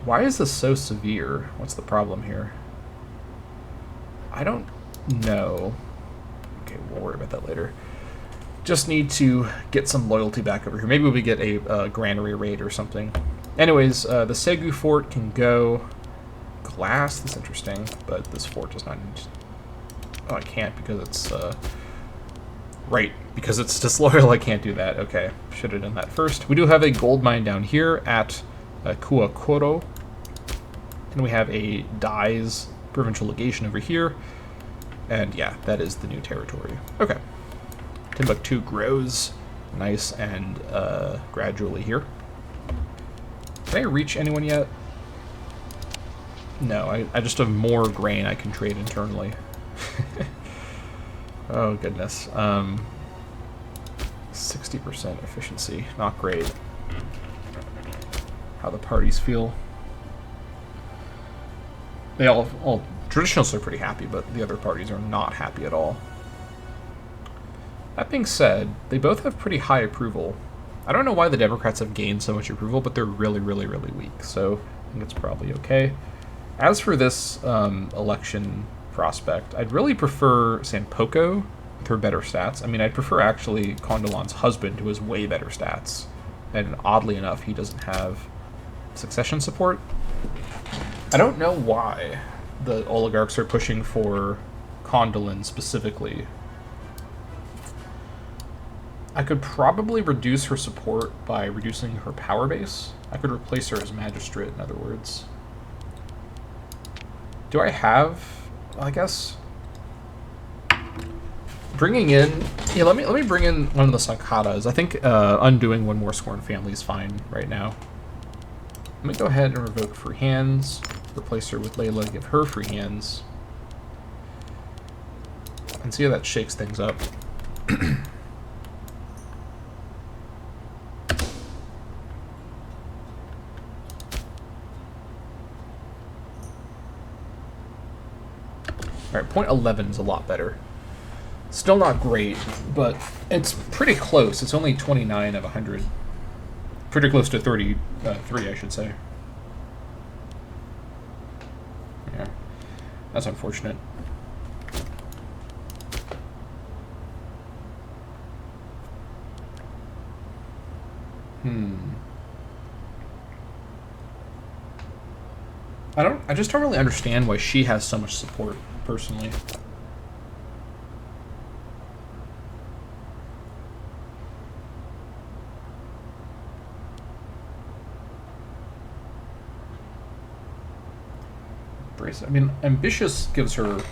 why is this so severe? What's the problem here? I don't know. Okay, we'll worry about that later. Just need to get some loyalty back over here. Maybe we get a granary raid or something. Anyways, the Segu fort can go. Glass, that's interesting, but this fort does not need... Oh, I can't because it's... Right, because it's disloyal, I can't do that. Okay, should have done that first. We do have a gold mine down here at Kuakoro. And we have a Dai's provincial legation over here. And yeah, that is the new territory. Okay. Timbuktu grows nice and gradually here. Can I reach anyone yet? No, I just have more grain I can trade internally. Oh, goodness. 60% efficiency. Not great. How the parties feel. They all traditionalists are pretty happy, but the other parties are not happy at all. That being said, they both have pretty high approval. I don't know why the Democrats have gained so much approval, but they're really, really, really weak. So I think it's probably okay. As for this election prospect, I'd really prefer Sanpoko with her better stats. I mean, I'd prefer actually Condolan's husband, who has way better stats. And oddly enough, he doesn't have succession support. I don't know why the oligarchs are pushing for Condolan specifically. I could probably reduce her support by reducing her power base. I could replace her as magistrate, in other words. Do I have... I guess... Bringing in... Yeah, let me bring in one of the Sankatas. I think undoing one more Scorn family is fine right now. Let me go ahead and revoke free hands. Replace her with Layla, give her free hands. And see how that shakes things up. Alright, point 11 is a lot better. Still not great, but it's pretty close. It's only 29 of 100. Pretty close to 33, I should say. Yeah, that's unfortunate. I just don't really understand why she has so much support, personally. I mean, ambitious gives her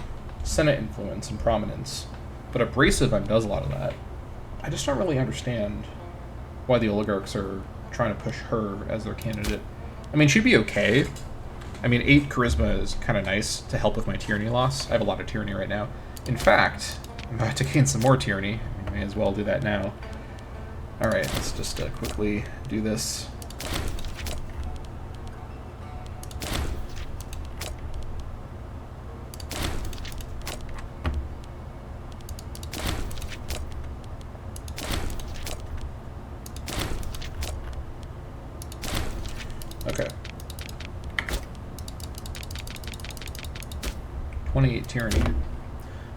Senate influence and prominence, but abrasive undoes a lot of that. I just don't really understand why the oligarchs are trying to push her as their candidate. I mean, she'd be okay. I mean, 8 charisma is kind of nice to help with my tyranny loss. I have a lot of tyranny right now. In fact, I'm about to gain some more tyranny. I may as well do that now. Alright, let's just quickly do this. Okay. 28 tyranny.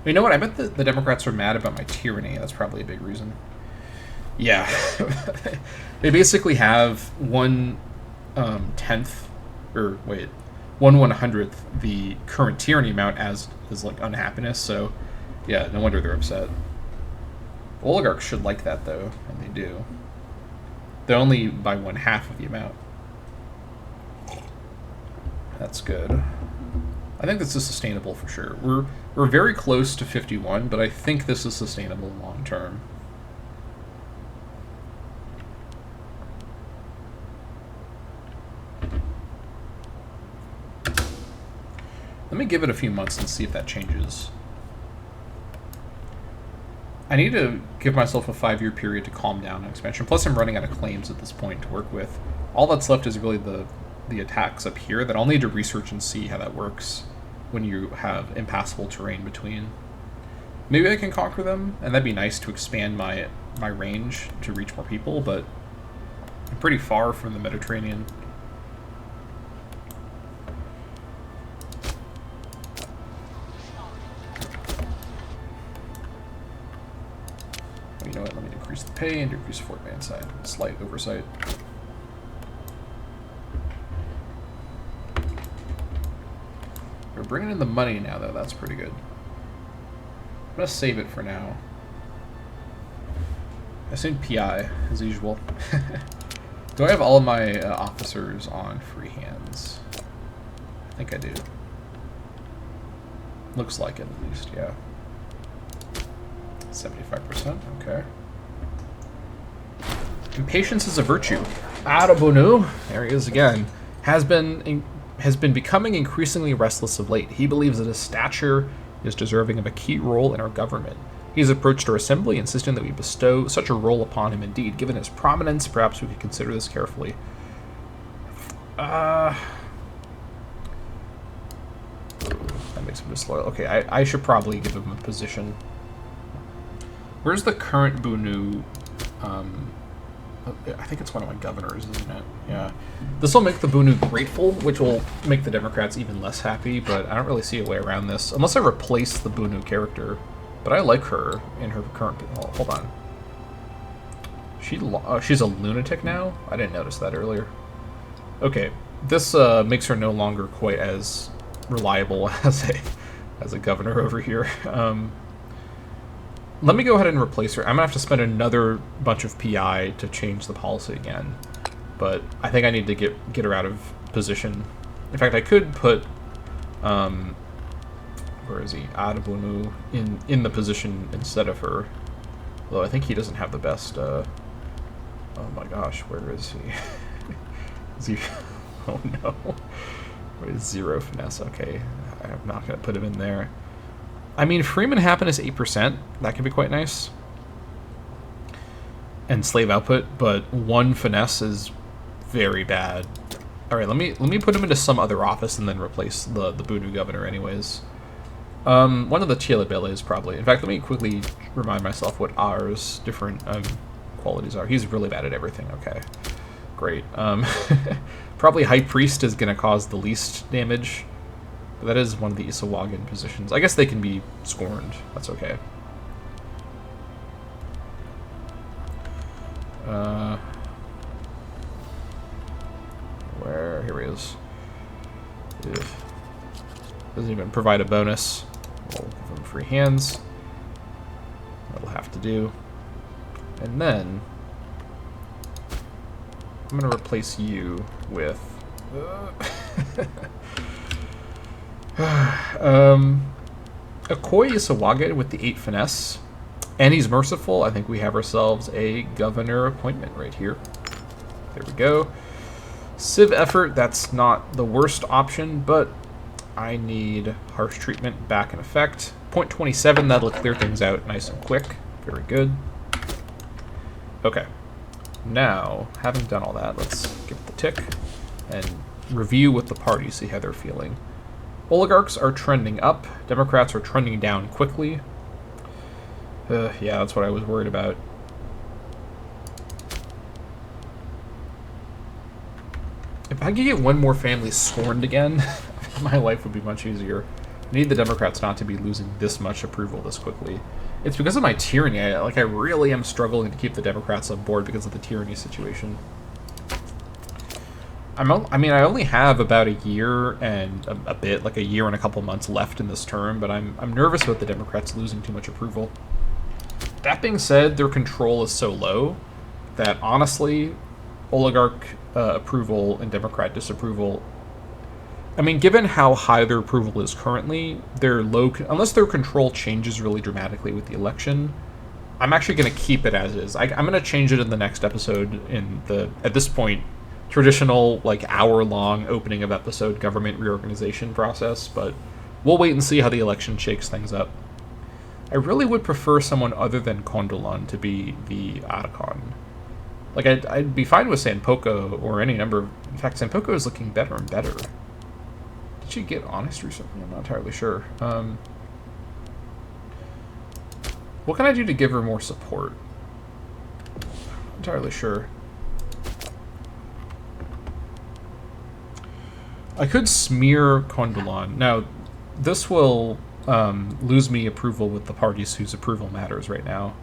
You know what? I bet the Democrats are mad about my tyranny. That's probably a big reason. Yeah. They basically have 1/10, or wait, 1/100th the current tyranny amount as like unhappiness. So, yeah, no wonder they're upset. Oligarchs should like that though, and they do. They're only by 1/2 of the amount. That's good. I think this is sustainable for sure. We're very close to 51, but I think this is sustainable long term. Let me give it a few months and see if that changes. I need to give myself a 5-year period to calm down on expansion. Plus, I'm running out of claims at this point to work with. All that's left is really the attacks up here that I'll need to research and see how that works when you have impassable terrain between. Maybe I can conquer them, and that'd be nice to expand my range to reach more people, but I'm pretty far from the Mediterranean. You know what, let me decrease the pay and decrease the fort man side. Slight oversight. We're bringing in the money now, though. That's pretty good. I'm going to save it for now. I assume PI, as usual. Do I have all of my officers on free hands? I think I do. Looks like it, at least, yeah. 75%, okay. Impatience is a virtue. Arabunu, there he is again, has been becoming increasingly restless of late. He believes that his stature is deserving of a key role in our government. He has approached our assembly, insisting that we bestow such a role upon him. Indeed, given his prominence, perhaps we could consider this carefully. That makes him disloyal. Okay, I should probably give him a position. Where's the current Bunu? I think it's one of my governors, isn't it? Yeah. This will make the Bunu grateful, which will make the Democrats even less happy, but I don't really see a way around this. Unless I replace the Bunu character. But I like her in her current... Oh, hold on. She's a lunatic now? I didn't notice that earlier. Okay. This makes her no longer quite as reliable as a governor over here. Let me go ahead and replace her. I'm going to have to spend another bunch of PI to change the policy again. But I think I need to get her out of position. In fact, I could put... where is he? Adabunu in the position instead of her. Although I think he doesn't have the best... oh my gosh, where is he? Is he... Oh no. What is 0 finesse? Okay, I'm not going to put him in there. I mean, Freeman happiness 8%. That can be quite nice. And slave output, but 1 finesse is very bad. All right, let me put him into some other office and then replace the Bunu governor, anyways. One of the Chielabeles probably. In fact, let me quickly remind myself what ours different qualities are. He's really bad at everything. Okay, great. Probably High Priest is going to cause the least damage. That is one of the Isawagan positions. I guess they can be scorned. That's okay. Where? Here he is. Ugh. Doesn't even provide a bonus. We'll give him free hands. That'll have to do. And then I'm going to replace you with... Akoi Isawagan with the 8 finesse. And he's merciful. I think we have ourselves a governor appointment right here. There we go. Civ effort, that's not the worst option, but I need harsh treatment back in effect. 0.27, that'll clear things out nice and quick. Very good. Okay. Now, having done all that, let's give it the tick and review with the party, see how they're feeling. Oligarchs are trending up. Democrats are trending down quickly. Yeah, that's what I was worried about. If I could get one more family scorned again, my life would be much easier. I need the Democrats not to be losing this much approval this quickly. It's because of my tyranny. I really am struggling to keep the Democrats on board because of the tyranny situation. I mean, I only have about a year and a bit, like a year and a couple months left in this term, but I'm nervous about the Democrats losing too much approval. That being said, their control is so low that honestly, oligarch approval and Democrat disapproval, I mean, given how high their approval is currently, their low, unless their control changes really dramatically with the election, I'm actually going to keep it as is. I'm going to change it in the next episode in the, at this point, traditional, like, hour-long opening of episode government reorganization process, but we'll wait and see how the election shakes things up. I really would prefer someone other than Kondolan to be the Archon. Like, I'd be fine with Sanpoko or any number of... In fact, Sanpoko is looking better and better. Did she get honest recently? I'm not entirely sure. What can I do to give her more support? Not entirely sure. I could smear Kondolan. Now, this will lose me approval with the parties whose approval matters right now.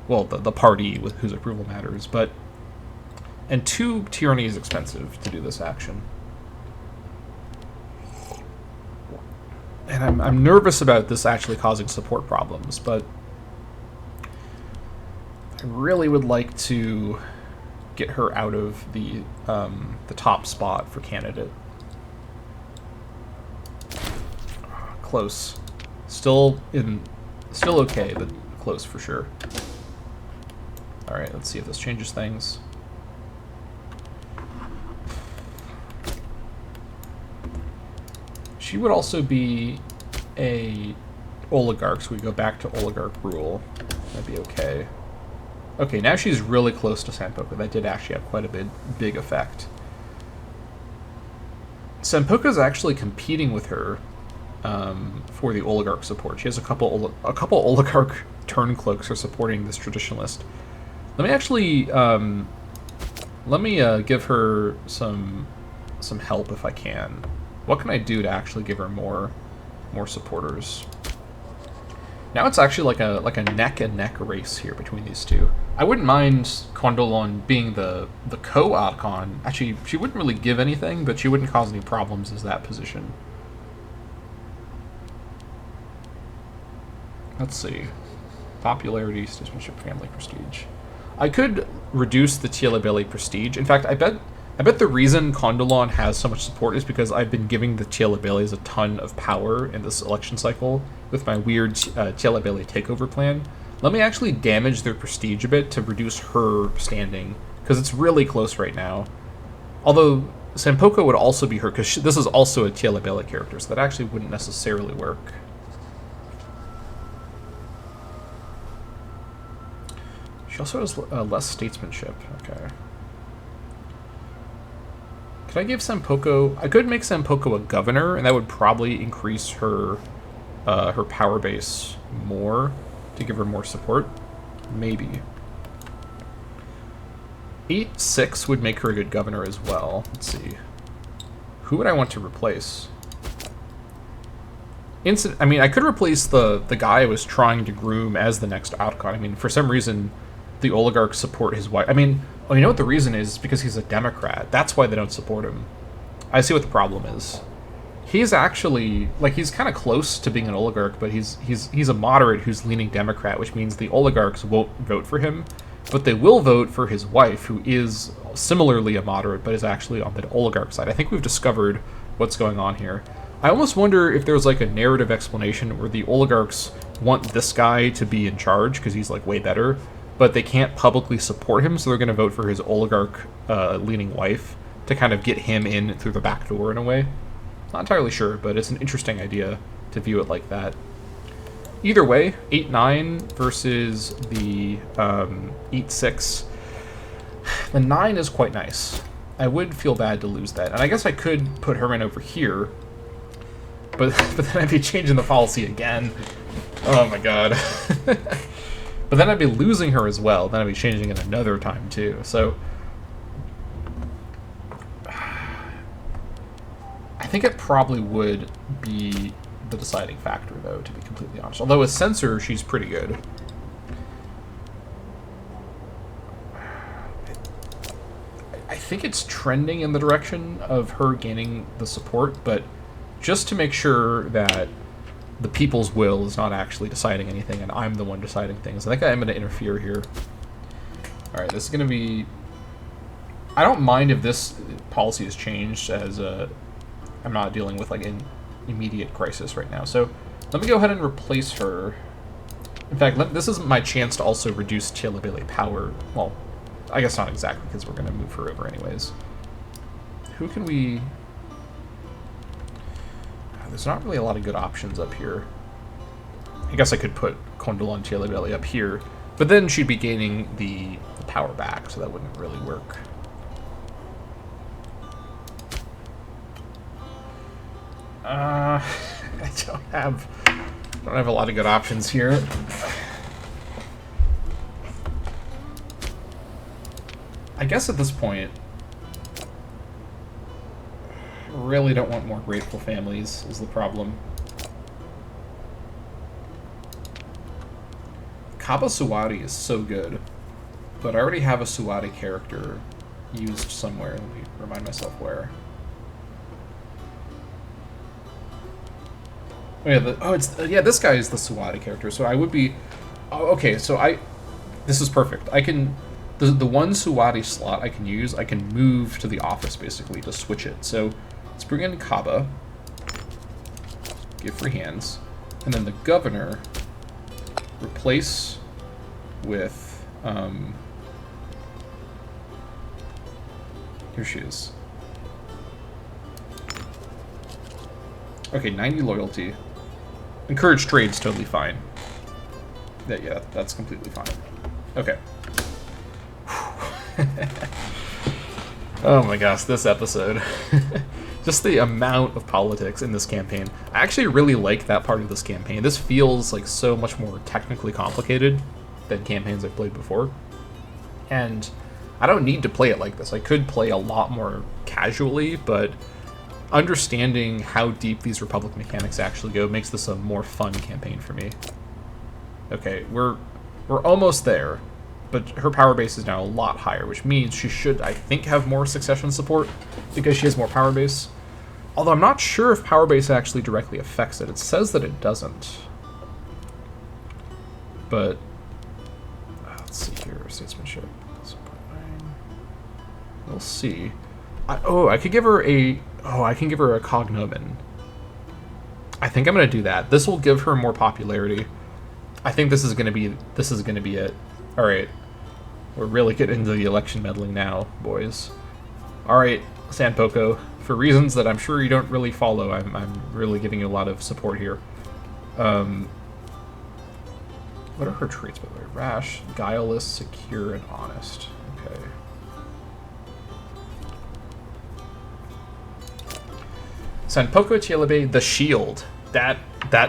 Well, the party with whose approval matters, but... And 2 tyranny is expensive to do this action. And I'm nervous about this actually causing support problems, but... I really would like to get her out of the top spot for candidate. Close. Still okay, but close for sure. Alright, let's see if this changes things. She would also be a oligarch, so we go back to oligarch rule. That'd be okay. Okay, now she's really close to Sanpoko. That did actually have quite a big effect. Sanpoko's actually competing with her for the oligarch support. She has a couple oligarch turn cloaks are supporting this traditionalist. Let me actually give her some help if I can. What can I do to actually give her more supporters? Now it's actually like a neck and neck race here between these two. I wouldn't mind Condolon being the co-Archon. Actually, she wouldn't really give anything, but she wouldn't cause any problems as that position. Let's see. Popularity, statesmanship, family, prestige. I could reduce the Tielabelli prestige. In fact, I bet the reason Condolon has so much support is because I've been giving the Tielabellis a ton of power in this election cycle with my weird Tielabelli takeover plan. Let me actually damage their prestige a bit to reduce her standing, because it's really close right now. Although Sampoko would also be her, because this is also a Tielabelli character, so that actually wouldn't necessarily work. She also has less statesmanship. Okay. Could I give Sampoko... I could make Sampoko a governor, and that would probably increase her her power base more to give her more support. Maybe. 8-6 would make her a good governor as well. Let's see. Who would I want to replace? I mean, I could replace the guy I was trying to groom as the next Archon. I mean, for some reason, the oligarchs support his wife. I mean, oh, you know what the reason is? Because he's a Democrat. That's why they don't support him. I see what the problem is. He's actually, like, he's kind of close to being an oligarch, but he's a moderate who's leaning Democrat, which means the oligarchs won't vote for him, but they will vote for his wife, who is similarly a moderate, but is actually on the oligarch side. I think we've discovered what's going on here. I almost wonder if there's like a narrative explanation where the oligarchs want this guy to be in charge because he's like way better, but they can't publicly support him, so they're going to vote for his oligarch leaning wife to kind of get him in through the back door in a way. Not entirely sure, but it's an interesting idea to view it like that. Either way, 8-9 versus the 8-6. The 9 is quite nice. I would feel bad to lose that. And I guess I could put her in over here, but then I'd be changing the policy again. Oh my god. But then I'd be losing her as well. Then I'd be changing it another time too. So I think it probably would be the deciding factor, though, to be completely honest. Although as censor, she's pretty good. I think it's trending in the direction of her gaining the support, but just to make sure that the people's will is not actually deciding anything and I'm the one deciding things, I think I'm going to interfere here. Alright, this is going to be... I don't mind if this policy is changed, as I'm not dealing with like an immediate crisis right now. So let me go ahead and replace her. In fact, this is my chance to also reduce Tielabelli power. Well, I guess not exactly, because we're going to move her over anyways. Who can we... There's not really a lot of good options up here. I guess I could put Condolon Tielabelli up here, but then she'd be gaining the power back, so that wouldn't really work. I don't have a lot of good options here. I guess at this point, really don't want more grateful families is the problem. Kaba Suwadi is so good, but I already have a Suwadi character used somewhere. Let me remind myself where. Oh yeah, this guy is the Suwadi character. So I would be... Oh, okay, so this is perfect. I can... The one Suwadi slot I can use, I can move to the office, basically, to switch it. So let's bring in Kaba. Give free hands. And then the governor, replace with... here she is. Okay, 90 loyalty. Encourage trade's totally fine. Yeah, that's completely fine. Okay. Oh my gosh, this episode. Just the amount of politics in this campaign. I actually really like that part of this campaign. This feels like so much more technically complicated than campaigns I've played before. And I don't need to play it like this. I could play a lot more casually, but understanding how deep these Republic mechanics actually go makes this a more fun campaign for me. Okay, we're almost there, but her power base is now a lot higher, which means she should, I think, have more succession support because she has more power base. Although I'm not sure if power base actually directly affects it. It says that it doesn't. But let's see here, statesmanship. We'll see. I could give her a cognomen. I think I'm gonna do that. This will give her more popularity. I think this is gonna be it. All right, we're really getting into the election meddling now, boys. All right, Sanpoko. For reasons that I'm sure you don't really follow, I'm really giving you a lot of support here. What are her traits, by the way? Rash, guileless, secure, and honest. Okay. Sanpoko Chielebe, the Shield. That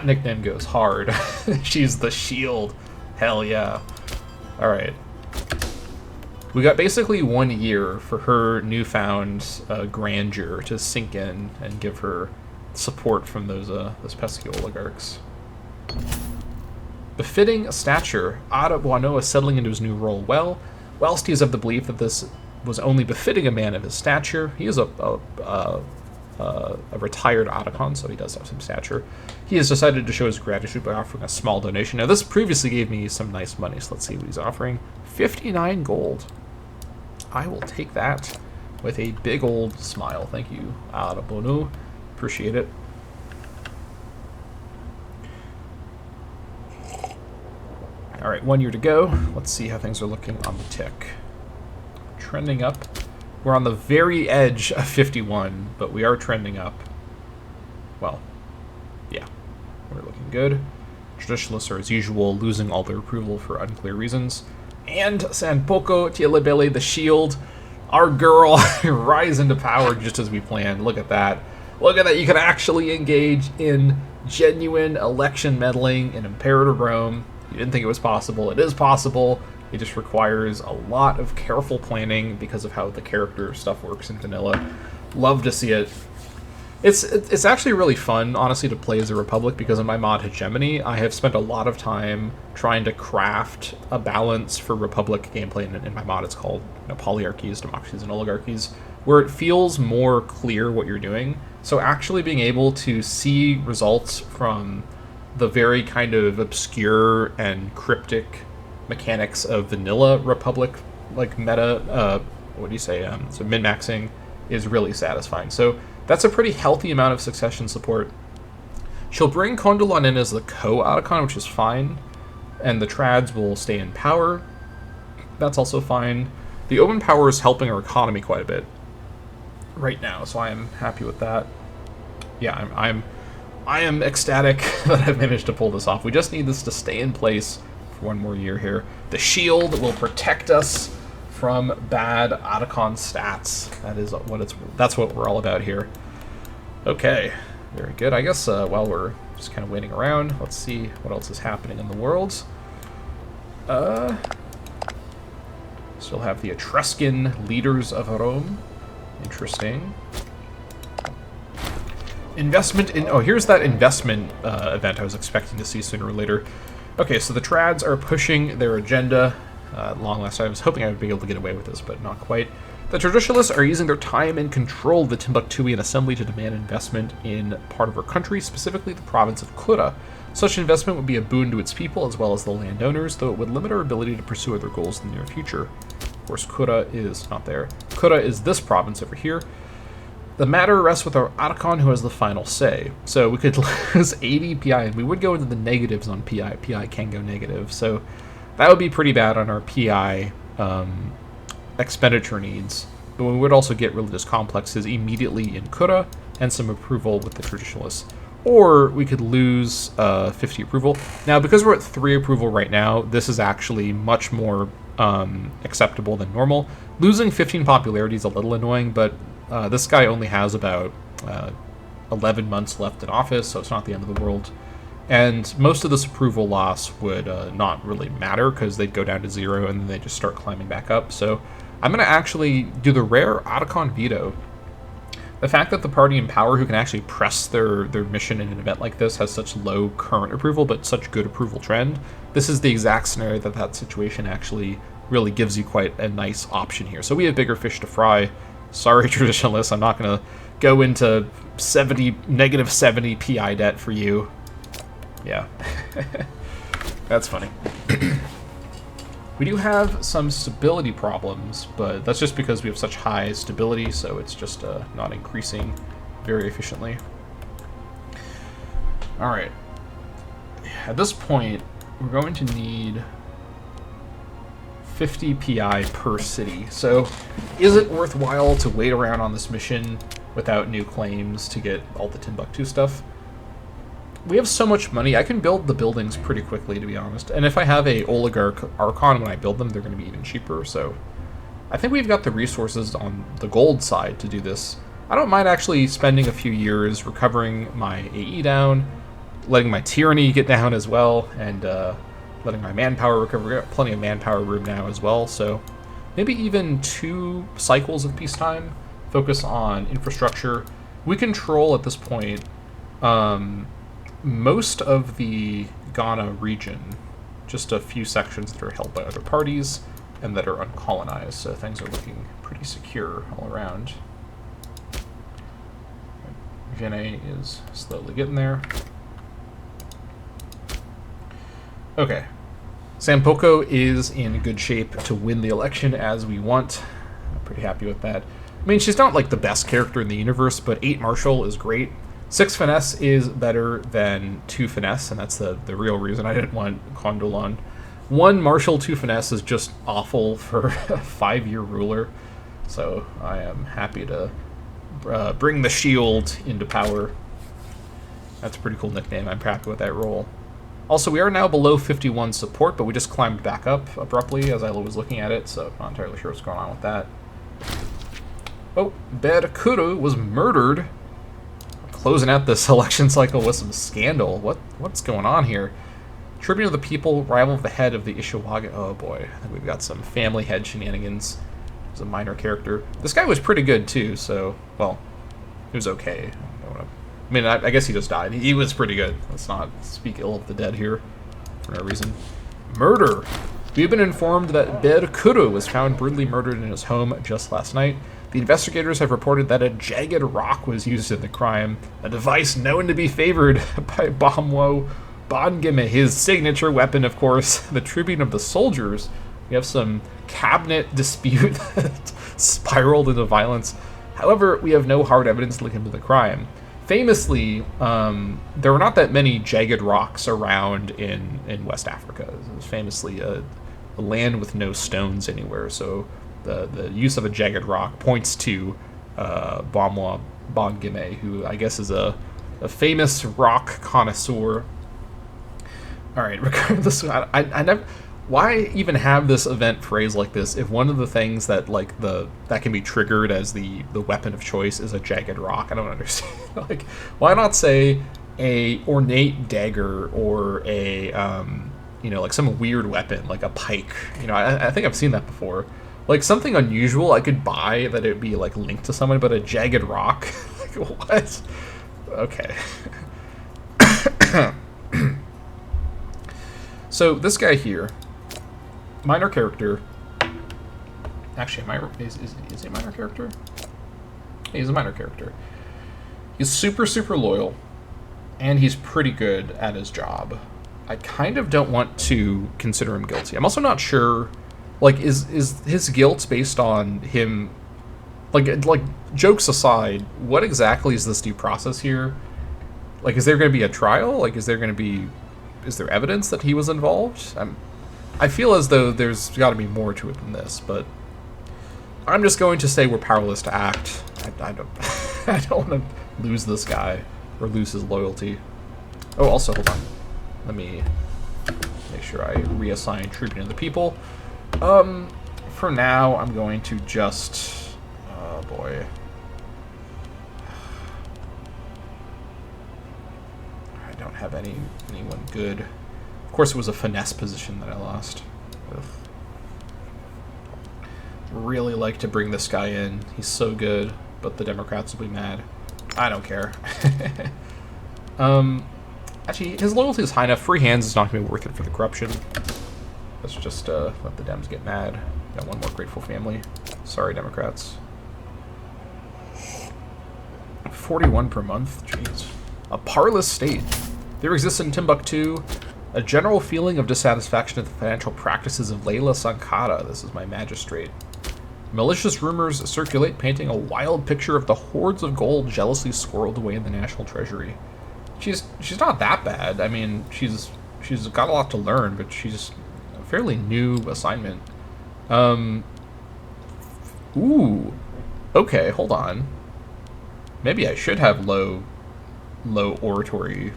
nickname goes hard. She's the Shield. Hell yeah. Alright. We got basically 1 year for her newfound grandeur to sink in and give her support from those pesky oligarchs. Befitting stature, Ada Wano is settling into his new role well. Whilst he is of the belief that this was only befitting a man of his stature, he is a retired Otacon, so he does have some stature. He has decided to show his gratitude by offering a small donation. Now, this previously gave me some nice money, so let's see what he's offering. 59 gold. I will take that with a big old smile. Thank you, Arabonu. Appreciate it. All right, 1 year to go. Let's see how things are looking on the tick. Trending up. We're on the very edge of 51, but we are trending up. Well, yeah, we're looking good. Traditionalists are, as usual, losing all their approval for unclear reasons. And Sanpoko Tielebele, the Shield, our girl, rise into power just as we planned. Look at that. Look at that. You can actually engage in genuine election meddling in Imperator Rome. You didn't think it was possible. It is possible. It just requires a lot of careful planning because of how the character stuff works in vanilla. Love to see it. It's actually really fun, honestly, to play as a Republic because in my mod Hegemony, I have spent a lot of time trying to craft a balance for Republic gameplay. In my mod, it's called Polyarchies, Democracies, and Oligarchies, where it feels more clear what you're doing. So actually being able to see results from the very kind of obscure and cryptic mechanics of vanilla Republic, like meta, what do you say, so min-maxing is really satisfying. So that's a pretty healthy amount of succession support. She'll bring Condolan in as the co-Otacon, which is fine, and the Trads will stay in power. That's also fine. The open power is helping our economy quite a bit right now, so I am happy with that. Yeah, I am ecstatic that I've managed to pull this off. We just need this to stay in place for 1 more year here. The shield will protect us from bad Otacon stats. That's what we're all about here. Okay, very good. I guess while we're just kind of waiting around, let's see what else is happening in the world. Still have the Etruscan leaders of Rome. Interesting. Investment in... Oh, here's that investment event I was expecting to see sooner or later. Okay, so the Trads are pushing their agenda. Long last, I was hoping I would be able to get away with this, but not quite. The Traditionalists are using their time and control of the Timbuktuian Assembly to demand investment in part of our country, specifically the province of Kura. Such investment would be a boon to its people as well as the landowners, though it would limit our ability to pursue other goals in the near future. Of course, Kura is not there. Kura is this province over here. The matter rests with our Otacon, who has the final say. So we could lose 80 PI, and we would go into the negatives on PI. PI can go negative, so that would be pretty bad on our PI expenditure needs. But we would also get religious complexes immediately in Kura and some approval with the Traditionalists. Or we could lose 50 approval. Now, because we're at 3 approval right now, this is actually much more acceptable than normal. Losing 15 popularity is a little annoying, but this guy only has about 11 months left in office, so it's not the end of the world. And most of this approval loss would not really matter because they'd go down to 0 and then they just start climbing back up. So I'm going to actually do the rare Otacon veto. The fact that the party in power who can actually press their mission in an event like this has such low current approval but such good approval trend, this is the exact scenario that situation actually really gives you quite a nice option here. So we have bigger fish to fry. Sorry, traditionalists, I'm not going to go into negative 70 PI debt for you. Yeah, that's funny. We do have some stability problems, but that's just because we have such high stability, so it's just not increasing very efficiently. All right. At this point, we're going to need 50 PI per city. So is it worthwhile to wait around on this mission without new claims to get all the Timbuktu stuff? We have so much money, I can build the buildings pretty quickly, to be honest. And if I have a oligarch Archon when I build them, they're going to be even cheaper. So I think we've got the resources on the gold side to do this. I don't mind actually spending a few years recovering my AE down, letting my tyranny get down as well, and letting my manpower recover. We've got plenty of manpower room now as well. So maybe even 2 cycles of peacetime, focus on infrastructure. We control at this point most of the Ghana region, just a few sections that are held by other parties and that are uncolonized, so things are looking pretty secure all around. Vienne is slowly getting there. Okay. Sampoko is in good shape to win the election as we want. I'm pretty happy with that. I mean, she's not like the best character in the universe, but 8 Martial is great. 6 Finesse is better than 2 Finesse, and that's the real reason I didn't want Kondolan. 1 Martial, 2 Finesse is just awful for a 5-year ruler, so I am happy to bring the shield into power. That's a pretty cool nickname. I'm happy with that role. Also, we are now below 51 support, but we just climbed back up abruptly as I was looking at it, so I'm not entirely sure what's going on with that. Oh, Berkuru was murdered. Closing out this election cycle with some scandal. What's going on here? Tribune of the People, rival of the head of the Ishiwaga. Oh boy, I think we've got some family head shenanigans. He's a minor character. This guy was pretty good too, so, well, he was okay. I mean, I guess he just died. He was pretty good. Let's not speak ill of the dead here for no reason. Murder. We've been informed that Berkuru was found brutally murdered in his home just last night. The investigators have reported that a jagged rock was used in the crime, a device known to be favored by Bomwo Bongime, his signature weapon, of course. The Tribune of the Soldiers. We have some cabinet dispute that spiraled into violence. However, we have no hard evidence linking to the crime. Famously, there were not that many jagged rocks around in West Africa. It was famously a land with no stones anywhere, so the use of a jagged rock points to Bomwa Bongime, who I guess is a famous rock connoisseur. All right, regardless, I never. Why even have this event phrase like this if one of the things that that can be triggered as the weapon of choice is a jagged rock? I don't understand. Like, why not say a ornate dagger or a like some weird weapon like a pike? I think I've seen that before. Like something unusual I could buy that it would be like linked to someone, but a jagged rock? Like what? Okay. So this guy here, minor character. Actually, is he a minor character? Yeah, he's a minor character. He's super, super loyal, and he's pretty good at his job. I kind of don't want to consider him guilty. I'm also not sure, like, is his guilt based on him, like jokes aside, what exactly is this due process here? Like, is there going to be a trial? Like, is there evidence that he was involved? I feel as though there's got to be more to it than this, but I'm just going to say we're powerless to act. I don't I don't want to lose this guy or lose his loyalty. Oh, also, hold on. Let me make sure I reassign Tribune of the People. For now, I'm going to just... Oh, boy. I don't have anyone good. Of course, it was a finesse position that I lost. Ugh. Really like to bring this guy in. He's so good, but the Democrats will be mad. I don't care. Actually, his loyalty is high enough. Free hands is not going to be worth it for the corruption. Let's just let the Dems get mad. Got one more grateful family. Sorry, Democrats. 41 per month? Jeez. A parlous state. There exists in Timbuktu a general feeling of dissatisfaction at the financial practices of Layla Sankara. This is my magistrate. Malicious rumors circulate painting a wild picture of the hordes of gold jealously squirreled away in the national treasury. She's not that bad. I mean, she's got a lot to learn, but she's a fairly new assignment. Ooh. Okay, hold on. Maybe I should have low oratory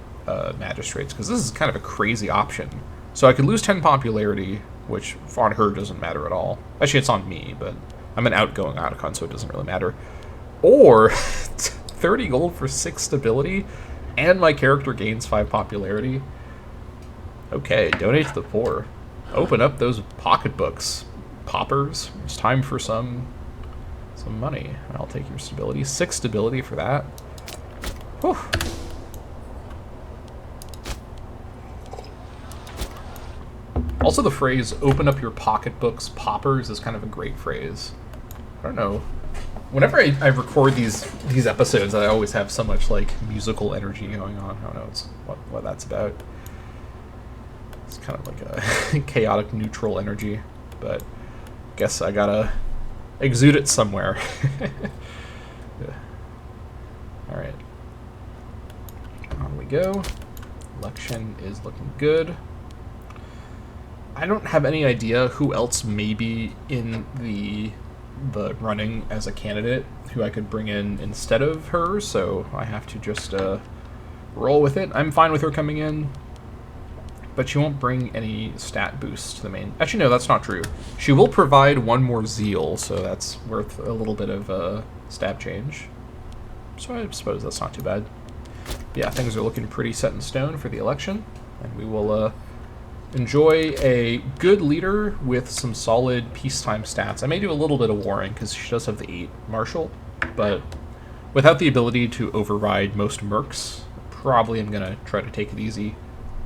magistrates, because this is kind of a crazy option. So I could lose 10 popularity, which on her doesn't matter at all. Actually, it's on me, but I'm an outgoing Otacon, so it doesn't really matter. Or 30 gold for 6 stability, and my character gains 5 popularity. Okay, donate to the poor. Open up those pocketbooks, poppers. It's time for some money. I'll take your stability. 6 stability for that. Whew. Also, the phrase "open up your pocketbooks, poppers" is kind of a great phrase. I don't know. Whenever I record these episodes, I always have so much like musical energy going on. I don't know what that's about. It's kind of like a chaotic neutral energy, but I guess I gotta exude it somewhere. Yeah. All right, on we go. Election is looking good. I don't have any idea who else may be in the running as a candidate who I could bring in instead of her, so I have to just roll with it. I'm fine with her coming in, but she won't bring any stat boosts to the main. Actually, no, that's not true. She will provide 1 more zeal, so that's worth a little bit of stab change. So I suppose that's not too bad. Yeah, things are looking pretty set in stone for the election, and we will enjoy a good leader with some solid peacetime stats. I may do a little bit of warring because she does have the 8 marshal, but without the ability to override most mercs, probably I'm going to try to take it easy.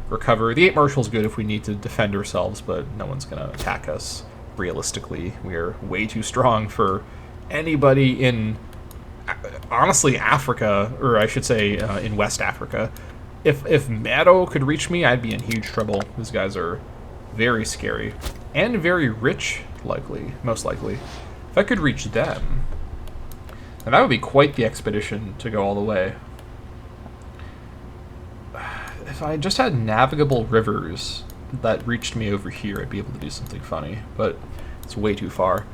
Recover. The 8 marshal is good if we need to defend ourselves, but no one's going to attack us. Realistically, we are way too strong for anybody in, honestly, Africa, or I should say in West Africa. If Mado could reach me, I'd be in huge trouble. These guys are very scary. And very rich, most likely. If I could reach them, then that would be quite the expedition to go all the way. If I just had navigable rivers that reached me over here, I'd be able to do something funny. But it's way too far.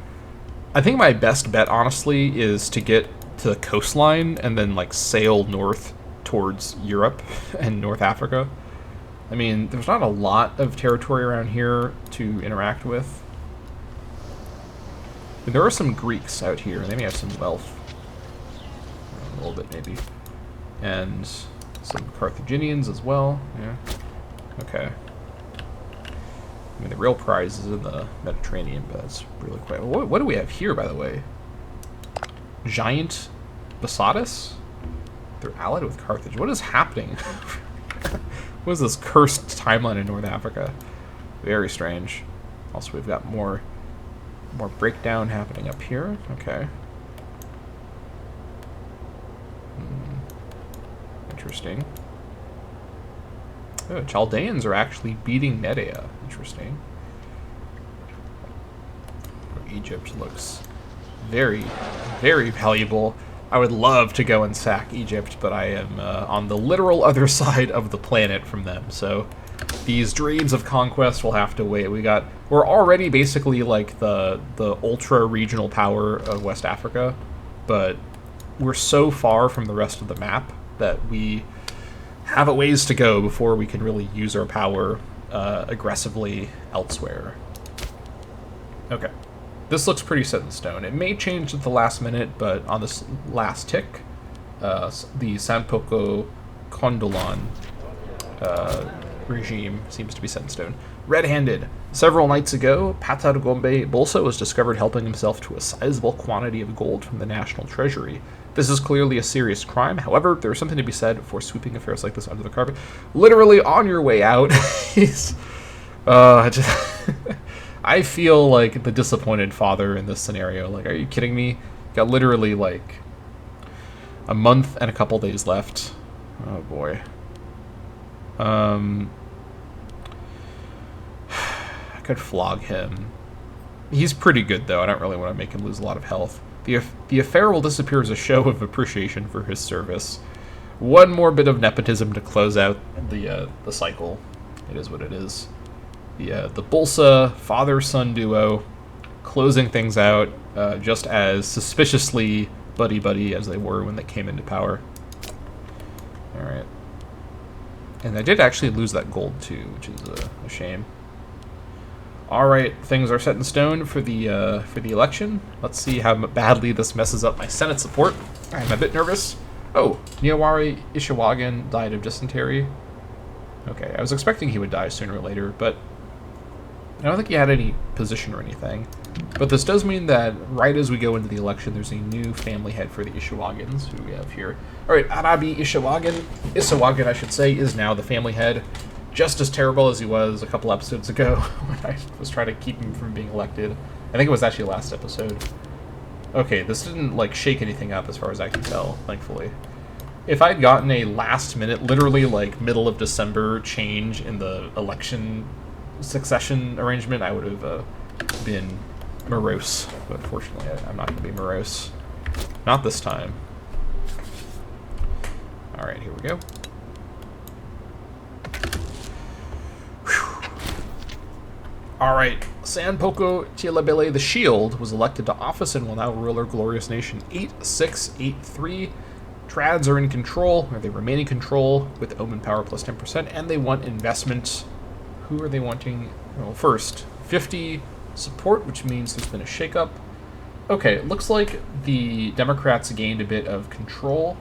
I think my best bet, honestly, is to get to the coastline and then, like, sail north towards Europe and North Africa. I mean, there's not a lot of territory around here to interact with. But there are some Greeks out here. They may have some wealth. A little bit, maybe. And some Carthaginians as well. Yeah. Okay. I mean, the real prize is in the Mediterranean, but that's really quite... What do we have here, by the way? Giant Basatis? They're allied with Carthage. What is happening? What is this cursed timeline in North Africa? Very strange. Also, we've got more breakdown happening up here. Okay. Interesting. Oh, Chaldeans are actually beating Medea. Interesting. Egypt looks very, very valuable. I would love to go and sack Egypt, but I am on the literal other side of the planet from them, so these dreams of conquest will have to wait. We're already basically like the ultra-regional power of West Africa, but we're so far from the rest of the map that we have a ways to go before we can really use our power aggressively elsewhere. Okay. This looks pretty set in stone. It may change at the last minute, but on this last tick, the Sanpoko Kondolan regime seems to be set in stone. Red-handed. Several nights ago, Patargombe Bolsa was discovered helping himself to a sizable quantity of gold from the national treasury. This is clearly a serious crime. However, there's something to be said for sweeping affairs like this under the carpet. Literally on your way out. He's... I feel like the disappointed father in this scenario. Like, are you kidding me? Got literally, like, a month and a couple days left. Oh, boy. I could flog him. He's pretty good, though. I don't really want to make him lose a lot of health. The affair will disappear as a show of appreciation for his service. One more bit of nepotism to close out the cycle. It is what it is. The Bolsa father-son duo closing things out just as suspiciously buddy-buddy as they were when they came into power. Alright. And I did actually lose that gold too, which is a shame. Alright, things are set in stone for the election. Let's see how badly this messes up my Senate support. I'm a bit nervous. Oh, Niyawari Ishiwagan died of dysentery. Okay, I was expecting he would die sooner or later, but I don't think he had any position or anything. But this does mean that right as we go into the election, there's a new family head for the Ishiwagans, who we have here. Alright, Arabi Ishiwagan, I should say, is now the family head. Just as terrible as he was a couple episodes ago when I was trying to keep him from being elected. I think it was actually last episode. Okay, this didn't, like, shake anything up as far as I can tell, thankfully. If I'd gotten a last-minute, literally, like, middle of December change in the election succession arrangement, I would have been morose. But fortunately, I'm not going to be morose. Not this time. Alright, here we go. Alright, Sanpoko Tielabele the Shield was elected to office and will now rule our glorious nation. 8683. Trads are in control, or they remain in control, with Omen power plus 10%, and they want investment. Who are they wanting? Well, first, 50 support, which means there's been a shakeup. Okay, it looks like the Democrats gained a bit of control,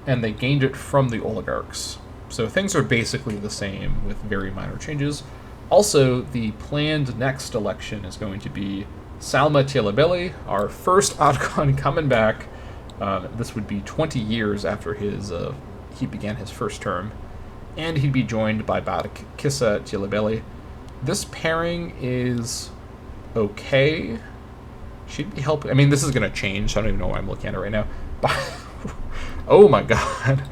and they gained it from the oligarchs. So things are basically the same, with very minor changes. Also, the planned next election is going to be Salma Tielabele, our first Otacon coming back. This would be 20 years after he began his first term. And he'd be joined by Badak Kissa Tielabele. This pairing is okay. She'd be helping. I mean, this is going to change, so I don't even know why I'm looking at it right now. Oh my god.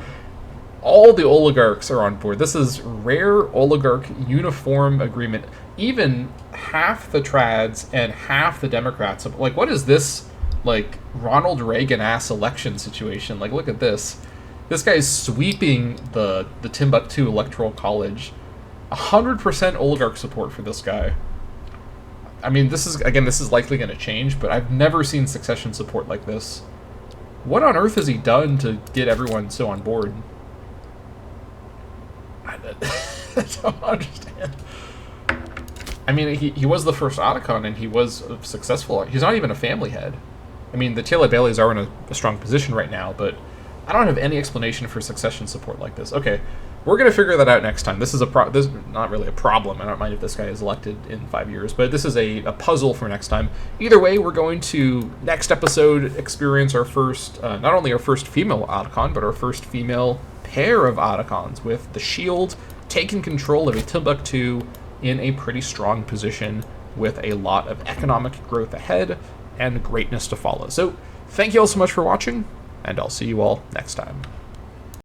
All the oligarchs are on board. This is rare oligarch uniform agreement. Even half the trads and half the Democrats. Like, what is this, like, Ronald Reagan-ass election situation? Like, look at this. This guy's sweeping the Timbuktu Electoral College. 100% oligarch support for this guy. I mean, this is likely going to change, but I've never seen succession support like this. What on earth has he done to get everyone so on board? I don't understand. I mean, he was the first Otacon, and he was successful. He's not even a family head. I mean, the Tielabele's are in a strong position right now, but I don't have any explanation for succession support like this. Okay, we're going to figure that out next time. This is this is not really a problem. I don't mind if this guy is elected in 5 years, but this is a puzzle for next time. Either way, we're going to, next episode, experience our first, not only our first female Otacon, but our first female pair of Otacons, with the Shield taking control of a Timbuktu in a pretty strong position with a lot of economic growth ahead and greatness to follow. So, thank you all so much for watching, and I'll see you all next time.